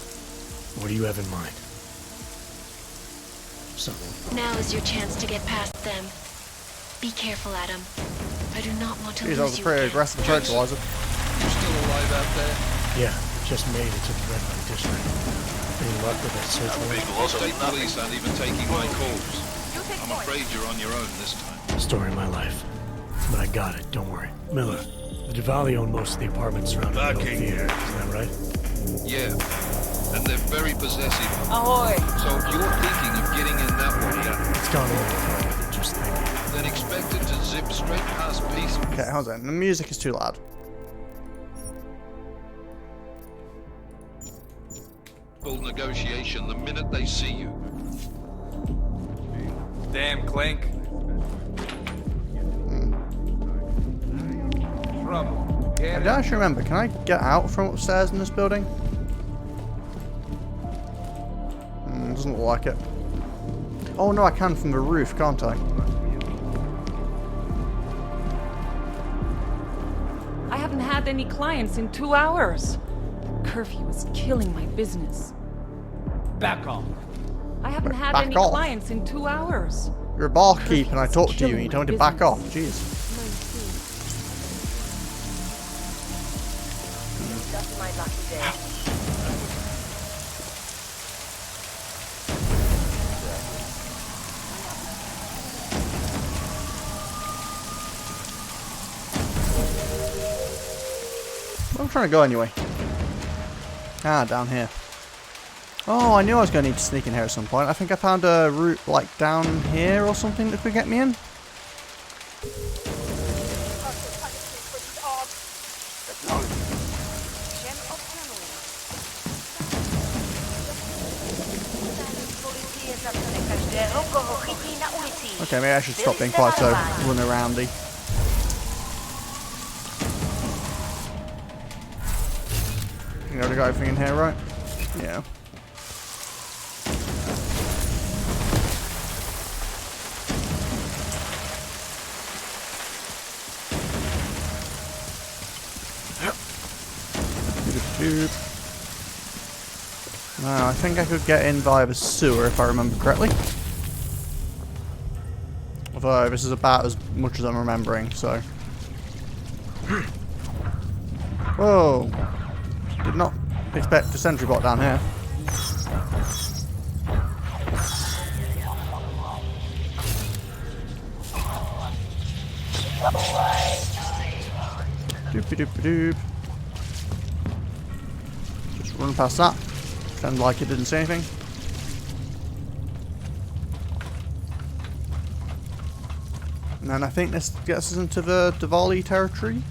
Speaker 3: what do you have in mind? Something.
Speaker 12: Now is your chance to get past them. Be careful, Adam. I do not want to
Speaker 1: Jeez,
Speaker 12: lose
Speaker 1: that was a
Speaker 12: you
Speaker 1: pretty
Speaker 12: again.
Speaker 1: aggressive approach, Eliza.
Speaker 2: You still alive out there?
Speaker 3: Yeah, just made it to the Red Light District. Any luck with that search warrant?
Speaker 2: State police aren't even taking my calls. I'm afraid you're on your own this time.
Speaker 3: Story of my life. But I got it, don't worry. Miller, the Duvali own most of the apartments surrounding the old theater, isn't that right?
Speaker 2: Yeah, and they're very possessive.
Speaker 15: Ahoy!
Speaker 2: So if you're thinking of getting in that way,
Speaker 3: It's gone a little farther than just thinking.
Speaker 2: then expect it to zip straight past peace.
Speaker 1: Okay, how's that? The music is too loud.
Speaker 2: Full negotiation the minute they see you.
Speaker 9: Damn, Clink. Trouble.
Speaker 1: I don't actually remember. Can I get out from upstairs in this building? Doesn't look like it. Oh no, I can from the roof, can't I?
Speaker 16: I haven't had any clients in 2 hours. Curfew is killing my business.
Speaker 9: Back off.
Speaker 16: I haven't had
Speaker 1: Back
Speaker 16: any
Speaker 1: off.
Speaker 16: clients in 2 hours.
Speaker 1: You're a barkeep and I talk to you and you tell me to back off. Jeez.
Speaker 15: Just my lucky day.
Speaker 1: Where am I trying to go anyway? Ah, down here. Oh, I knew I was going to need to sneak in here at some point. I think I found a route, like, down here or something that could get me in. Okay, maybe I should stop being quite so run-aroundy. You already got everything in here, right? Yeah. Now, I think I could get in via the sewer if I remember correctly. Although this is about as much as I'm remembering, so. Whoa! Did not expect a sentry bot down here. Doopy doopy doop. Just run past that. Pretend like it didn't say anything. And then I think this gets us into the Duvali territory.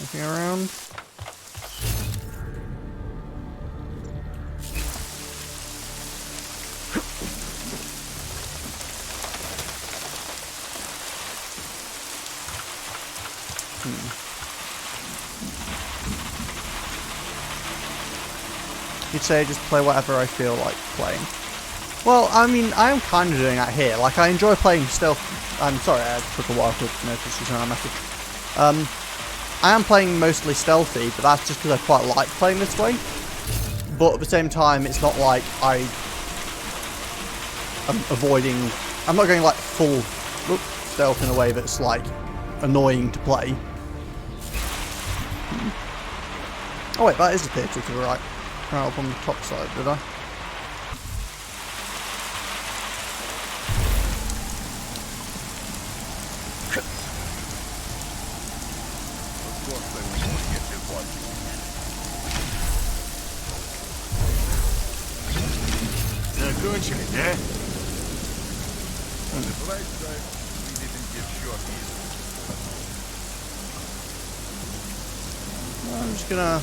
Speaker 1: Looking around. You'd say just play whatever I feel like playing. Well, I mean, I am kind of doing that here. Like, I enjoy playing stealth. I'm sorry, I took a while to notice you sent a message. I am playing mostly stealthy, but that's just because I quite like playing this way. But at the same time, it's not like I'm avoiding. I'm not going like full stealth in a way that's like annoying to play. Oh wait, that is the theatre to the right. Right up on the top side, did I?
Speaker 4: Закончили, да?
Speaker 1: I'm just gonna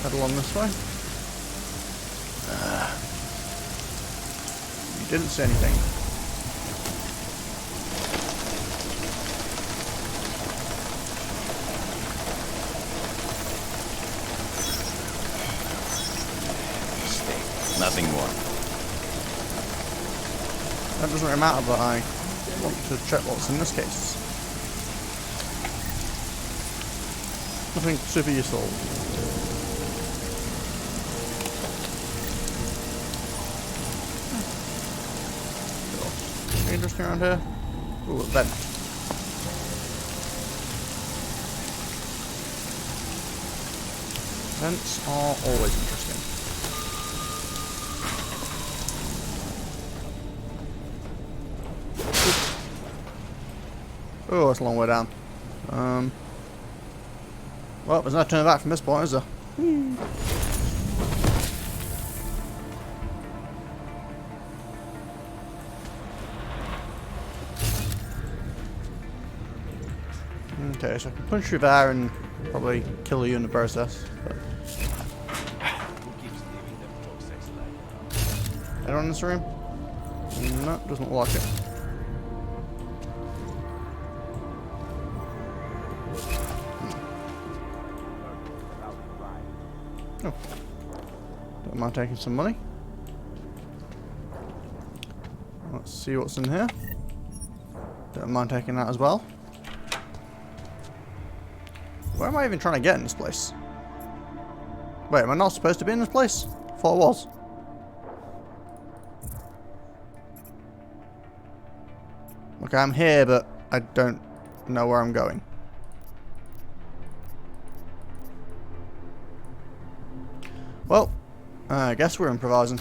Speaker 1: head along this way. You didn't say anything.
Speaker 9: Nothing more.
Speaker 1: That doesn't really matter, but I want to check what's in this case. Nothing super useful. Anything interesting around here? Ooh, a vent. Vents are always interesting. Oh, it's a long way down. Well, there's no turning back from this point, is there? Okay, so I can punch you there and probably kill you in the process. But... anyone in this room? No, doesn't look like it. Oh. Don't mind taking some money. Let's see what's in here. Don't mind taking that as well. Where am I even trying to get in this place? Wait, am I not supposed to be in this place? I thought I was. Okay, I'm here, but I don't know where I'm going. Well, I guess we're improvising.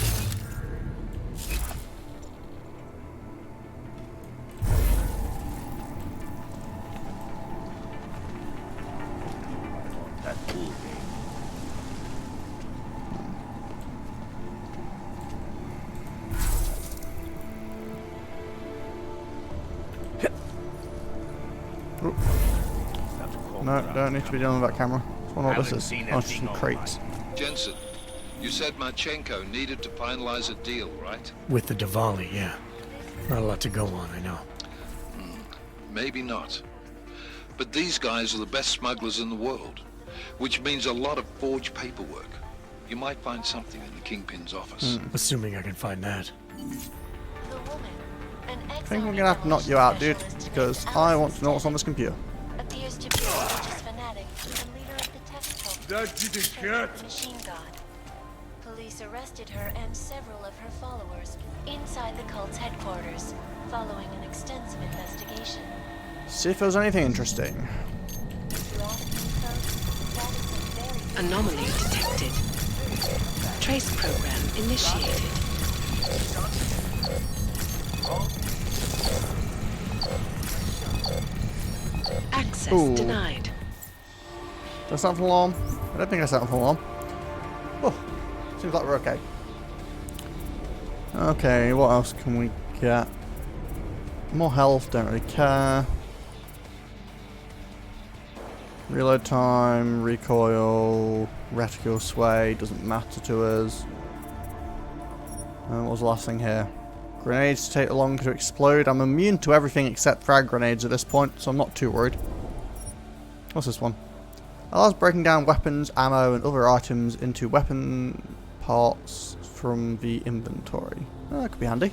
Speaker 1: No, don't need to be dealing with that camera. I wonder what this is. Oh, it's some crates.
Speaker 2: Jensen, you said Marchenko needed to finalize a deal, right?
Speaker 3: With the Diwali, yeah. Not a lot to go on, I know.
Speaker 2: Maybe not. But these guys are the best smugglers in the world, which means a lot of forged paperwork. You might find something in the Kingpin's office.
Speaker 3: Assuming I can find that.
Speaker 1: I think I'm gonna have to knock you out, dude, because I want to know what's on this computer.
Speaker 8: Appears to be a religious fanatic and leader of the test cult, Machine God. Police arrested her and several of her followers inside the cult's headquarters, following an extensive investigation.
Speaker 1: See if there's anything interesting.
Speaker 5: Anomaly detected. Trace program initiated. Access denied.
Speaker 1: Did I sound for alarm? I don't think I sound for alarm. Oh, seems like we're okay. Okay, what else can we get? More health, don't really care. Reload time, recoil, reticle sway, doesn't matter to us. What was the last thing here? Grenades take longer to explode. I'm immune to everything except frag grenades at this point, so I'm not too worried. What's this one? Allows breaking down weapons, ammo, and other items into weapon parts from the inventory. Oh, that could be handy.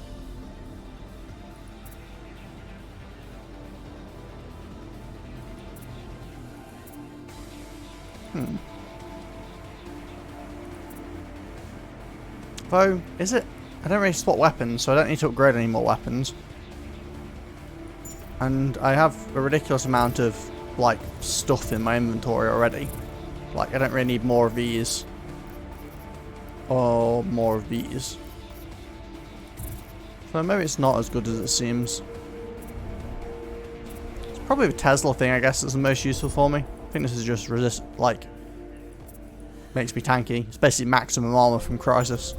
Speaker 1: Though, is it? I don't really spot weapons, so I don't need to upgrade any more weapons. And I have a ridiculous amount of, like, stuff in my inventory already. Like, I don't really need more of these. Or more of these. So maybe it's not as good as it seems. It's probably the Tesla thing, I guess, that's the most useful for me. I think this is just makes me tanky. It's basically maximum armor from Crisis.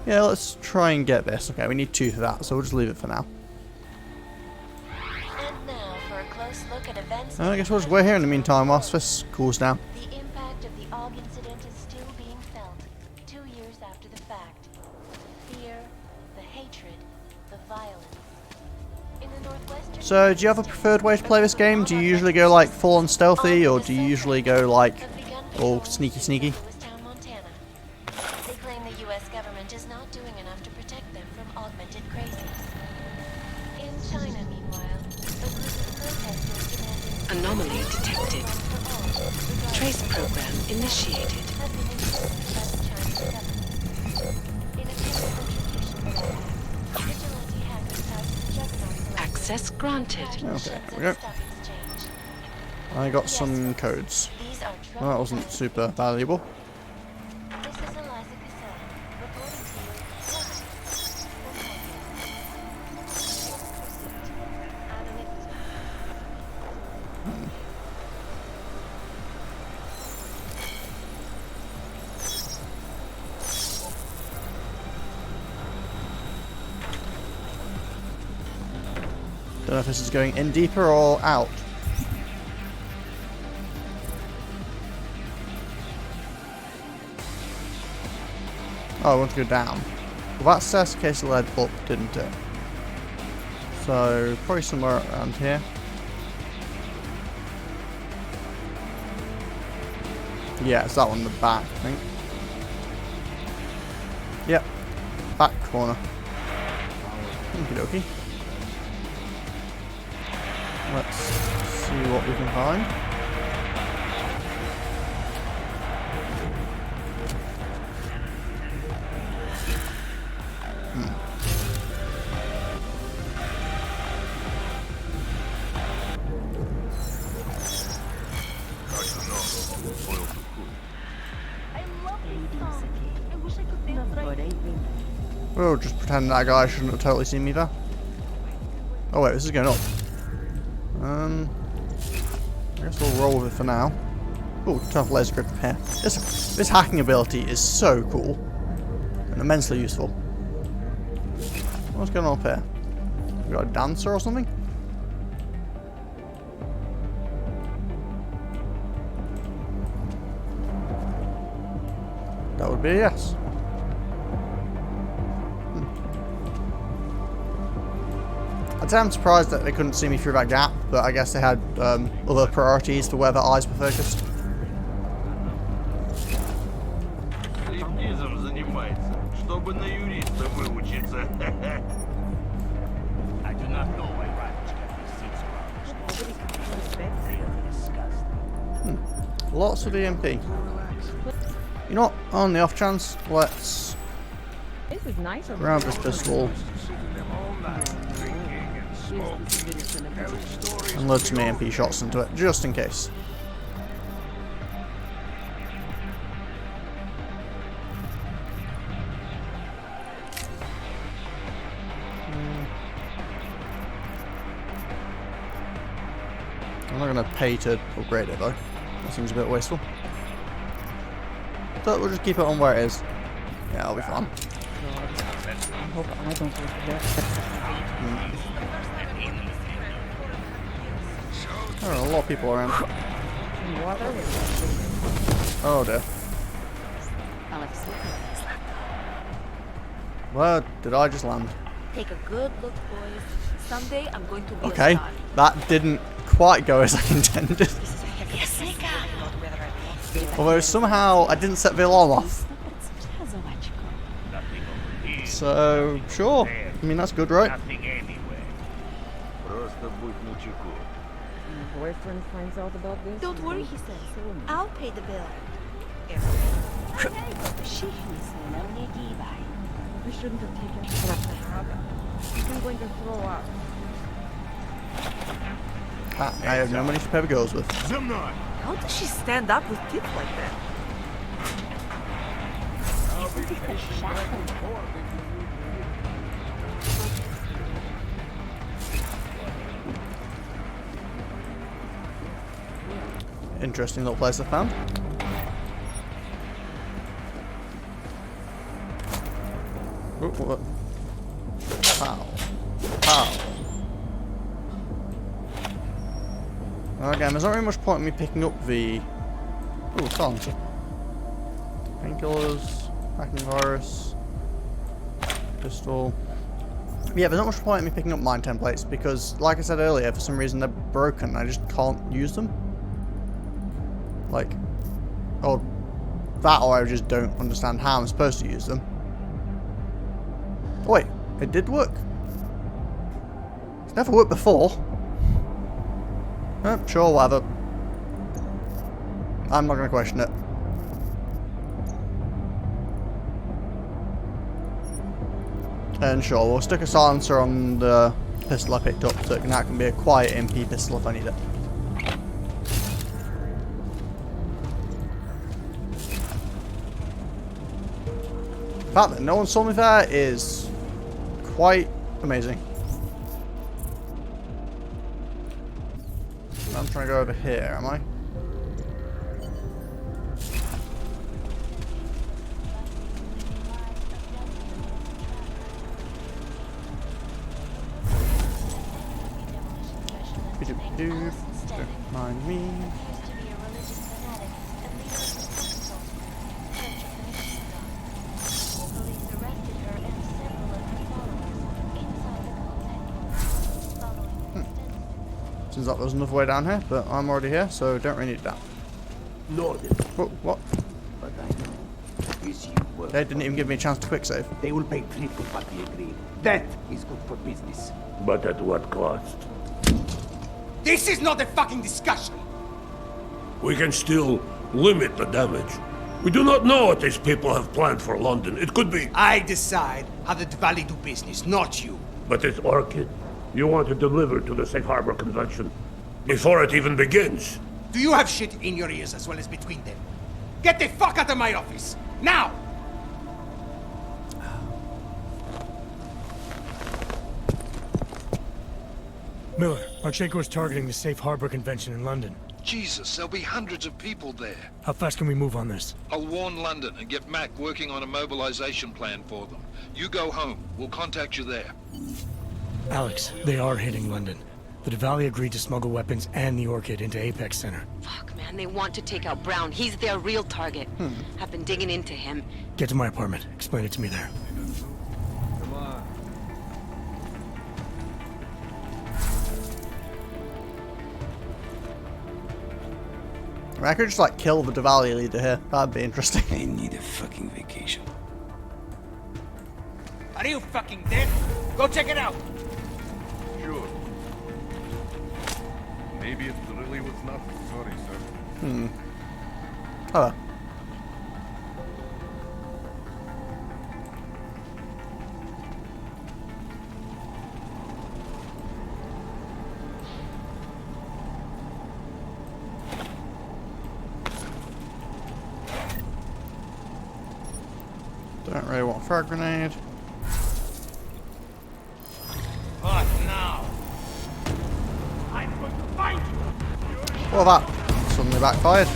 Speaker 1: Yeah, let's try and get this. Okay, we need 2 for that, so we'll just leave it for now.
Speaker 8: And now for a close look at events.
Speaker 1: I guess we'll just wait here in the meantime whilst this cools down.
Speaker 8: The impact of the AUG incident is still being felt 2 years after the fact. The fear, the hatred, the violence. In the northwestern.
Speaker 1: So, do you have a preferred way to play this game? Do you usually go like full on stealthy, or do you usually go like all sneaky?
Speaker 8: They claim they The US government is not doing enough to protect them from augmented crazies. In China, meanwhile, a group of protesters demanding
Speaker 5: Anomaly detected. Trace program initiated.
Speaker 8: have been imprisoned by the Chinese government. In a case of contribution to that act, vigilante hackers tied to the Juggernaut
Speaker 5: Access granted.
Speaker 1: Okay, here we go. I got some codes. Well, that wasn't super valuable.
Speaker 8: This is Eliza Cassell, reporting to you live.
Speaker 1: Don't know if this is going in deeper or out. Oh, I want to go down. Well, that staircase led up, didn't it? So, probably somewhere around here. Yeah, it's that one in the back, I think. Yep. Back corner. Okie dokie. Let's see what we can find. We'll just pretend that guy shouldn't have totally seen me there. Oh wait, this is going up. I guess we'll roll with it for now. Oh, turn off laser grid repair. This hacking ability is so cool and immensely useful. What's going on up here? We got a dancer or something? That would be a yes. I'd say I'm surprised that they couldn't see me through that gap, but I guess they had other priorities for where their eyes were focused.
Speaker 4: I do not know why rivals can be seen.
Speaker 1: Lots of EMP. You know what? On the off chance, let's
Speaker 18: This is nice.
Speaker 1: grab this pistol and load some EMP shots into it, just in case. I'm not going to pay to upgrade it though. That seems a bit wasteful. So we'll just keep it on where it is. Yeah, I'll be fine.
Speaker 13: I hope I don't regret.
Speaker 1: There are a lot of people around. Oh dear. Where did I just land?
Speaker 10: Take a good look, boys. Someday I'm going to be
Speaker 1: Okay,
Speaker 10: a star.
Speaker 1: that didn't quite go as I intended. Although somehow I didn't set the alarm off. So, sure. I mean, that's good, right?
Speaker 18: Boyfriend finds out about this.
Speaker 10: Don't worry, he says. I'll pay the bill.
Speaker 18: We shouldn't have taken it. I'm going to throw up.
Speaker 1: Ah, I have no money to pay the girls with.
Speaker 10: How does she stand up with teeth like that?
Speaker 1: Interesting little place I found. Ooh, what? Pow. Pow. Again, there's not really much point in me picking up the... Ooh, songs. Painkillers, hacking virus, pistol. Yeah, there's not much point in me picking up mine templates because, like I said earlier, for some reason they're broken. I just can't use them. Like, oh, That, or I just don't understand how I'm supposed to use them. Oh, wait, it did work. It's never worked before. Sure, whatever. I'm not going to question it. And sure, we'll stick a silencer on the pistol I picked up so that can be a quiet MP pistol if I need it. The fact that no one saw me there is quite amazing. I'm trying to go over here, am I? Don't mind me. Seems like there's another way down here, but I'm already here, so don't really need that. Oh, what?
Speaker 11: But I know is you work.
Speaker 1: They didn't even give me a chance to quick save.
Speaker 11: They will pay triple what we agreed. That is good for business.
Speaker 14: But at what cost?
Speaker 11: This is not a fucking discussion!
Speaker 14: We can still limit the damage. We do not know what these people have planned for London. It could be...
Speaker 11: I decide how the Valley do business, not you.
Speaker 14: But it's Orchid. You want to deliver to the Safe Harbor Convention before it even begins.
Speaker 11: Do you have shit in your ears as well as between them? Get the fuck out of my office! Now!
Speaker 3: Miller, Marchenko is targeting the Safe Harbor Convention in London.
Speaker 2: Jesus, there'll be hundreds of people there.
Speaker 3: How fast can we move on this?
Speaker 2: I'll warn London and get Mac working on a mobilization plan for them. You go home. We'll contact you there.
Speaker 3: Alex, they are hitting London. The Diwali agreed to smuggle weapons and the Orchid into Apex Center.
Speaker 22: Fuck, man, they want to take out Brown. He's their real target. I've been digging into him.
Speaker 3: Get to my apartment. Explain it to me there.
Speaker 7: Come on.
Speaker 1: I mean, I could just like kill the Diwali leader here. That'd be interesting.
Speaker 11: I need a fucking vacation. Are you fucking dead? Go check it out!
Speaker 7: Sure. Maybe it really was nothing. Sorry, sir.
Speaker 1: Hello. Don't really want a frag grenade.
Speaker 11: What now? I'm going to find you!
Speaker 1: What that? Suddenly backfired.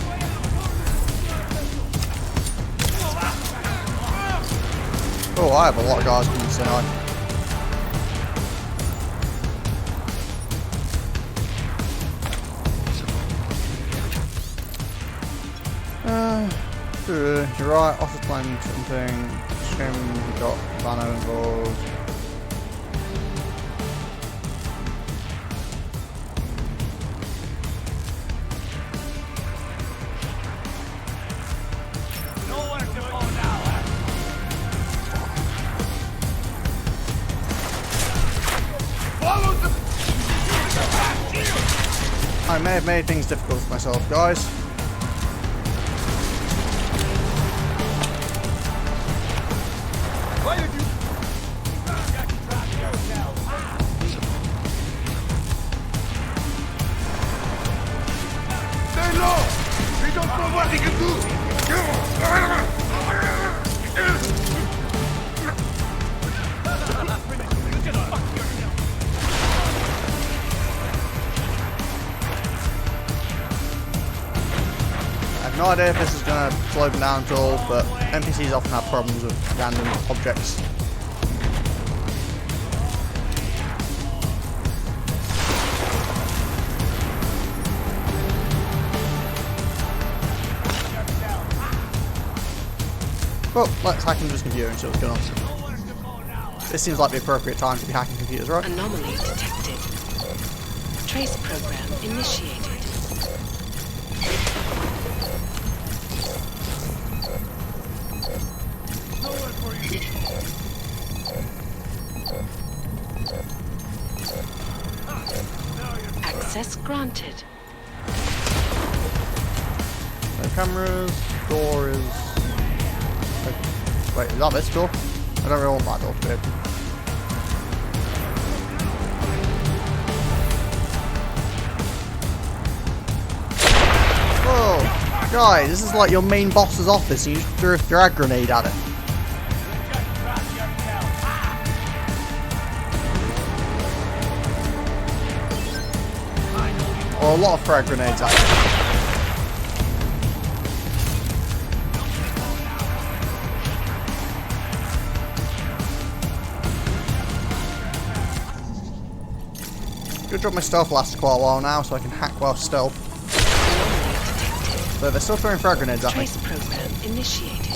Speaker 1: Oh, I have a lot of guys coming tonight. You're right, office plan something. Shame you got Vano involved.
Speaker 11: Nowhere to go now. Follow the...
Speaker 1: I may have made things difficult for myself, guys.
Speaker 11: Why did you... Stay low! We don't know what he can do!
Speaker 1: I have no idea if this is going to slow them down at all, but NPCs often have problems with random objects. Well, let's hack into this computer and see what's going on. This seems like the appropriate time to be hacking computers, right?
Speaker 5: Anomaly detected. Trace program initiated.
Speaker 12: Access granted.
Speaker 1: No cameras. Door is... Wait, is that this door? I don't really want that door to be open. Whoa! Guys, this is like your main boss's office and you just threw a frag grenade at it. Or a lot of frag grenades at it. Good job my stealth lasts quite a while now, so I can hack while stealth. But they're still throwing frag grenades at me.
Speaker 12: Trace program initiated.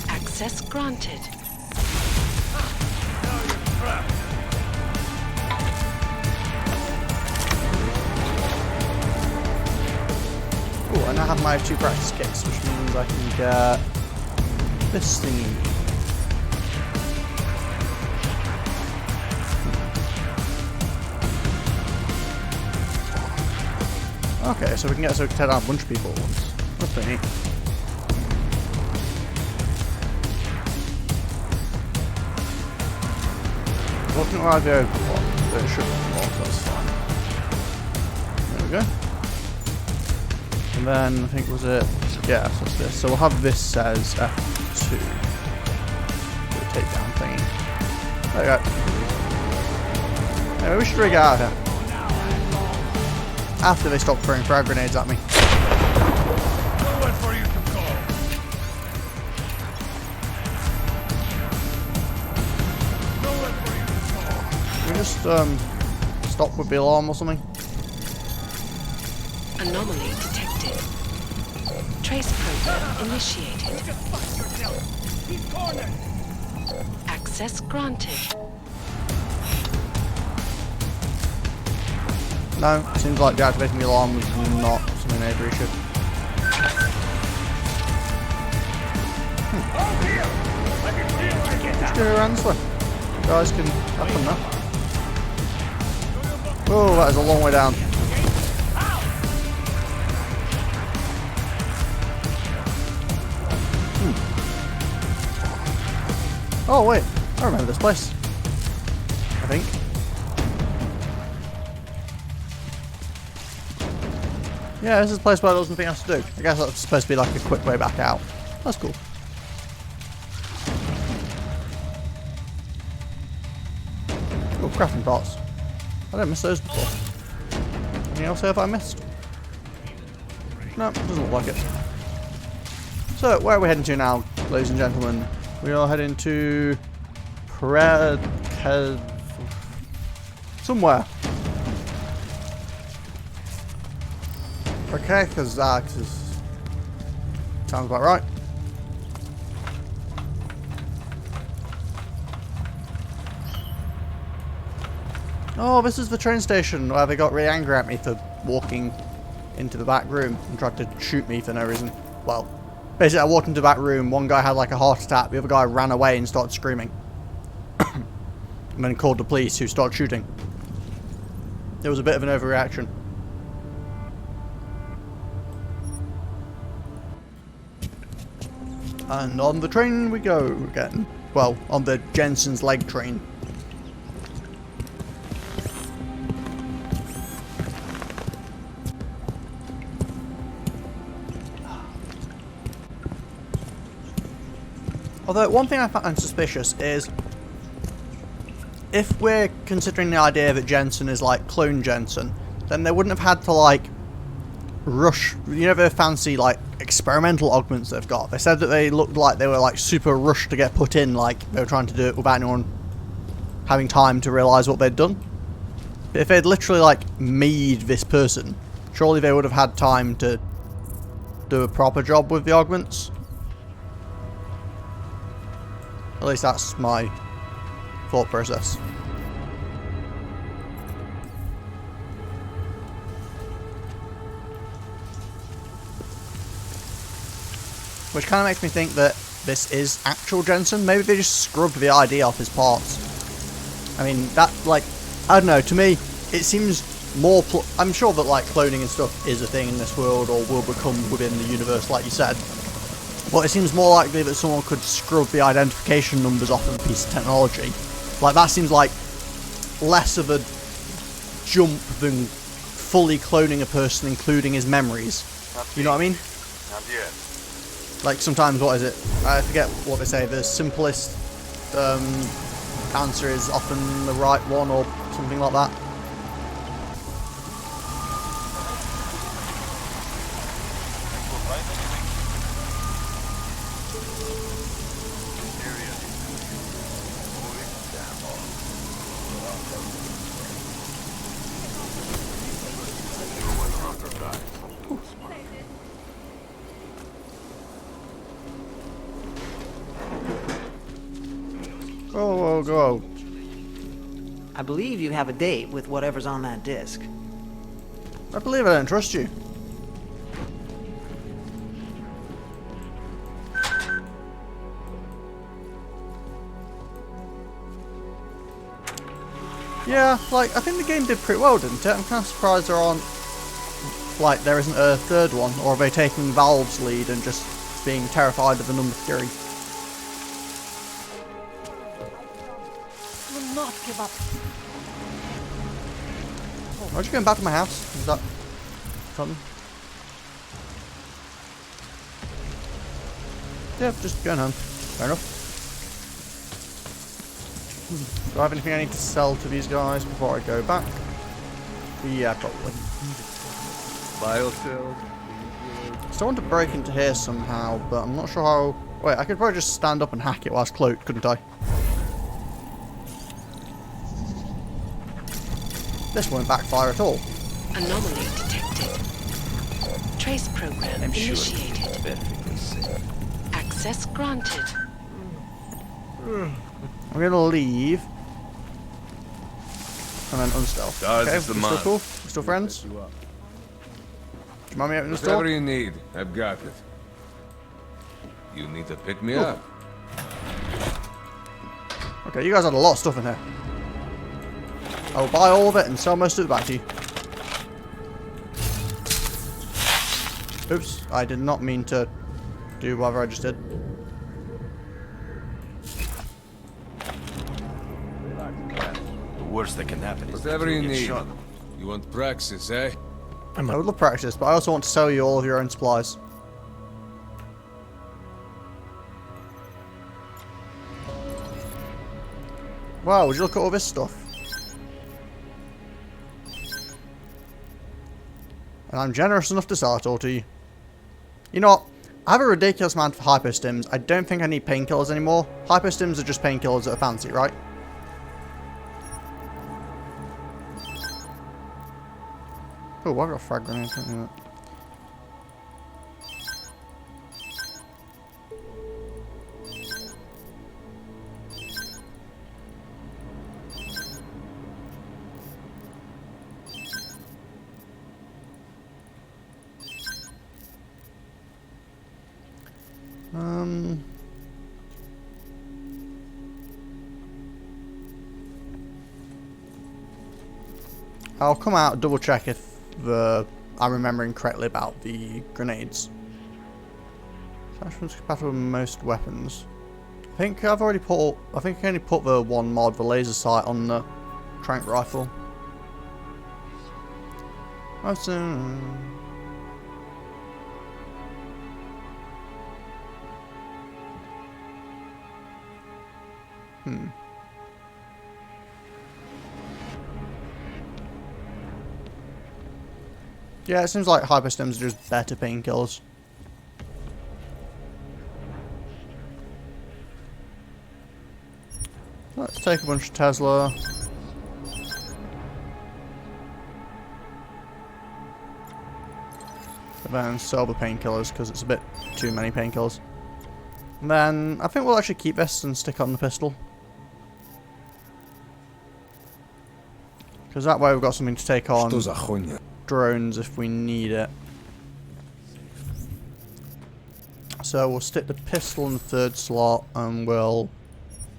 Speaker 12: Access granted.
Speaker 1: Oh, and I have my 2 practice kits, which means I can get this thingy. Okay, so we can get so we can take down a bunch of people at once. That's pretty neat. Looking at where I go, but it should be more, so that's fine. There we go. And then I think was it, yeah, so it's this. So we'll have this as F2. Do a takedown thingy. There we go. Yeah, we should rig out of here. After they stop throwing frag grenades at me.
Speaker 14: Nowhere for you to go. Nowhere for you to go.
Speaker 1: Can we just stop with the alarm or something?
Speaker 12: Anomaly detected. Trace program initiated. Access granted.
Speaker 1: No, seems like deactivating the alarm was not something they appreciate. Just go around this way. You guys can have fun now. Oh, that is a long way down. Oh wait, I remember this place. I think. Yeah, this is a place where there was nothing else to do. I guess that's supposed to be like a quick way back out. That's cool. Oh, crafting pots. I didn't miss those before. Anything else have I missed? No, doesn't look like it. So, where are we heading to now, ladies and gentlemen? We are heading to... somewhere. Okay, because that sounds about right. Oh, this is the train station where they got really angry at me for walking into the back room and tried to shoot me for no reason. Well, basically I walked into the back room, one guy had like a heart attack, the other guy ran away and started screaming. And then called the police who started shooting. There was a bit of an overreaction. And on the train we go again. Well, on the Jensen's leg train. Although, one thing I find suspicious is if we're considering the idea that Jensen is like clone Jensen, then they wouldn't have had to like rush, you know, the fancy like experimental augments they've got. They said that they looked like they were like super rushed to get put in, like they were trying to do it without anyone having time to realise what they'd done. But if they'd literally like made this person, surely they would have had time to do a proper job with the augments. At least that's my thought process. Which kind of makes me think that this is actual Jensen. Maybe they just scrubbed the ID off his parts. I mean, that, like, I don't know, to me, it seems more, I'm sure that, like, cloning and stuff is a thing in this world, or will become within the universe, like you said. But it seems more likely that someone could scrub the identification numbers off of a piece of technology. Like, that seems like less of a jump than fully cloning a person, including his memories. You know what I mean?
Speaker 17: Not yet.
Speaker 1: Like, sometimes, what is it? I forget what they say. The simplest answer is often the right one, or something like that. Go.
Speaker 19: I believe you have a date with whatever's on that disc.
Speaker 1: I believe I don't trust you. Yeah, like, I think the game did pretty well, didn't it? I'm kind of surprised there aren't, like, there isn't a third one, or are they taking Valve's lead and just being terrified of the number theory?
Speaker 19: Not give up.
Speaker 1: Aren't you going back to my house? Is that something? Yeah, just going home. Fair enough. Do I have anything I need to sell to these guys before I go back? Yeah, probably.
Speaker 17: Biocells.
Speaker 1: Still want to break into here somehow, but I'm not sure how. Wait, I could probably just stand up and hack it whilst cloaked, couldn't I? This won't backfire at all.
Speaker 12: Anomaly detected. Trace program initiated. Access granted.
Speaker 1: I'm gonna leave. And then unstealth. Okay, we're still cool? We're still friends? Do you mind me opening the store?
Speaker 21: Whatever you need, I've got it. You need to pick me up.
Speaker 1: Okay, you guys had a lot of stuff in here. I will buy all of it and sell most of it back to you. Oops, I did not mean to do whatever I just did.
Speaker 9: The worst that can happen is
Speaker 21: whatever you need.
Speaker 9: shot.
Speaker 21: You want praxis, eh?
Speaker 1: I would love practice, but I also want to sell you all of your own supplies. Wow, would you look at all this stuff? And I'm generous enough to sell it all to you. You know what? I have a ridiculous amount of hypostims. I don't think I need painkillers anymore. Hypostims are just painkillers that are fancy, right? Oh, I've got a frag grenade. I'll come out, double check if I'm remembering correctly about the grenades. Attachments compatible with most weapons. I think I've already put. I think I only put the one mod, the laser sight, on the trank rifle. Yeah, it seems like hyperstims are just better painkillers. Let's take a bunch of Tesla. And then sell the painkillers because it's a bit too many painkillers. And then I think we'll actually keep this and stick on the pistol. Because that way we've got something to take on drones if we need it. So So we'll stick the pistol in the third slot, and we'll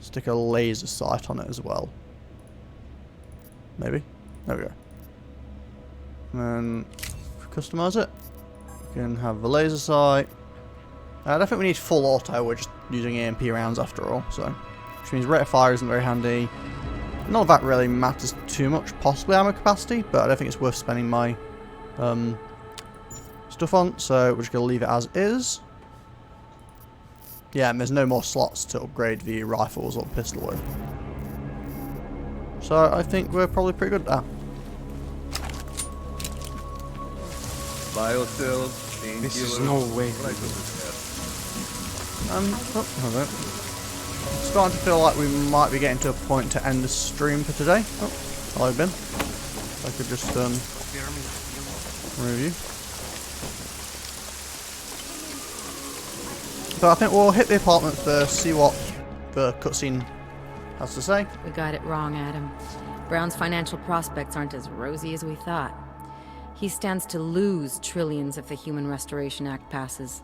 Speaker 1: stick a laser sight on it as well. Maybe? There we go. And then customize it. We can have the laser sight. I don't think we need full auto, we're just using AMP rounds after all, so. Which means rate of fire isn't very handy. None of that really matters too much, possibly ammo capacity, but I don't think it's worth spending my stuff on, so we're just going to leave it as is. Yeah, and there's no more slots to upgrade the rifles or pistol with. So I think we're probably pretty good at that.
Speaker 21: Biostills,
Speaker 9: this is no way.
Speaker 1: Oh, hold on. It's starting to feel like we might be getting to a point to end the stream for today. Oh, hello, Ben. I could just remove you. But I think we'll hit the apartment first, see what the cutscene has to say.
Speaker 17: We got it wrong, Adam. Brown's financial prospects aren't as rosy as we thought. He stands to lose trillions if the Human Restoration Act passes.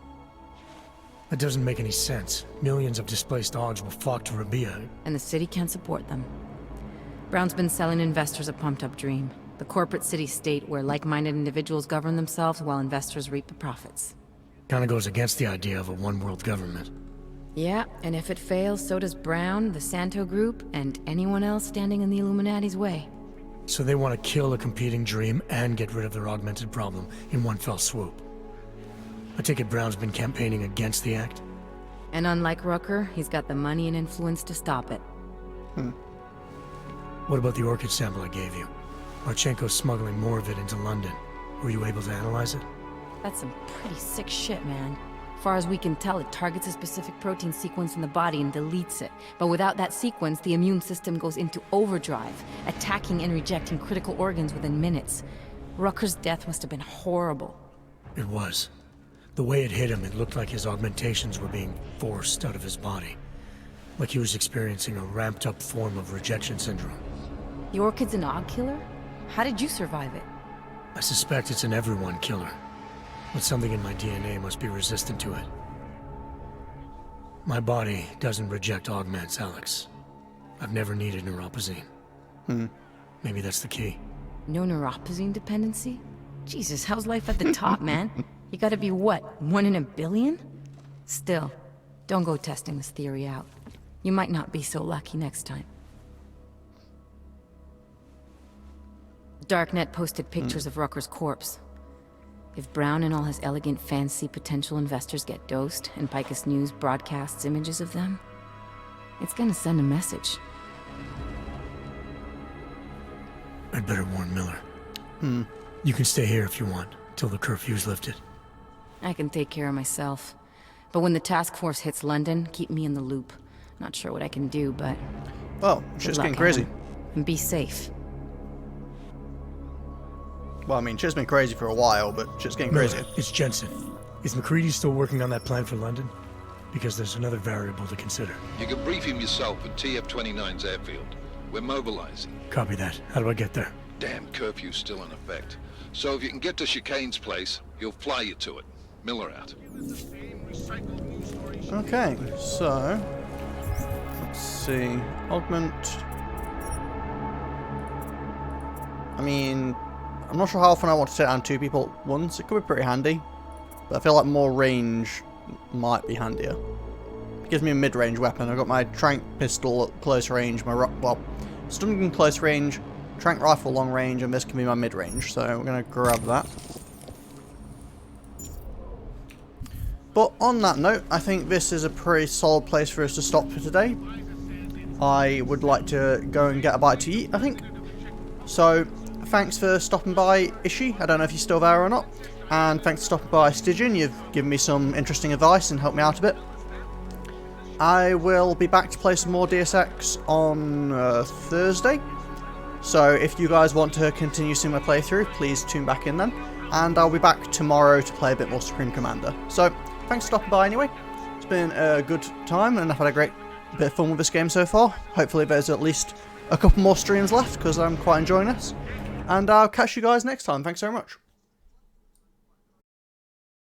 Speaker 3: That doesn't make any sense. Millions of displaced Augs will flock to Rabia.
Speaker 17: And the city can't support them. Brown's been selling investors a pumped-up dream. The corporate city-state where like-minded individuals govern themselves while investors reap the profits.
Speaker 3: Kinda goes against the idea of a one-world government.
Speaker 17: Yeah, and if it fails, so does Brown, the Santo Group, and anyone else standing in the Illuminati's way.
Speaker 3: So they want to kill a competing dream and get rid of their augmented problem in one fell swoop. I take it Brown's been campaigning against the act?
Speaker 17: And unlike Rucker, he's got the money and influence to stop it.
Speaker 3: What about the orchid sample I gave you? Marchenko's smuggling more of it into London. Were you able to analyze it?
Speaker 17: That's some pretty sick shit, man. Far as we can tell, it targets a specific protein sequence in the body and deletes it. But without that sequence, the immune system goes into overdrive, attacking and rejecting critical organs within minutes. Rucker's death must have been horrible.
Speaker 3: It was. The way it hit him, it looked like his augmentations were being forced out of his body. Like he was experiencing a ramped-up form of rejection syndrome.
Speaker 17: The orchid's an Aug killer? How did you survive it?
Speaker 3: I suspect it's an everyone killer. But something in my DNA must be resistant to it. My body doesn't reject augments, Alex. I've never needed neuropozyne. Maybe that's the key.
Speaker 17: No neuropozyne dependency? Jesus, how's life at the top, man? You gotta be what, 1 in a billion? Still, don't go testing this theory out. You might not be so lucky next time. Darknet posted pictures of Rucker's corpse. If Brown and all his elegant, fancy potential investors get dosed, and Picus News broadcasts images of them, it's gonna send a message.
Speaker 3: I'd better warn Miller. You can stay here if you want, till the curfew's lifted.
Speaker 17: I can take care of myself. But when the task force hits London, keep me in the loop. Not sure what I can do, but...
Speaker 1: Well, shit's getting crazy.
Speaker 17: And be safe.
Speaker 1: Well, I mean, shit's been crazy for a while, but shit's getting crazy.
Speaker 3: It's Jensen. Is McCready still working on that plan for London? Because there's another variable to consider.
Speaker 2: You can brief him yourself at TF-29's airfield. We're mobilizing.
Speaker 3: Copy that. How do I get there?
Speaker 2: Damn curfew's still in effect. So if you can get to Chicane's place, he'll fly you to it. Miller out.
Speaker 1: Okay, so... let's see... augment... I mean... I'm not sure how often I want to take down 2 people at once. It could be pretty handy. But I feel like more range might be handier. It gives me a mid-range weapon. I've got my trank pistol at close range, my stun gun close range, trank rifle long range, and this can be my mid-range. So we're going to grab that. But on that note, I think this is a pretty solid place for us to stop for today. I would like to go and get a bite to eat, I think. So... thanks for stopping by, Ishi. I don't know if you're still there or not. And thanks for stopping by, Stygian. You've given me some interesting advice and helped me out a bit. I will be back to play some more Deus Ex on Thursday. So if you guys want to continue seeing my playthrough, please tune back in then. And I'll be back tomorrow to play a bit more Supreme Commander. So thanks for stopping by anyway. It's been a good time and I've had a great bit of fun with this game so far. Hopefully there's at least a couple more streams left because I'm quite enjoying this. And I'll catch you guys next time. Thanks very much.